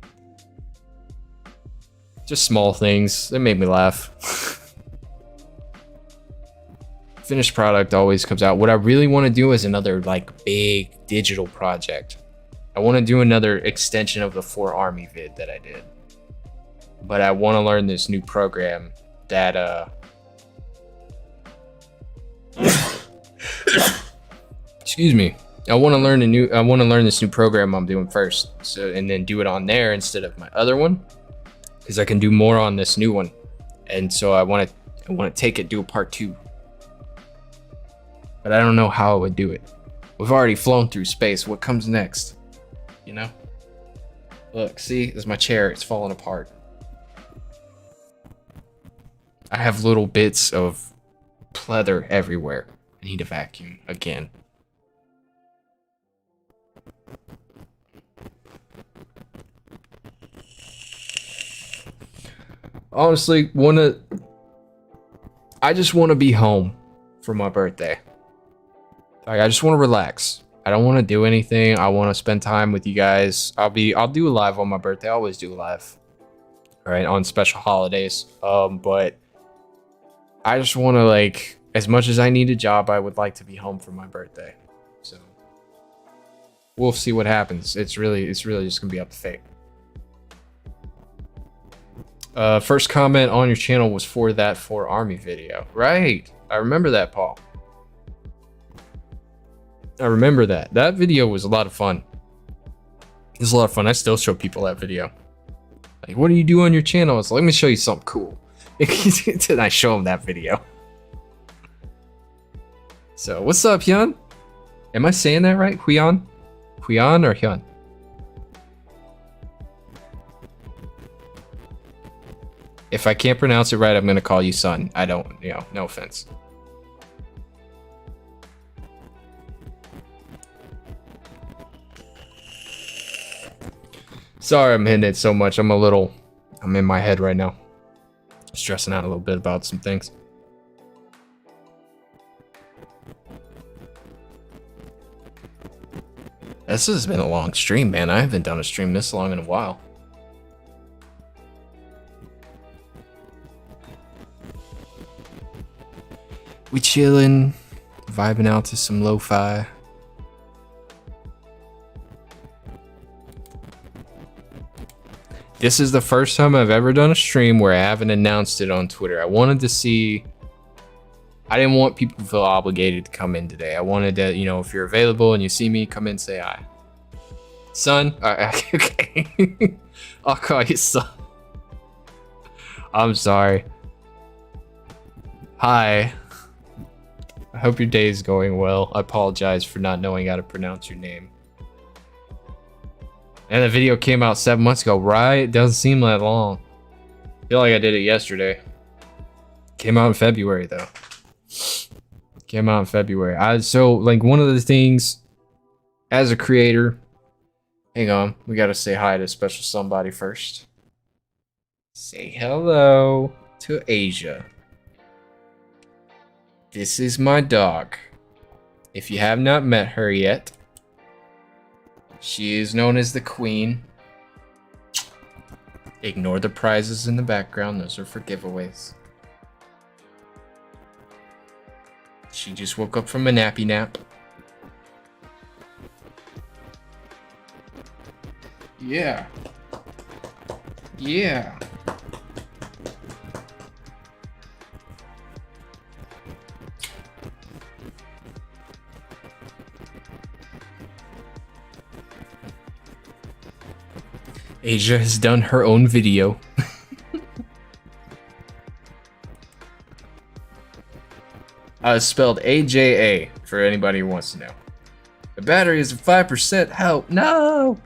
just small things that made me laugh. Finished product always comes out. What I really want to do is another like big digital project. I want to do another extension of the 4 Army vid that I did, but I want to learn this new program that excuse me. I want to learn this new program I'm doing first, so, and then do it on there instead of my other one, because I can do more on this new one. And so I want to take it, do a part 2. But I don't know how I would do it. We've already flown through space. What comes next? You know? Look, see, this is my chair. It's falling apart. I have little bits of pleather everywhere. I need a vacuum again. Honestly, I just want to be home for my birthday. Like, I just want to relax. I don't want to do anything. I want to spend time with you guys. I'll do a live on my birthday. I always do a live, right, on special holidays. But I just want to, like, as much as I need a job, I would like to be home for my birthday. So we'll see what happens. It's really just gonna be up to fate. First comment on your channel was for that 4 Army video, right? I remember that, Paul. I remember that. That video was a lot of fun. It was a lot of fun. I still show people that video. Like, what do you do on your channel? It's like, let me show you something cool. And I show them that video. So, what's up, Hyun? Am I saying that right? Hyun? Hyun or Hyun? If I can't pronounce it right, I'm gonna call you son. I don't, you know, no offense. Sorry I'm hitting it so much. I'm in my head right now. Stressing out a little bit about some things. This has been a long stream, man. I haven't done a stream this long in a while. We chilling, vibing out to some lo-fi. This is the first time I've ever done a stream where I haven't announced it on Twitter. I wanted to see... I didn't want people to feel obligated to come in today. I wanted to, you know, if you're available and you see me, come in, say hi. Son? Okay. I'll call you son. I'm sorry. Hi. I hope your day is going well. I apologize for not knowing how to pronounce your name. And the video came out 7 months ago, right? It doesn't seem that long. I feel like I did it yesterday. Came out in February, though. Came out in February. So, like, one of the things as a creator... Hang on. We gotta say hi to special somebody first. Say hello to Asia. This is my dog. If you have not met her yet... She is known as the Queen. Ignore the prizes in the background. Those are for giveaways. She just woke up from a nappy nap. Yeah. Yeah. Asia has done her own video. Spelled AJA for anybody who wants to know. The battery is at 5%. Help! No!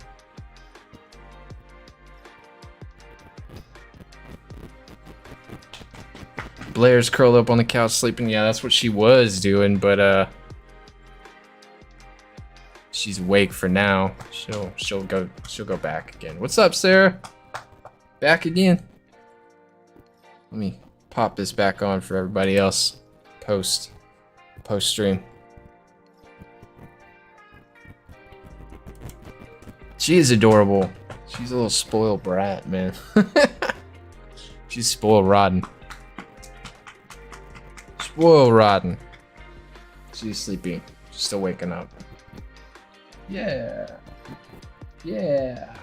Blair's curled up on the couch sleeping. Yeah, that's what she was doing, but she's awake for now. She'll go back again. What's up, Sarah? Back again? Let me pop this back on for everybody else. Post stream. She is adorable. She's a little spoiled brat, man. She's spoiled rotten. Spoiled rotten. She's sleeping. She's still waking up. Yeah. Yeah.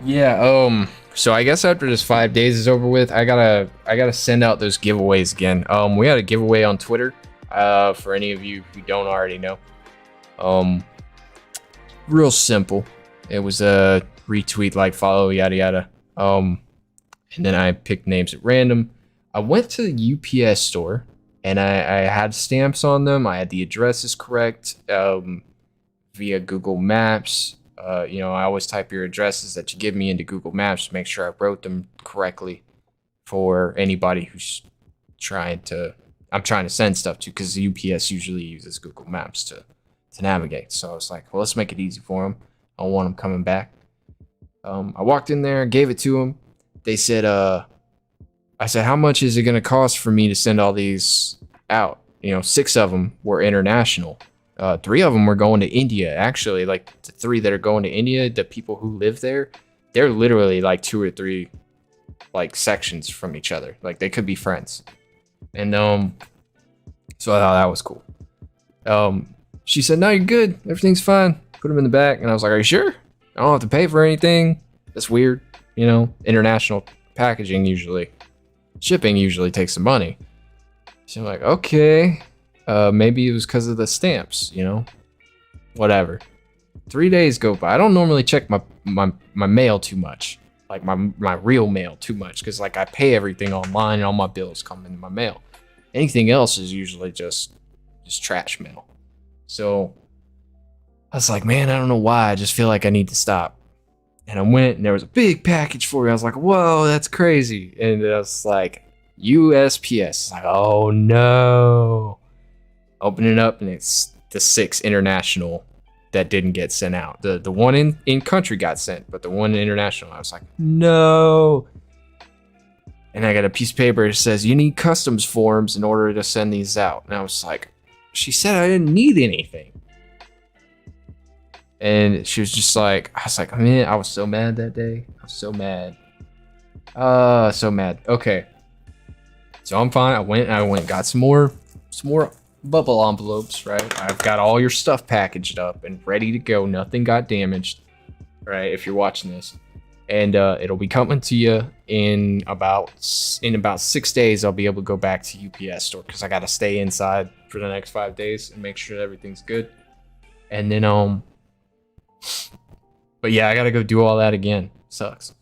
Yeah, so I guess after this 5 days is over with, I gotta send out those giveaways again. We had a giveaway on Twitter, for any of you who don't already know. Real simple. It was a retweet, like, follow, yada yada. And then I picked names at random. I went to the UPS store and I had stamps on them. I had the addresses correct, via Google Maps. You know, I always type your addresses that you give me into Google Maps to make sure I wrote them correctly for anybody who's I'm trying to send stuff to, because the UPS usually uses Google Maps to navigate. So I was like, well, let's make it easy for them. I don't want them coming back. I walked in there, gave it to them. They said, I said, how much is it going to cost for me to send all these out? You know, 6 of them were international. 3 of them were going to India. Actually, like the 3 that are going to India, the people who live there, they're literally like 2 or 3 like sections from each other. Like they could be friends. And so I thought that was cool. She said, no, you're good. Everything's fine. Put them in the back. And I was like, are you sure? I don't have to pay for anything. That's weird. You know, international packaging shipping usually takes some money. So I'm like, okay. Maybe it was because of the stamps, you know? Whatever. 3 days go by. I don't normally check my mail too much. Like my real mail too much. Because like I pay everything online and all my bills come in my mail. Anything else is usually just trash mail. So I was like, man, I don't know why. I just feel like I need to stop. And I went and there was a big package for me. I was like, whoa, that's crazy. And I was like, USPS. Like, oh no. Open it up and it's the 6 international that didn't get sent out. The one in country got sent, but the one international, I was like, no. And I got a piece of paper that says, you need customs forms in order to send these out. And I was like, she said I didn't need anything. And she was just like, I was like, man, I was so mad that day. I was so mad. So mad. Okay. So I'm fine. I went and got some more bubble envelopes, right? I've got all your stuff packaged up and ready to go. Nothing got damaged, right? If you're watching this. And it'll be coming to you in about 6 days. I'll be able to go back to UPS store because I got to stay inside for the next 5 days and make sure everything's good. And then but yeah, I got to go do all that again. Sucks.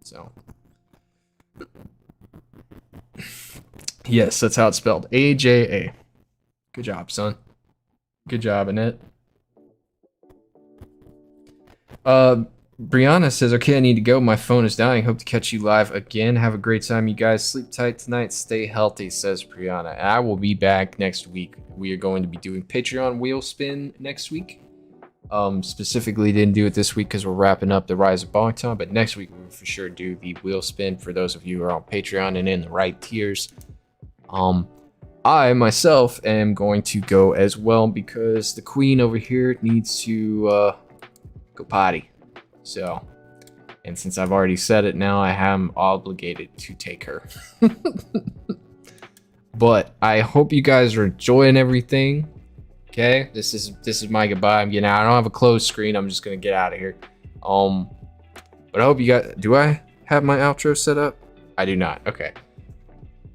So yes, that's how it's spelled. AJA. Good job, son. Good job, Annette. Brianna says, okay, I need to go. My phone is dying. Hope to catch you live again. Have a great time, you guys. Sleep tight tonight. Stay healthy, says Brianna. I will be back next week. We are going to be doing Patreon wheel spin next week. Specifically didn't do it this week because we're wrapping up the Rise of Bongton, but next week we'll for sure do the wheel spin for those of you who are on Patreon and in the right tiers. I myself am going to go as well because the queen over here needs to go potty. So, and since I've already said it now, I am obligated to take her. But I hope you guys are enjoying everything. Okay, this is my goodbye. I'm getting out. I don't have a closed screen. I'm just gonna get out of here. But I hope you got. Do I have my outro set up? I do not. Okay,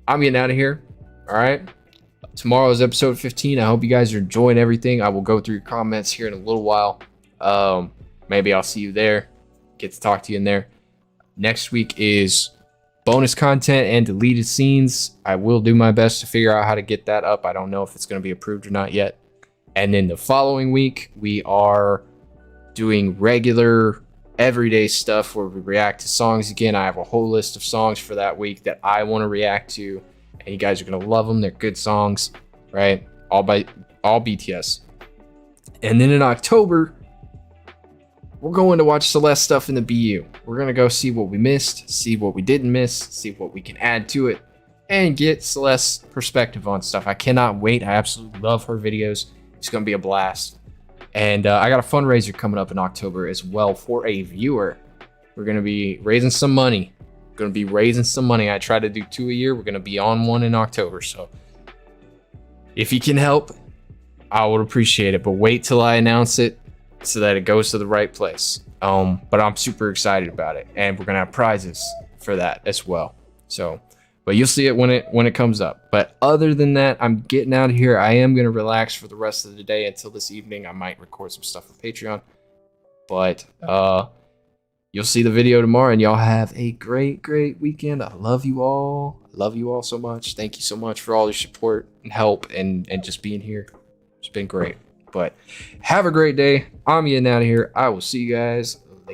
I'm getting out of here. All right. Tomorrow is episode 15. I hope you guys are enjoying everything. I will go through your comments here in a little while. Maybe I'll see you there. Get to talk to you in there. Next week is bonus content and deleted scenes. I will do my best to figure out how to get that up. I don't know if it's going to be approved or not yet. And then the following week, we are doing regular everyday stuff where we react to songs again. I have a whole list of songs for that week that I want to react to, and you guys are going to love them. They're good songs, right? All BTS. And then in October, we're going to watch Celeste stuff in the BU. We're going to go see what we missed, see what we didn't miss, see what we can add to it, and get Celeste's perspective on stuff. I cannot wait. I absolutely love her videos. It's going to be a blast. And I got a fundraiser coming up in October as well for a viewer. We're going to be raising some money. I try to do 2 a year. We're going to be on one in October. So if you can help, I would appreciate it. But wait till I announce it so that it goes to the right place. But I'm super excited about it, and we're gonna have prizes for that as well. So, but you'll see it when it comes up. But other than that, I'm getting out of here. I am gonna relax for the rest of the day until this evening. I might record some stuff for Patreon. But you'll see the video tomorrow, and y'all have a great weekend. I love you all. I love you all so much. Thank you so much for all your support and help and just being here. It's been great. But have a great day. I'm getting out of here. I will see you guys